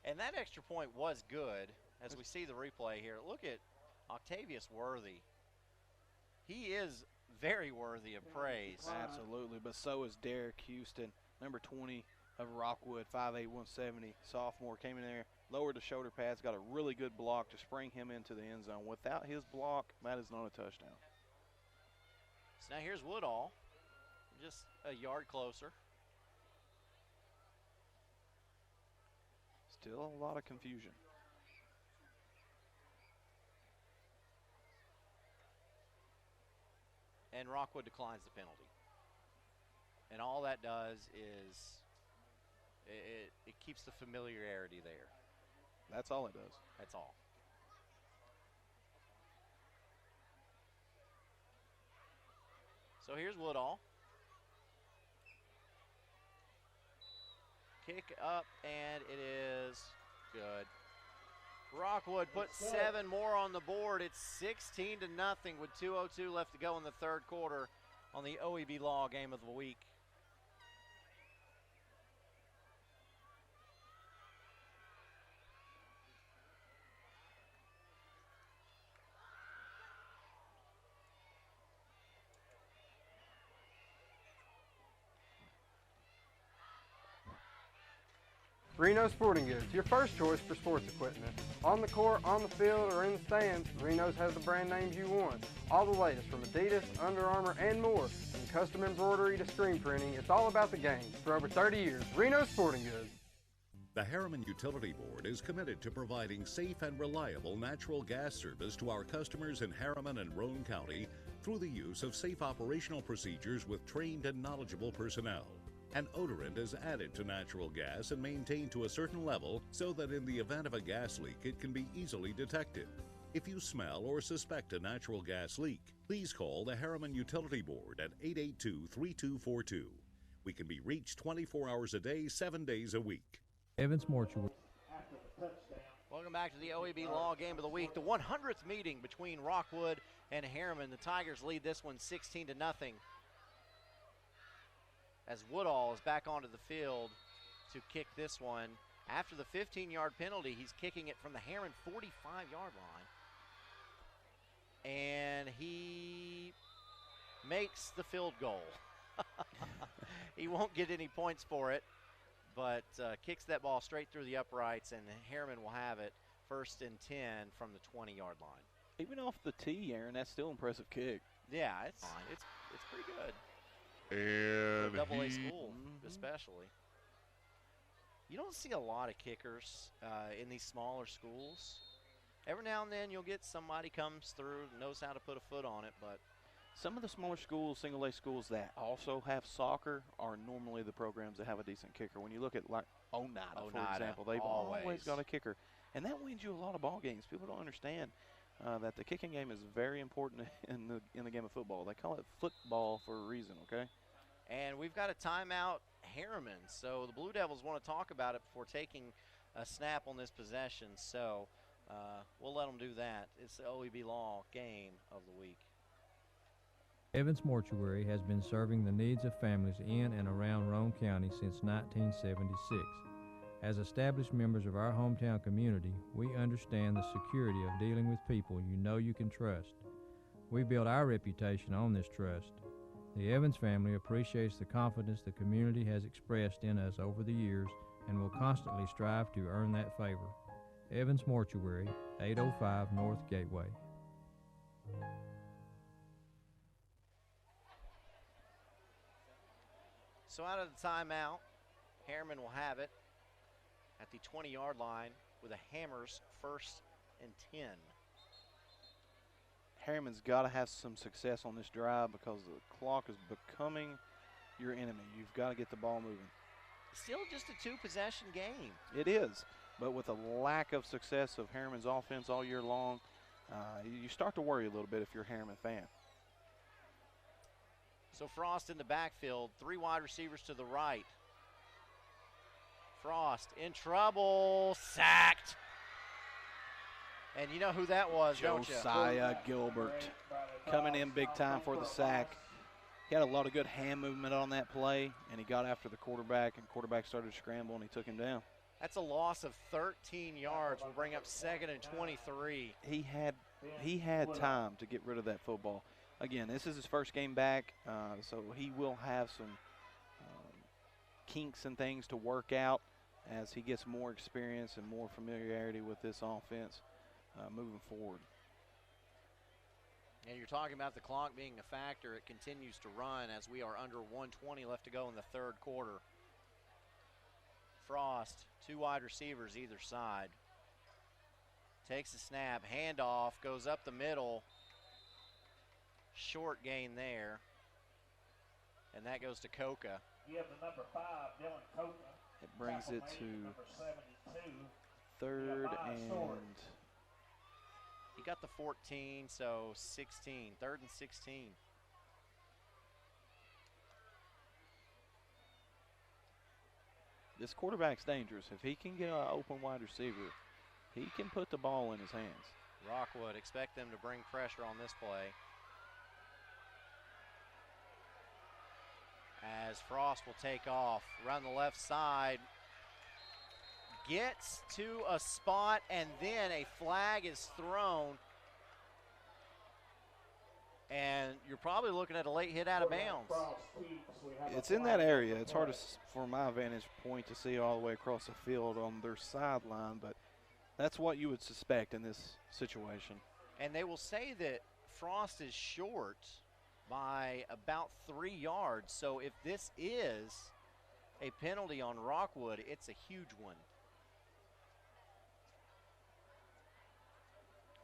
And that extra point was good as we see the replay here. Look at Octavius Worthy. He is very worthy of praise. Absolutely, but so is Derek Houston, number 20 of Rockwood, 5'8", 170, sophomore, came in there, lowered the shoulder pads, got a really good block to spring him into the end zone. Without his block, that is not a touchdown. So now here's Woodall, just a yard closer. Still a lot of confusion. And Rockwood declines the penalty. And all that does is It keeps the familiarity there. That's all it does. That's all. So here's Woodall. Kick up, and it is good. Rockwood puts 7 more on the board. It's 16-0 with 2:02 left to go in the third quarter on the OEB Law Game of the Week. Reno Sporting Goods, your first choice for sports equipment. On the court, on the field, or in the stands, Reno's has the brand names you want. All the latest from Adidas, Under Armour, and more. From custom embroidery to screen printing, it's all about the game. For over 30 years, Reno Sporting Goods. The Harriman Utility Board is committed to providing safe and reliable natural gas service to our customers in Harriman and Roane County through the use of safe operational procedures with trained and knowledgeable personnel. An odorant is added to natural gas and maintained to a certain level so that in the event of a gas leak, it can be easily detected. If you smell or suspect a natural gas leak, please call the Harriman Utility Board at 882-3242. We can be reached 24 hours a day, 7 days a week. Evans Mortuary. Welcome back to the OEB Law Game of the Week, the 100th meeting between Rockwood and Harriman. The Tigers lead this one 16-0. As Woodall is back onto the field to kick this one. After the 15-yard penalty, he's kicking it from the Harriman 45-yard line. And he makes the field goal. He won't get any points for it, but kicks that ball straight through the uprights, and Harriman will have it 1st and 10 from the 20-yard line. Even off the tee, Aaron, that's still an impressive kick. Yeah, it's fine. It's pretty good. And Double A school, especially. You don't see a lot of kickers in these smaller schools. Every now and then you'll get somebody comes through, knows how to put a foot on it, but some of the smaller schools, single-A schools that also have soccer are normally the programs that have a decent kicker. When you look at like Oneida, for example, they've always got a kicker. And that wins you a lot of ball games. People don't understand that the kicking game is very important in the game of football. They call it football for a reason, okay? And we've got a timeout, Harriman. So the Blue Devils want to talk about it before taking a snap on this possession. So we'll let them do that. It's the OEB Law Game of the Week. Evans Mortuary has been serving the needs of families in and around Roane County since 1976. As established members of our hometown community, we understand the security of dealing with people you know you can trust. We build our reputation on this trust. The Evans family appreciates the confidence the community has expressed in us over the years and will constantly strive to earn that favor. Evans Mortuary, 805 North Gateway. So out of the timeout, Harriman will have it at the 20-yard line with a Hammers 1st and 10. Harriman's got to have some success on this drive because the clock is becoming your enemy. You've got to get the ball moving. Still just a 2-possession game. It is, but with a lack of success of Harriman's offense all year long, you start to worry a little bit if you're a Harriman fan. So Frost in the backfield, 3 wide receivers to the right. Frost in trouble, sacked. And you know who that was, don't you? Josiah Gilbert coming in big time for the sack. He had a lot of good hand movement on that play, and he got after the quarterback, and quarterback started to scramble, and he took him down. That's a loss of 13 yards. We'll bring up 2nd and 23. He had time to get rid of that football. Again, this is his first game back, so he will have some kinks and things to work out as he gets more experience and more familiarity with this offense moving forward. And you're talking about the clock being a factor. It continues to run as we are under 1:20 left to go in the third quarter. Frost, 2 wide receivers either side. Takes a snap, handoff, goes up the middle. Short gain there. And that goes to Coca. You have the number 5, Dylan Coca. It brings it to 3rd and... He got the 14, so 16. 3rd and 16. This quarterback's dangerous. If he can get an open wide receiver, he can put the ball in his hands. Rockwood, expect them to bring pressure on this play. As Frost will take off, run the left side, gets to a spot, and then a flag is thrown. And you're probably looking at a late hit out of bounds. It's in that area. It's hard for my vantage point to see all the way across the field on their sideline, but that's what you would suspect in this situation. And they will say that Frost is short by about 3 yards. So if this is a penalty on Rockwood, it's a huge one.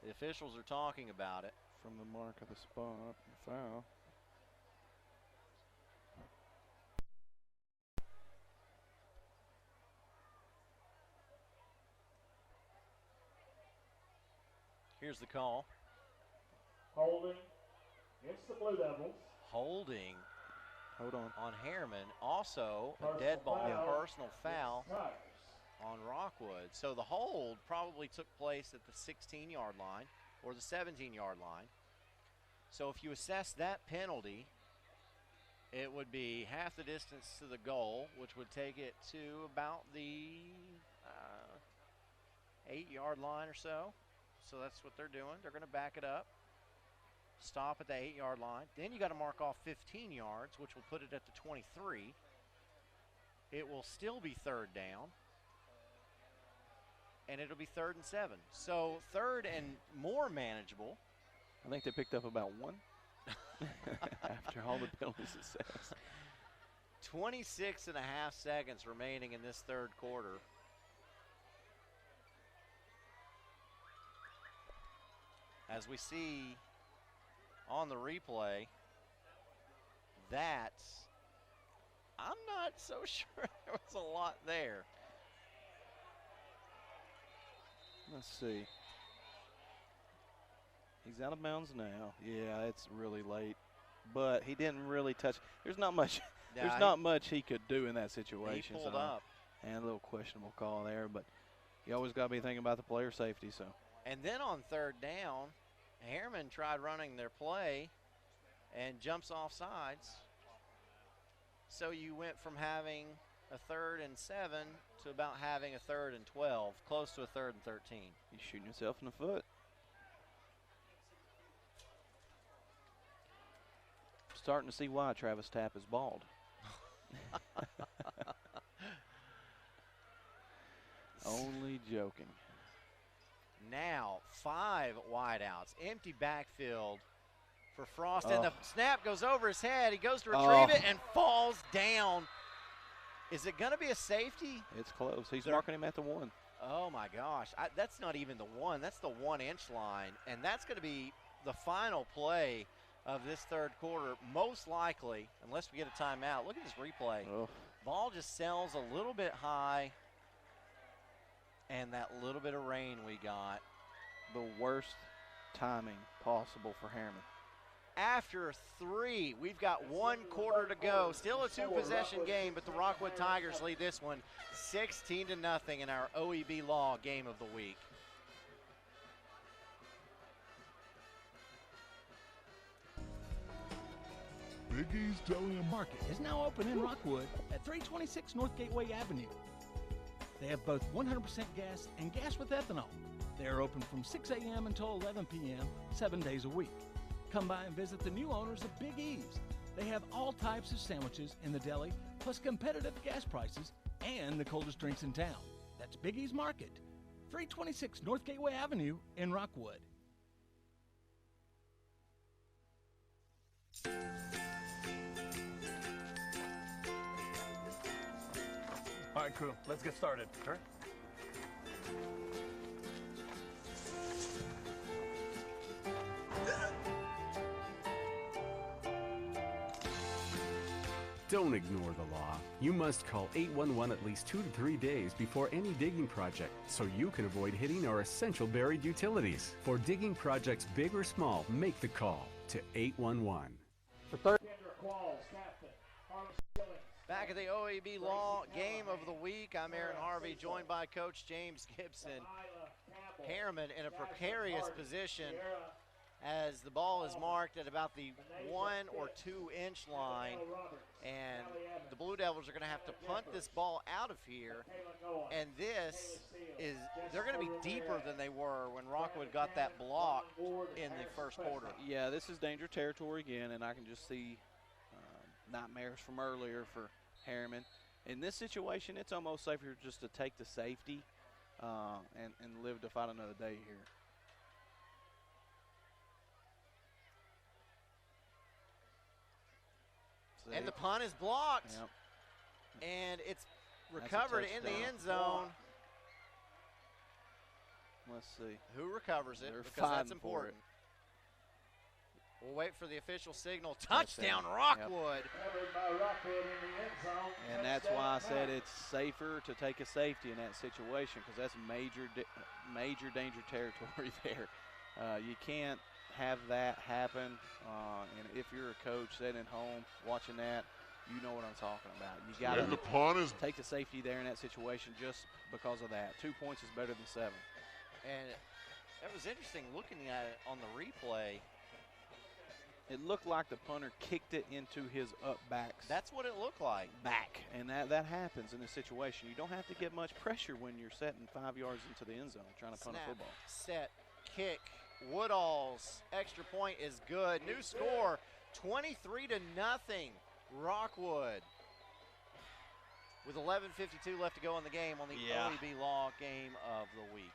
The officials are talking about it. From the mark of the spot, foul. Here's the call. Holding against the Blue Devils. Holding. Hold on. On Harriman. Also a dead ball, personal foul on Rockwood. So the hold probably took place at the 16-yard line or the 17-yard line. So if you assess that penalty, it would be half the distance to the goal, which would take it to about the 8-yard line or so. So that's what they're doing. They're going to back it up, stop at the 8-yard line. Then you got to mark off 15 yards, which will put it at the 23. It will still be 3rd down, and it'll be 3rd and 7. So 3rd and more manageable. I think they picked up about 1 after all the penalties assessed. 26 and a half seconds remaining in this 3rd quarter. As we see on the replay, that I'm not so sure there was a lot there. Let's see. He's out of bounds now. Yeah, it's really late, but he didn't really touch. There's not much. Yeah, there's not much he could do in that situation. He pulled up, and a little questionable call there, but you always got to be thinking about the player safety. So. And then on 3rd down, Harriman tried running their play and jumps off sides. So you went from having a 3rd and 7 to about having a 3rd and 12, close to a 3rd and 13. You're shooting yourself in the foot. Starting to see why Travis Tapp is bald. Only joking. Now 5 wideouts, empty backfield for Frost, and the snap goes over his head. He goes to retrieve it and falls down. Is it going to be a safety? It's close. He's marking him at the 1. Oh my gosh, that's not even the 1. That's the 1-inch line, and that's going to be the final play of this 3rd quarter, most likely, unless we get a timeout. Look at this replay. Ball just sails a little bit high, and that little bit of rain we got. The worst timing possible for Harriman. After 3, we've got 1 quarter to go. Still a 2-possession game, but the Rockwood Tigers lead this one 16-0 in our OEB Law Game of the Week. Big E's Deli and Market is now open in Rockwood at 326 North Gateway Avenue. They have both 100% gas and gas with ethanol. They are open from 6 a.m. until 11 p.m., 7 days a week. Come by and visit the new owners of Big E's. They have all types of sandwiches in the deli, plus competitive gas prices and the coldest drinks in town. That's Big E's Market, 326 North Gateway Avenue in Rockwood. All right, crew, let's get started. Sure. Don't ignore the law. You must call 811 at least 2 to 3 days before any digging project so you can avoid hitting our essential buried utilities. For digging projects big or small, make the call to 811. Back at the OEB Law Game of the Week, I'm Aaron Harvey, joined by Coach James Gibson. Harriman in a precarious position as the ball is marked at about the 1 or 2 inch line, and the Blue Devils are going to have to punt this ball out of here, and they're going to be deeper than they were when Rockwood got that block in the first quarter. Yeah, this is danger territory again, and I can just see nightmares from earlier for Harriman. In this situation, it's almost safer just to take the safety and live to fight another day here. And the punt is blocked. Yep. And it's recovered in the end zone. Let's see. Who recovers it? They're because that's fighting for important. We'll wait for the official signal. Touchdown, Rockwood. And that's why I said it's safer to take a safety in that situation, because that's major danger territory there. You can't have that happen. And if you're a coach sitting at home watching that, you know what I'm talking about. You got to take the safety there in that situation just because of that. 2 points is better than 7. And it was interesting looking at it on the replay. It looked like the punter kicked it into his up backs. That's what it looked like. Back. And that happens in this situation. You don't have to get much pressure when you're setting 5 yards into the end zone trying to punt a football. Set, kick. Woodall's extra point is good. New score, 23-0, Rockwood. With 11:52 left to go in the game on the OEB Law Game of the Week.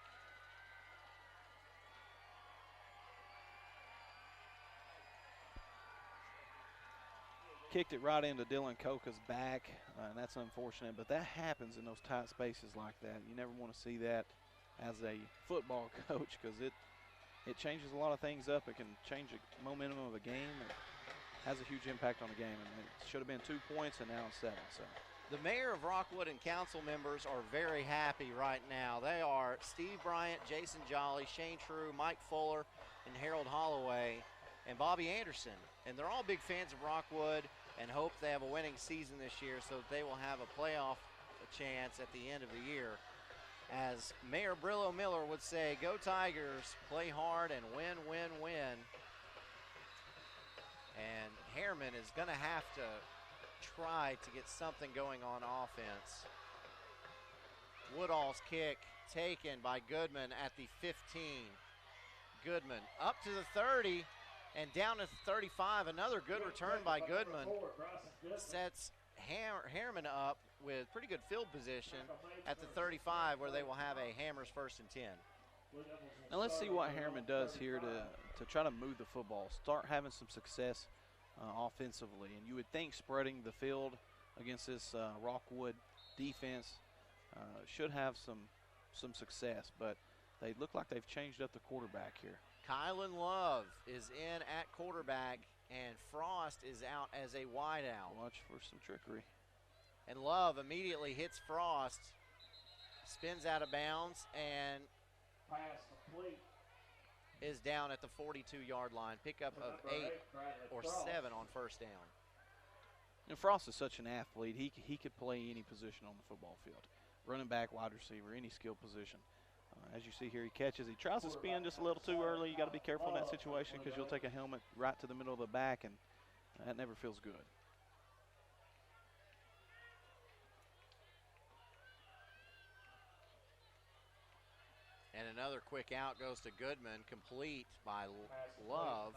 Kicked it right into Dylan Coca's back, and that's unfortunate, but that happens in those tight spaces like that. You never want to see that as a football coach, because it changes a lot of things up. It can change the momentum of a game. It has a huge impact on the game, and it should have been 2 points, and now it's 7. So the mayor of Rockwood and council members are very happy right now. They are Steve Bryant, Jason Jolly, Shane True, Mike Fuller, and Harold Holloway, and Bobby Anderson. And they're all big fans of Rockwood and hope they have a winning season this year so that they will have a playoff chance at the end of the year. As Mayor Brillo Miller would say, go Tigers, play hard and win, win, win. And Harriman is going to have to try to get something going on offense. Woodall's kick taken by Goodman at the 15. Goodman up to the 30 and down to the 35. Another good return by Goodman. Sets Harriman up with pretty good field position at the 35, where they will have a Hammers 1st and 10. Now let's see what Harriman does here to try to move the football, start having some success offensively. And you would think spreading the field against this Rockwood defense should have some success, but they look like they've changed up the quarterback here. Kylan Love is in at quarterback, and Frost is out as a wideout. Watch for some trickery. And Love immediately hits Frost, spins out of bounds, and is down at the 42-yard line. Pickup of 8 or 7 on first down. And Frost is such an athlete. He could play any position on the football field. Running back, wide receiver, any skill position. As you see here, he catches. He tries to spin just a little too early. You got to be careful in that situation because you'll take a helmet right to the middle of the back, and that never feels good. And another quick out goes to Goodman, complete by Love.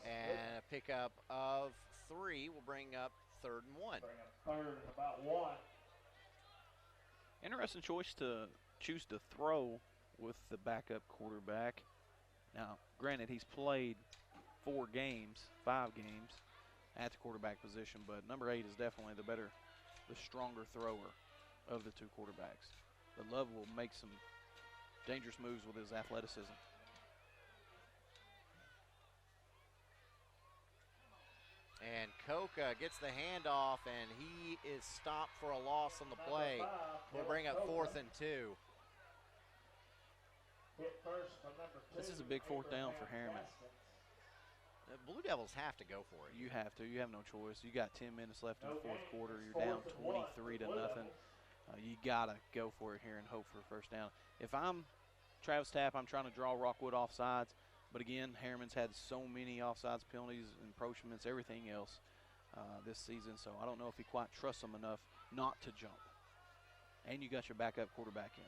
And a pickup of 3 will bring up 3rd and 1. Interesting choice to choose to throw with the backup quarterback. Now, granted, he's played 5 games at the quarterback position, but number 8 is definitely the stronger thrower of the 2 quarterbacks. But Love will make some dangerous moves with his athleticism. And Coca Koka gets the handoff, and he is stopped for a loss on the play. We'll bring up 4th and 2. This is a big 4th down for Harriman. The Blue Devils have to go for it. You have to. You have no choice. You got 10 minutes left in the 4th quarter. You're down 23 to nothing. You got to go for it here and hope for a first down. If I'm Travis Tapp, I'm trying to draw Rockwood offsides. But again, Harriman's had so many offsides penalties, encroachments, everything else this season. So I don't know if he quite trusts them enough not to jump. And you got your backup quarterback in.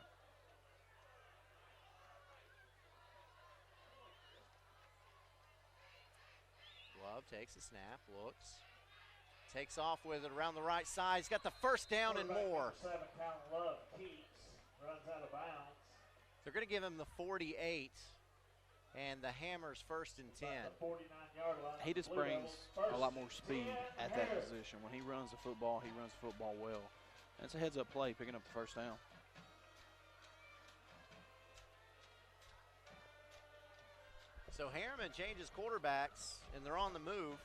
Love takes a snap, looks, takes off with it around the right side. He's got the first down and more. Love keeps, runs out of bounds. They're going to give him the 48, and the Hammers 1st and 10. He just brings a lot more speed at that position. When he runs the football, he runs the football well. And it's a heads-up play, picking up the first down. So Harriman changes quarterbacks, and they're on the move.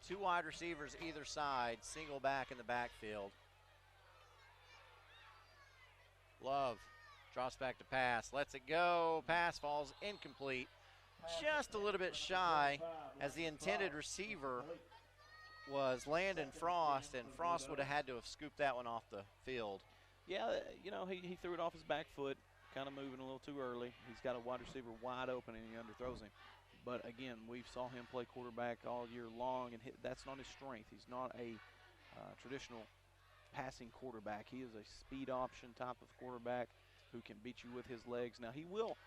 2 wide receivers either side, single back in the backfield. Love drops back to pass, lets it go. Pass falls incomplete, just a little bit shy, as the intended receiver was Landon Frost, and Frost would have had to have scooped that one off the field. Yeah, you know, he threw it off his back foot, kind of moving a little too early. He's got a wide receiver wide open, and he underthrows him. But again, we saw him play quarterback all year long, and that's not his strength. He's not a traditional passing quarterback. He is a speed option type of quarterback who can beat you with his legs. Now, he will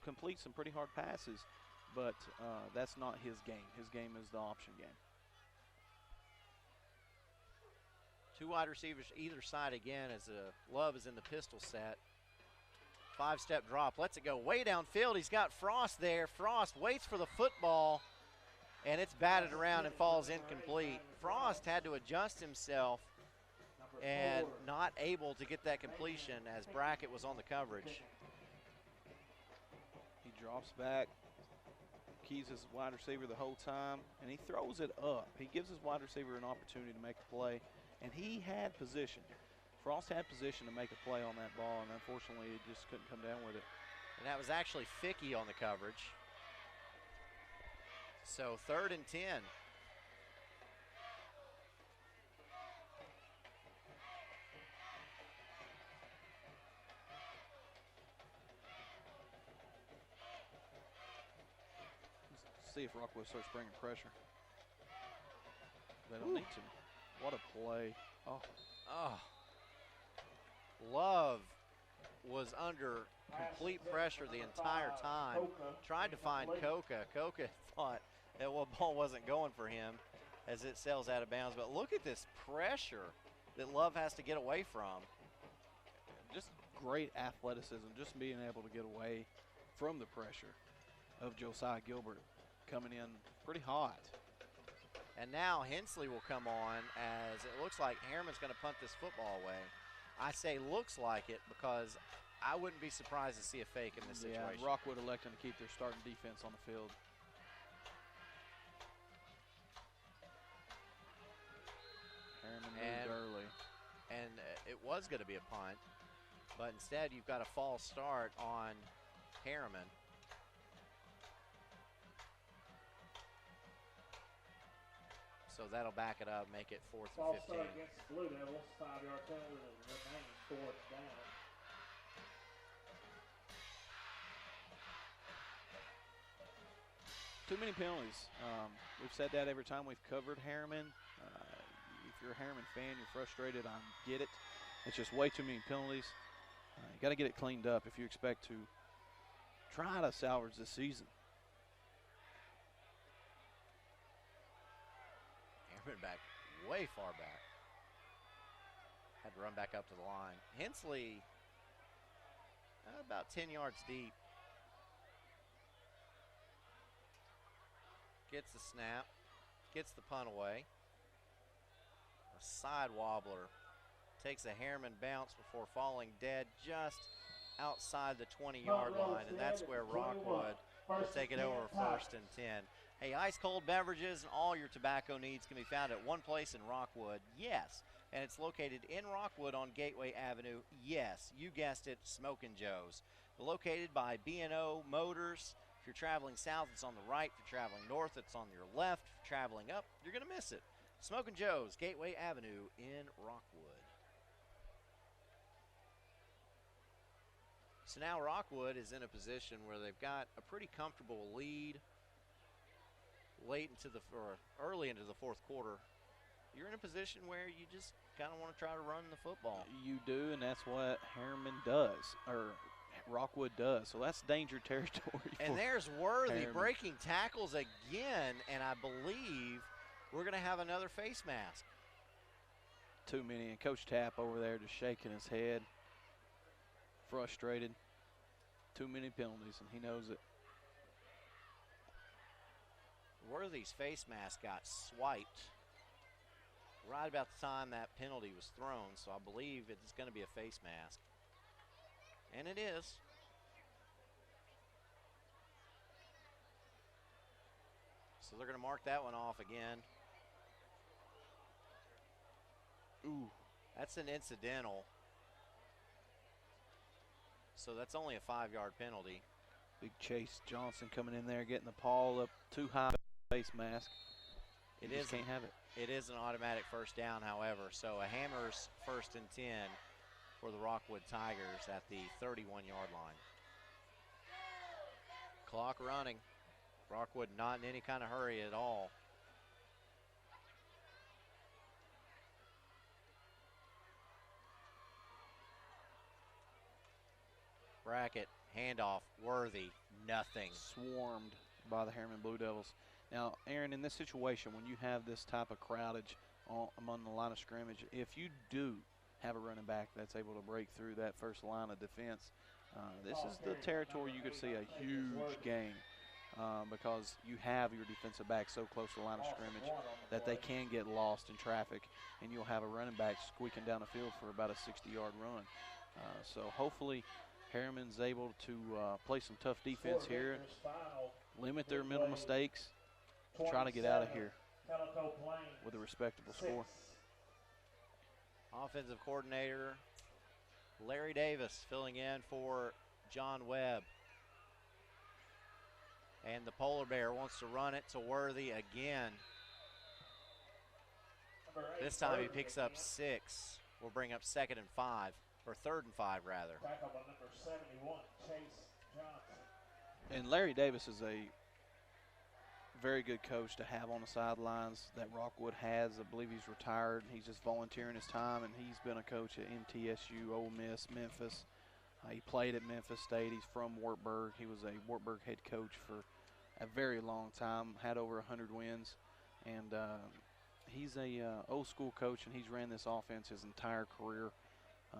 complete some pretty hard passes, but that's not his game. His game is the option game. 2 wide receivers either side again, as Love is in the pistol set. 5-step drop, lets it go way downfield. He's got Frost there. Frost waits for the football, and it's batted around and falls incomplete. Frost had to adjust himself and not able to get that completion as Brackett was on the coverage. He drops back, keys his wide receiver the whole time, and he throws it up. He gives his wide receiver an opportunity to make a play, and he had position. Frost had position to make a play on that ball, and unfortunately, he just couldn't come down with it. And that was actually Fickey on the coverage. So 3rd and 10. Let's see if Rockwood starts bringing pressure. They don't need to. What a play. Oh. Love was under complete pressure the entire time. Tried to find Koka. Koka thought that ball wasn't going for him as it sails out of bounds. But look at this pressure that Love has to get away from. Just great athleticism, just being able to get away from the pressure of Josiah Gilbert coming in pretty hot. And now Hensley will come on, as it looks like Harriman's going to punt this football away. I say looks like it because I wouldn't be surprised to see a fake in this situation. Yeah, Rockwood electing to keep their starting defense on the field. Harriman moved early. And it was going to be a punt, but instead you've got a false start on Harriman. So that'll back it up, make it 4th and 15. False start against the Blue Devils, 5-yard penalty remaining, 4th down. Too many penalties. We've said that every time we've covered Harriman. If you're a Harriman fan, you're frustrated. I get it. It's just way too many penalties. You got to get it cleaned up if you expect to try to salvage this season. Harriman back way far back. Had to run back up to the line. Hensley about 10 yards deep. Gets the snap, gets the punt away. A side wobbler takes a Harriman bounce before falling dead just outside the 20-yard line, and that's where Rockwood will take it over 1st and 10. Hey, ice-cold beverages and all your tobacco needs can be found at one place in Rockwood. Yes, and it's located in Rockwood on Gateway Avenue. Yes, you guessed it, Smokin' Joe's. Located by B&O Motors. If you're traveling south, it's on the right. If you're traveling north, it's on your left. If you're traveling up, you're going to miss it. Smokin' Joe's, Gateway Avenue in Rockwood. So now Rockwood is in a position where they've got a pretty comfortable lead early into the fourth quarter. You're in a position where you just kind of want to try to run the football. You do, and that's what Harriman does, or Rockwood does. So that's danger territory. And there's Worthy Harriman breaking tackles again, and I believe we're going to have another face mask. Too many, and Coach Tapp over there just shaking his head, frustrated. Too many penalties, and he knows it. Worthy's face mask got swiped right about the time that penalty was thrown, so I believe it's going to be a face mask. And it is. So they're going to mark that one off again. Ooh, that's an incidental. So that's only a 5-yard penalty. Big Chase Johnson coming in there, getting the paw up too high, face mask. It just can't have it. It is an automatic first down, however. So a Hammers 1st and 10 for the Rockwood Tigers at the 31-yard line. Clock running. Rockwood not in any kind of hurry at all. Brackett, handoff, Worthy, nothing. Swarmed by the Harriman Blue Devils. Now, Aaron, in this situation, when you have this type of crowdage among the line of scrimmage, if you do have a running back that's able to break through that first line of defense, this is the territory you could see a huge game because you have your defensive back so close to the line of scrimmage that they can get lost in traffic, and you'll have a running back squeaking down the field for about a 60-yard run. So hopefully Harriman's able to play some tough defense here, limit their mental mistakes, try to get out of here with a respectable score. Offensive coordinator Larry Davis filling in for John Webb. And the Polar Bear wants to run it to Worthy again. This time he picks up 6. We'll bring up 2nd and 5, or 3rd and 5 rather. And Larry Davis is a very good coach to have on the sidelines that Rockwood has. I believe he's retired. He's just volunteering his time, and he's been a coach at MTSU, Ole Miss, Memphis. He played at Memphis State. He's from Wartburg. He was a Wartburg head coach for a very long time, had over 100 wins. And he's a old school coach, and he's ran this offense his entire career.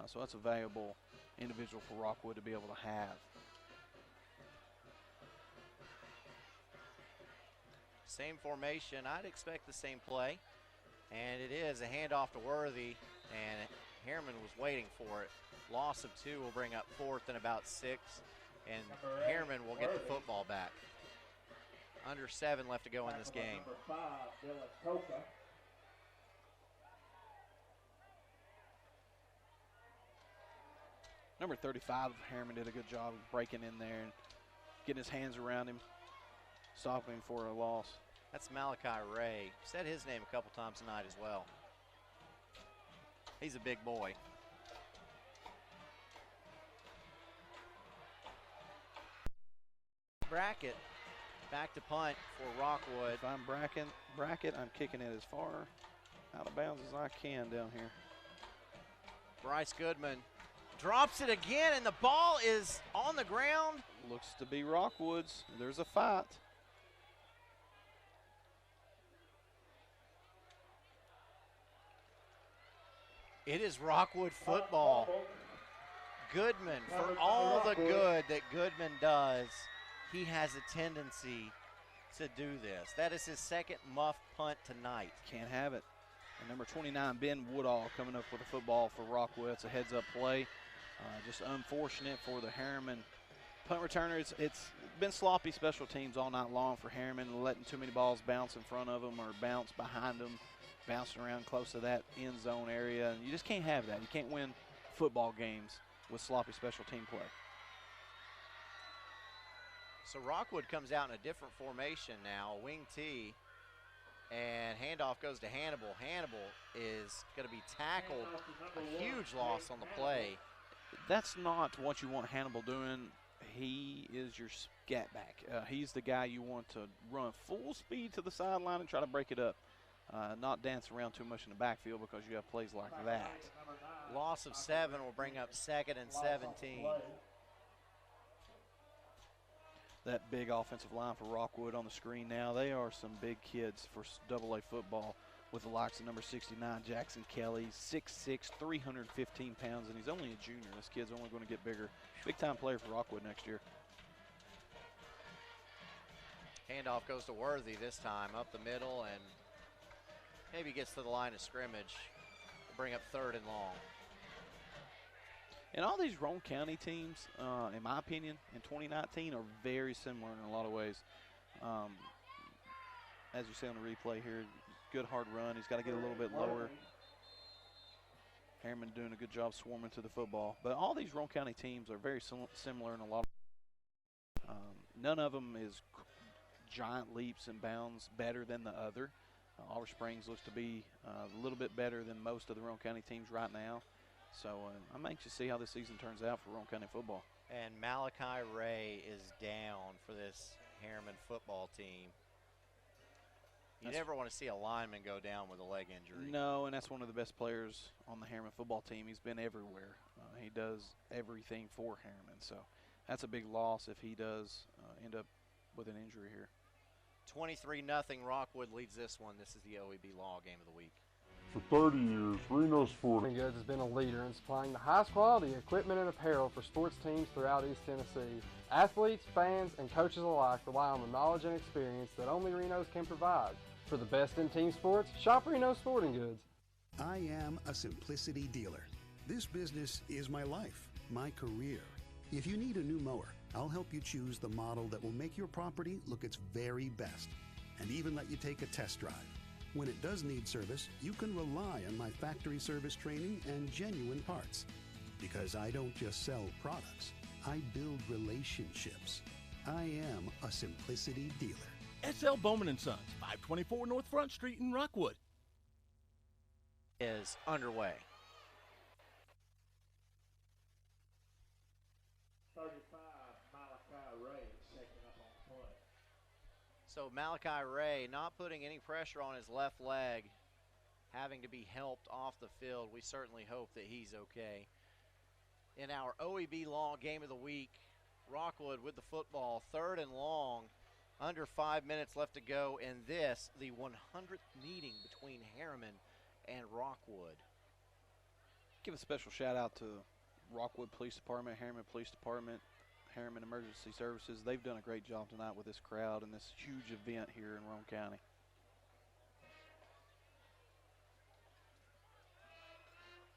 So that's a valuable individual for Rockwood to be able to have. Same formation. I'd expect the same play. And it is a handoff to Worthy, and Harriman was waiting for it. Loss of 2 will bring up 4th and about 6, and Harriman will get the football back. Under 7 left to go in this game. Number 35, Harriman did a good job of breaking in there and getting his hands around him, stopping him for a loss. That's Malachi Ray. Said his name a couple times tonight as well. He's a big boy. Brackett back to punt for Rockwood. If I'm Brackett, I'm kicking it as far out of bounds as I can down here. Bryce Goodman drops it again, and the ball is on the ground. Looks to be Rockwood's. There's a fight. It is Rockwood football. Goodman, for all the good that Goodman does, he has a tendency to do this. That is his 2nd muff punt tonight. Can't have it. And number 29, Ben Woodall, coming up with a football for Rockwood. It's a heads-up play. Just unfortunate for the Harriman Punt returner, it's been sloppy special teams all night long for Harriman, letting too many balls bounce in front of them or bounce behind them, bouncing around close to that end zone area. And you just can't have that. You can't win football games with sloppy special team play. So Rockwood comes out in a different formation now, wing T, and handoff goes to Hannibal. Hannibal is going to be tackled, a huge loss on the play. That's not what you want Hannibal doing. He is your scat back. He's the guy you want to run full speed to the sideline and try to break it up, not dance around too much in the backfield because you have plays like that. Loss of 7 will bring up 2nd and 17. That big offensive line for Rockwood on the screen now. They are some big kids for AA football with the likes of number 69, Jackson Kelly, 6'6", 315 pounds, and he's only a junior. This kid's only going to get bigger. Big-time player for Rockwood next year. Handoff goes to Worthy this time, up the middle, and maybe gets to the line of scrimmage. We'll bring up 3rd and long. And all these Roane County teams, in my opinion, in 2019 are very similar in a lot of ways. As you see on the replay here, good hard run. He's got to get a little bit lower. Harriman doing a good job swarming to the football. But all these Roane County teams are very similar in a lot of none of them is giant leaps and bounds better than the other. Oliver Springs looks to be a little bit better than most of the Roane County teams right now. So I'm anxious to see how this season turns out for Roane County football. And Malachi Ray is down for this Harriman football team. You never want to see a lineman go down with a leg injury. No, and that's one of the best players on the Harriman football team. He's been everywhere. He does everything for Harriman. So that's a big loss if he does end up with an injury here. 23-0 Rockwood leads this one. This is the OEB Law Game of the Week. For 30 years, Reno Sporting Goods has been a leader in supplying the highest quality equipment and apparel for sports teams throughout East Tennessee. Athletes, fans, and coaches alike rely on the knowledge and experience that only Reno's can provide. For the best in team sports, shop Reno Sporting Goods. I am a Simplicity dealer. This business is my life, my career. If you need a new mower, I'll help you choose the model that will make your property look its very best, and even let you take a test drive. When it does need service, you can rely on my factory service training and genuine parts. Because I don't just sell products, I build relationships. I am a Simplicity dealer. S.L. Bowman & Sons, 524 North Front Street in Rockwood. Is underway. 35, Malachi Ray second up on play. So Malachi Ray not putting any pressure on his left leg, having to be helped off the field. We certainly hope that he's okay. In our OEB Law Game of the Week, Rockwood with the football, 3rd and long, under 5 minutes left to go in this, the 100th meeting between Harriman and Rockwood. Give a special shout out to Rockwood Police Department, Harriman Police Department, Harriman Emergency Services. They've done a great job tonight with this crowd and this huge event here in Roane County.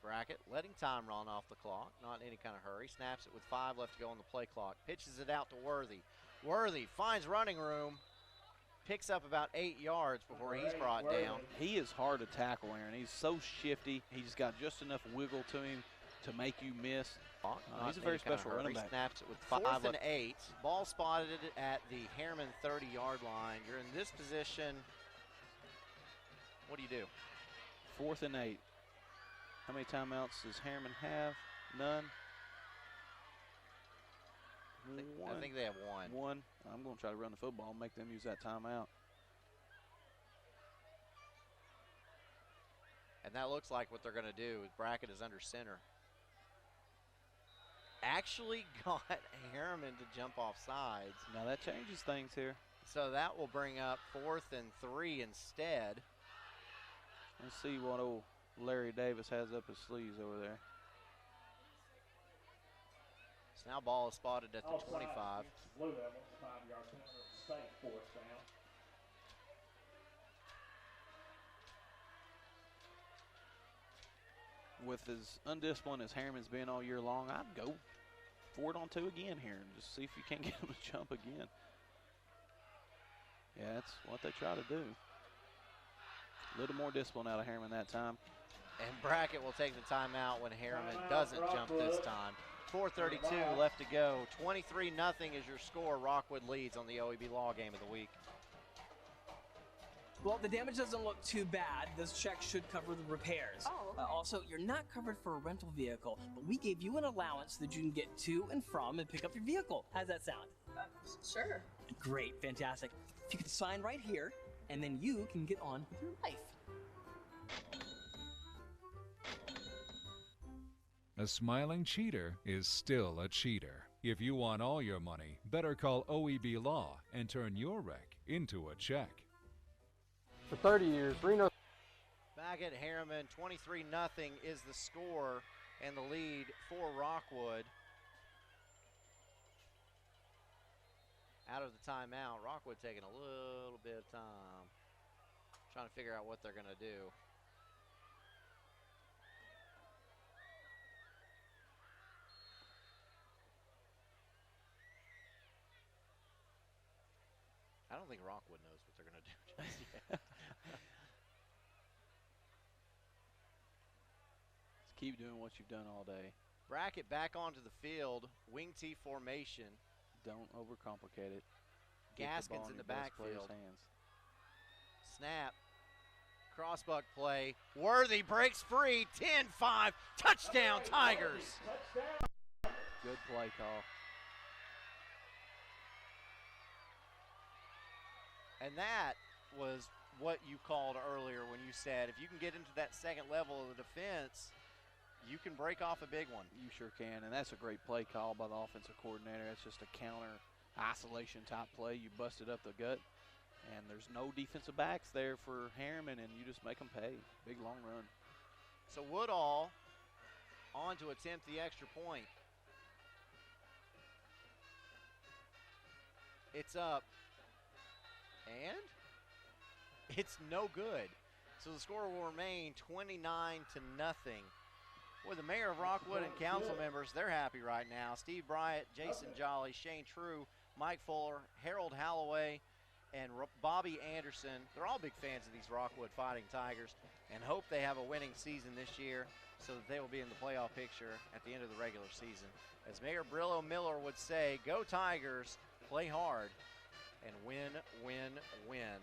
Brackett letting time run off the clock, not in any kind of hurry. Snaps it with 5 left to go on the play clock. Pitches it out to Worthy. Worthy finds running room, picks up about 8 yards before he's brought down. He is hard to tackle, Aaron. He's so shifty. He's got just enough wiggle to him to make you miss. He's a very special running back. Snaps it with 5 and 8. Ball spotted at the Harriman 30-yard line. You're in this position. What do you do? 4th and 8. How many timeouts does Harriman have? None. I think they have one. I'm going to try to run the football and make them use that timeout. And that looks like what they're going to do. Brackett is under center. Actually got Harriman to jump off sides. Now that changes things here. So that will bring up 4th and 3 instead. Let's see what old Larry Davis has up his sleeves over there. So now ball is spotted at the 25. Blue Devils, 5-yard penalty, stay 4th down. With as undisciplined as Harriman's been all year long, I'd go. forward on 2 again here and just see if you can't get them to jump again. Yeah, that's what they try to do. A little more discipline out of Harriman that time. And Brackett will take the timeout when Harriman doesn't jump this time. 4:32 left to go. 23-0 is your score. Rockwood leads on the OEB Law Game of the Week. Well, the damage doesn't look too bad. This check should cover the repairs. Oh, okay. Also, you're not covered for a rental vehicle, but we gave you an allowance so that you can get to and from and pick up your vehicle. How's that sound? Sure. Great, fantastic. If you could sign right here, and then you can get on with your life. A smiling cheater is still a cheater. If you want all your money, better call OEB Law and turn your wreck into a check. For 30 years, Reno. Back at Harriman, 23-0 is the score and the lead for Rockwood. Out of the timeout, Rockwood taking a little bit of time, trying to figure out what they're going to do. I don't think Rockwood knows what they're going to do just yet. Just keep doing what you've done all day. Brackett back onto the field, wing T formation. Don't overcomplicate it. Gaskins in the backfield. Snap. Crossbuck play. Worthy breaks free. 10-5. Touchdown, Tigers. Good play call. And that was what you called earlier when you said if you can get into that second level of the defense, you can break off a big one. You sure can, and that's a great play call by the offensive coordinator. It's just a counter isolation type play. You busted up the gut, and there's no defensive backs there for Harriman, and you just make them pay. Big long run. So Woodall on to attempt the extra point. It's up. And it's no good. So the score will remain 29-0. Boy, the mayor of Rockwood and council members, they're happy right now. Steve Bryant, Jason Jolly, Shane True, Mike Fuller, Harold Holloway, and Bobby Anderson. They're all big fans of these Rockwood Fighting Tigers and hope they have a winning season this year so that they will be in the playoff picture at the end of the regular season. As Mayor Brillo Miller would say, go Tigers, play hard, and win, win, win.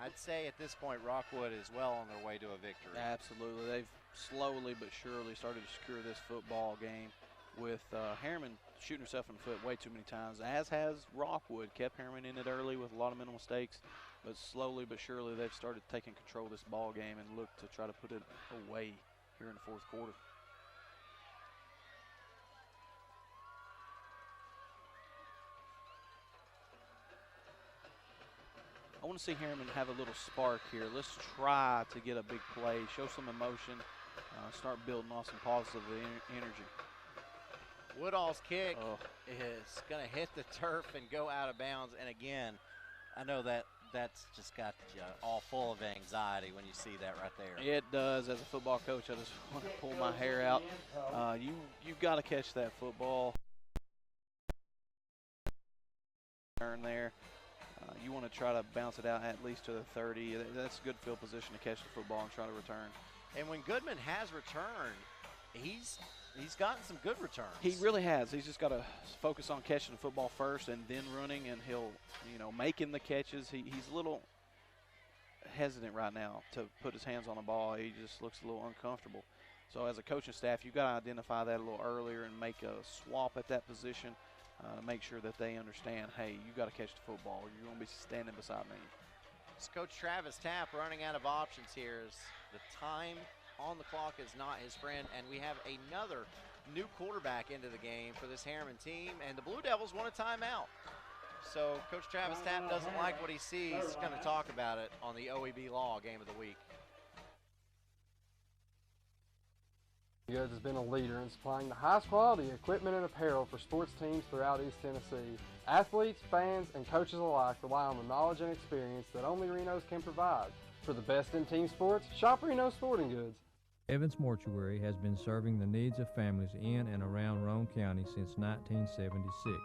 I'd say at this point Rockwood is well on their way to a victory. Absolutely. They've slowly but surely started to secure this football game with Harriman shooting herself in the foot way too many times, as has Rockwood. Kept Harriman in it early with a lot of mental mistakes, but slowly but surely they've started taking control of this ball game and look to try to put it away here in the fourth quarter. I want to see Harriman have a little spark here. Let's try to get a big play, show some emotion, start building off some positive energy. Woodall's kick is going to hit the turf and go out of bounds. And again, I know that's just got you all full of anxiety when you see that right there. It does. As a football coach, I just want to pull my hair out. You've got to catch that football. Turn there. You want to try to bounce it out at least to the 30. That's a good field position to catch the football and try to return. And when Goodman has returned, he's gotten some good returns. He really has. He's just got to focus on catching the football first and then running, and he'll, making the catches. He's a little hesitant right now to put his hands on the ball. He just looks a little uncomfortable. So as a coaching staff, you've got to identify that a little earlier and make a swap at that position. To make sure that they understand, hey, you got to catch the football or you're going to be standing beside me. So Coach Travis Tapp running out of options here as the time on the clock is not his friend, and we have another new quarterback into the game for this Harriman team, and the Blue Devils want a timeout. So Coach Travis Tapp doesn't like what he sees. He's going to talk about it on the OEB Law Game of the Week. Goods has been a leader in supplying the highest quality equipment and apparel for sports teams throughout East Tennessee. Athletes, fans, and coaches alike rely on the knowledge and experience that only Reno's can provide. For the best in team sports, shop Reno Sporting Goods. Evans Mortuary has been serving the needs of families in and around Roane County since 1976.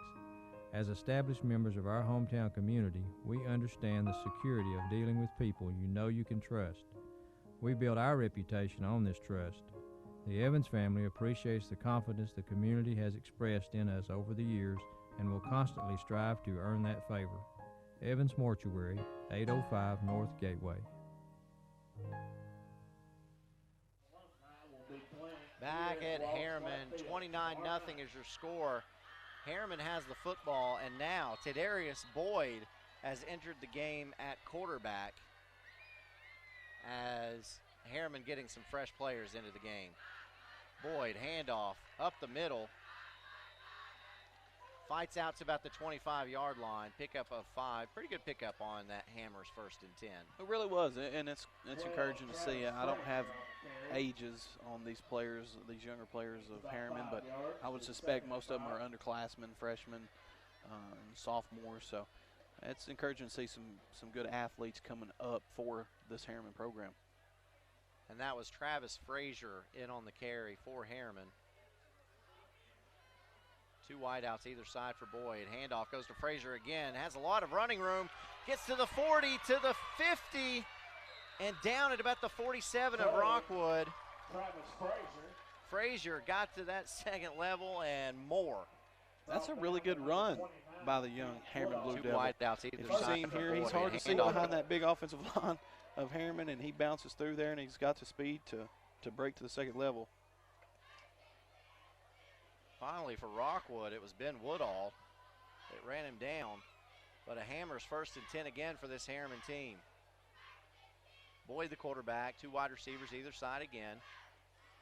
As established members of our hometown community, we understand the security of dealing with people you know you can trust. We build our reputation on this trust. The Evans family appreciates the confidence the community has expressed in us over the years and will constantly strive to earn that favor. Evans Mortuary, 805 North Gateway. Back at Harriman, 29-0 is your score. Harriman has the football, and now Tadarius Boyd has entered the game at quarterback as Harriman getting some fresh players into the game. Boyd, handoff, up the middle. Fights out to about the 25-yard line, pickup of 5. Pretty good pickup on that Hammers 1st and 10. It really was, and it's encouraging to see. I don't have ages on these players, these younger players of Harriman, but I would suspect most of them are underclassmen, freshmen, and sophomores. So it's encouraging to see some good athletes coming up for this Harriman program. And that was Travis Frazier in on the carry for Harriman. 2 wideouts either side for Boyd. Handoff goes to Frazier again. Has a lot of running room. Gets to the 40, to the 50, and down at about the 47 of Rockwood. Frazier got to that second level and more. That's a really good run by the young Harriman Blue Devil. 2 wideouts either If you side see him for here, he's Boyd. hard to see behind that big offensive line of Harriman, and he bounces through there, and he's got the speed to break to the second level. Finally for Rockwood, it was Ben Woodall that ran him down, but a Hammers 1st and 10 again for this Harriman team. Boyd the quarterback, 2 wide receivers either side again.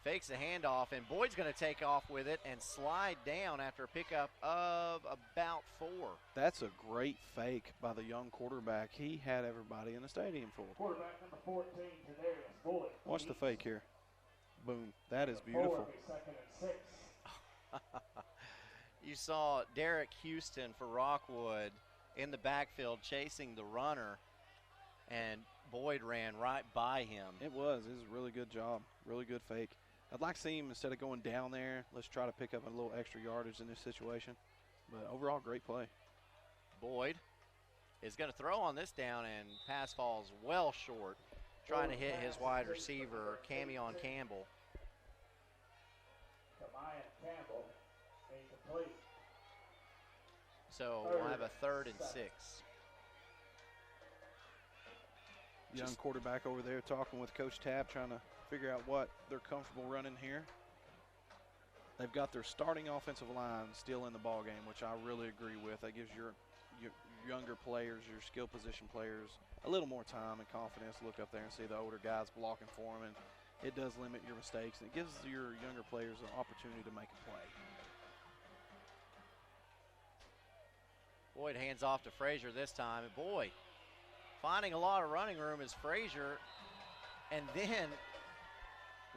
Fakes the handoff, and Boyd's going to take off with it and slide down after a pickup of about 4. That's a great fake by the young quarterback. He had everybody in the stadium for it. Quarterback number 14, Tadarius Boyd. Watch the fake here. Boom. That is beautiful. 2nd and 6. You saw Derek Houston for Rockwood in the backfield chasing the runner, and Boyd ran right by him. It was a really good job, really good fake. I'd like to see him, instead of going down there, let's try to pick up a little extra yardage in this situation. But overall, great play. Boyd is going to throw on this down, and pass falls well short, trying to hit his wide receiver, Camion Campbell. Campbell, incomplete. So we'll have a 3rd and 6. Young quarterback over there talking with Coach Tapp, trying to figure out what they're comfortable running here. They've got their starting offensive line still in the ball game, which I really agree with. That gives your younger players, your skill position players, a little more time and confidence to look up there and see the older guys blocking for them. And it does limit your mistakes, and it gives your younger players an opportunity to make a play. Boyd hands off to Frazier this time, and Boyd finding a lot of running room is Frazier, and then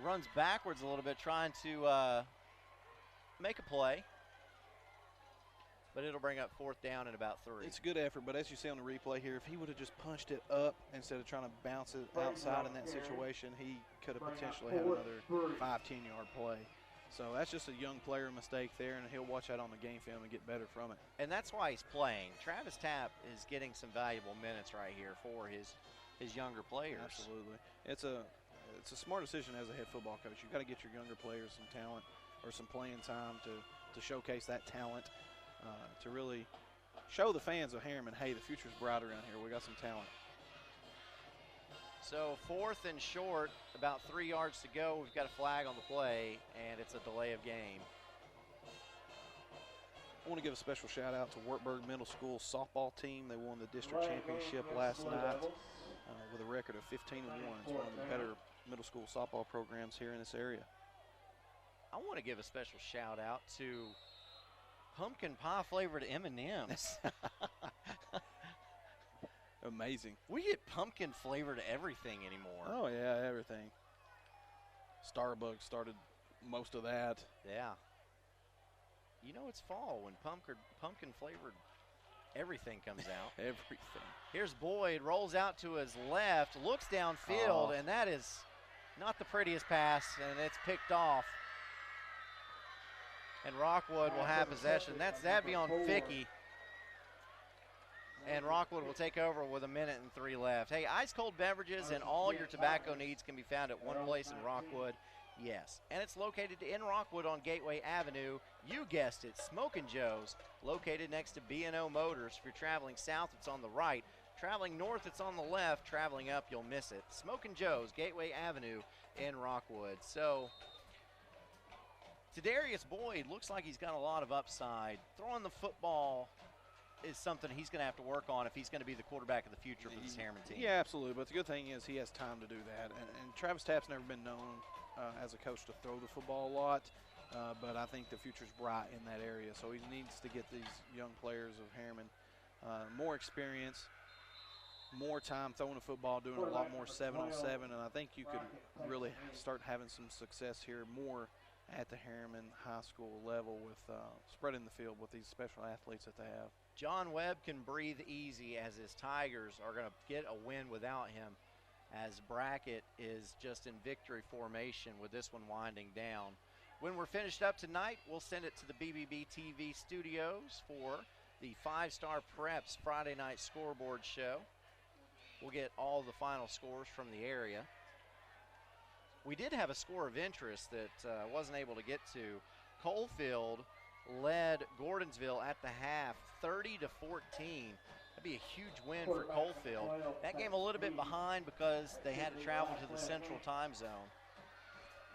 runs backwards a little bit trying to make a play. But it'll bring up 4th down and about 3. It's a good effort, but as you see on the replay here, if he would have just punched it up instead of trying to bounce it outside in that situation, he could have potentially had another 5-10-yard play. So that's just a young player mistake there, and he'll watch that on the game film and get better from it. And that's why he's playing. Travis Tapp is getting some valuable minutes right here for his younger players. Absolutely. It's a smart decision as a head football coach. You've got to get your younger players some talent or some playing time to showcase that talent. To really show the fans of Harriman, hey, the future's bright around here. We got some talent. So 4th and short, about 3 yards to go. We've got a flag on the play, and it's a delay of game. I want to give a special shout out to Wartburg Middle School softball team. They won the district championship last night with a record of 15-1. It's one of the better middle school softball programs here in this area. I want to give a special shout out to pumpkin pie flavored M&Ms. Amazing. We get pumpkin flavored everything anymore. Oh yeah, everything. Starbucks started most of that. Yeah. You know it's fall when pumpkin flavored everything comes out. Everything. Here's Boyd, rolls out to his left, looks downfield, and that is Not the prettiest pass, and it's picked off. And Rockwood will have possession. That'd be on Fickey. And Rockwood will take over with 1:03 left. Hey, ice cold beverages and all your tobacco needs can be found at one place in Rockwood. Yes, and it's located in Rockwood on Gateway Avenue. You guessed it, Smokin' Joe's, located next to B&O Motors. If you're traveling south, it's on the right. Traveling north, it's on the left. Traveling up, you'll miss it. Smokin' Joe's, Gateway Avenue in Rockwood. So, Tadarius Boyd looks like he's got a lot of upside. Throwing the football is something he's going to have to work on if he's going to be the quarterback of the future for this Harriman team. Yeah, absolutely. But the good thing is he has time to do that. And Travis Tapp's never been known as a coach to throw the football a lot. But I think the future's bright in that area. So he needs to get these young players of Harriman more experience, more time throwing the football, doing a lot more 7-on-7. And I think you could really start having some success here more at the Harriman High School level with spreading the field with these special athletes that they have. John Webb can breathe easy as his Tigers are going to get a win without him, as Brackett is just in victory formation with this one winding down. When we're finished up tonight, we'll send it to the BBB TV studios for the 5-Star Preps Friday night scoreboard show. We'll get all the final scores from the area. We did have a score of interest that wasn't able to get to. Coalfield led Gordonsville at the half 30-14. That'd be a huge win for Coalfield. That game a little bit behind because they had to travel to the central time zone.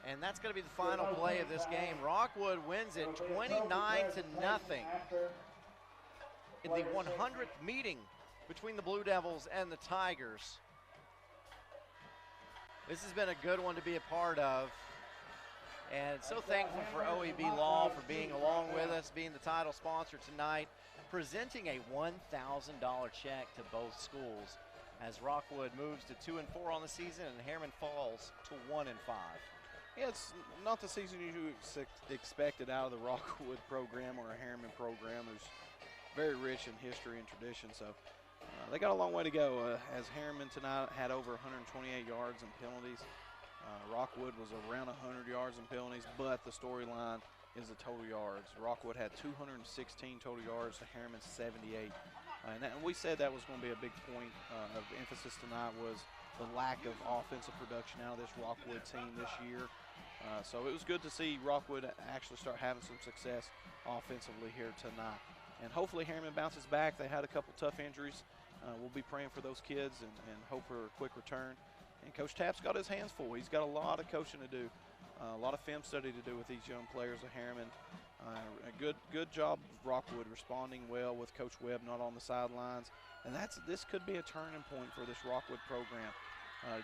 And that's going to be the final play of this game. Rockwood wins it 29-0 in the 100th meeting between the Blue Devils and the Tigers. This has been a good one to be a part of. And so thankful for OEB Law for being along with us, being the title sponsor tonight, presenting a $1,000 check to both schools as Rockwood moves to 2-4 on the season and Harriman falls to 1-5. Yeah, it's not the season you expected out of the Rockwood program or a Harriman program. There's very rich in history and tradition, so they got a long way to go. As Harriman tonight had over 128 yards and penalties. Rockwood was around 100 yards and penalties, but the storyline is the total yards. Rockwood had 216 total yards to Harriman's 78. And we said that was going to be a big point of emphasis tonight was the lack of offensive production out of this Rockwood team this year. So it was good to see Rockwood actually start having some success offensively here tonight. And hopefully Harriman bounces back. They had a couple tough injuries. We'll be praying for those kids and hope for a quick return. And Coach Tapp's got his hands full. He's got a lot of coaching to do, a lot of film study to do with these young players of Harriman. A good job of Rockwood responding well with Coach Webb not on the sidelines. And this could be a turning point for this Rockwood program.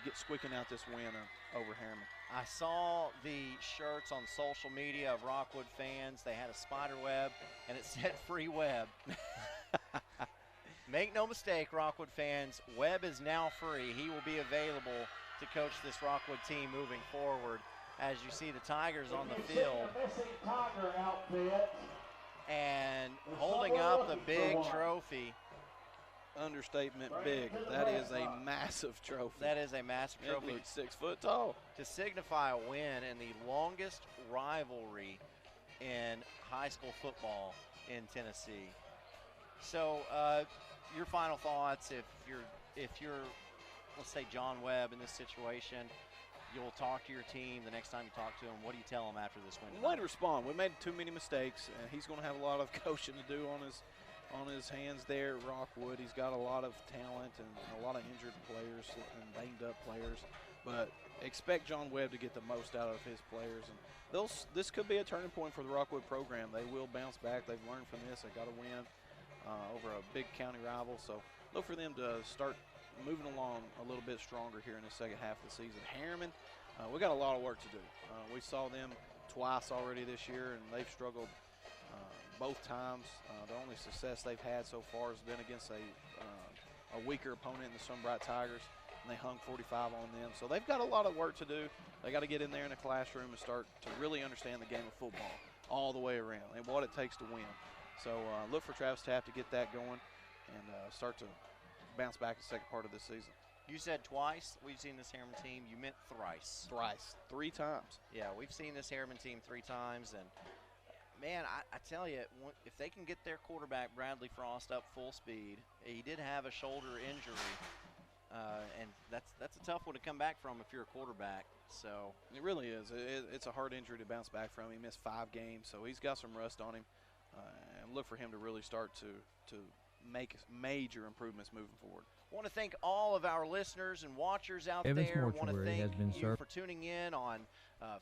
Get squeaking out this win over Harriman. I saw the shirts on social media of Rockwood fans. They had a spider web, and it said free Webb. Make no mistake, Rockwood fans, Webb is now free. He will be available to coach this Rockwood team moving forward. As you see the Tigers on the field and holding up the big trophy. Understatement, big. That is a massive trophy. That is a massive trophy. It looks 6 foot tall. To signify a win in the longest rivalry in high school football in Tennessee. So your final thoughts, if you're let's say John Webb in this situation, you'll talk to your team the next time you talk to them. What do you tell them after this win? Way to respond. We made too many mistakes, and he's going to have a lot of coaching to do on his hands there at Rockwood. He's got a lot of talent and a lot of injured players and banged up players, but expect John Webb to get the most out of his players. And this could be a turning point for the Rockwood program. They will bounce back. They've learned from this. They got to win over a big county rival. So look for them to start moving along a little bit stronger here in the second half of the season. Harriman, we got a lot of work to do. We saw them twice already this year, and they've struggled both times. The only success they've had so far has been against a weaker opponent in the Sunbright Tigers, and they hung 45 on them. So they've got a lot of work to do. They got to get in there in the classroom and start to really understand the game of football all the way around and what it takes to win. So look for Travis Tapp to get that going and start to bounce back the second part of this season. You said twice we've seen this Harriman team. You meant thrice. Thrice. 3 times. Yeah, we've seen this Harriman team 3 times, and man, I tell you, if they can get their quarterback Bradley Frost up full speed, he did have a shoulder injury, and that's a tough one to come back from if you're a quarterback. So it really is. It's a hard injury to bounce back from. He missed 5 games, so he's got some rust on him, and look for him to really start to make major improvements moving forward. I want to thank all of our listeners and watchers out Evans there. I want to Mortuary thank has been you served. for tuning in on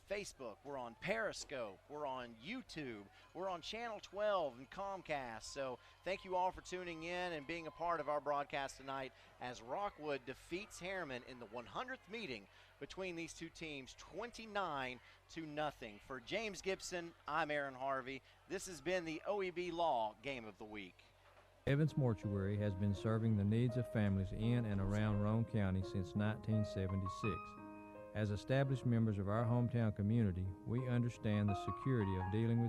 Facebook. We're on Periscope. We're on YouTube. We're on Channel 12 and Comcast. So thank you all for tuning in and being a part of our broadcast tonight as Rockwood defeats Harriman in the 100th meeting between these two teams, 29-0. For James Gibson, I'm Aaron Harvey. This has been the OEB Law Game of the Week. Evans Mortuary has been serving the needs of families in and around Roane County since 1976. As established members of our hometown community, we understand the security of dealing with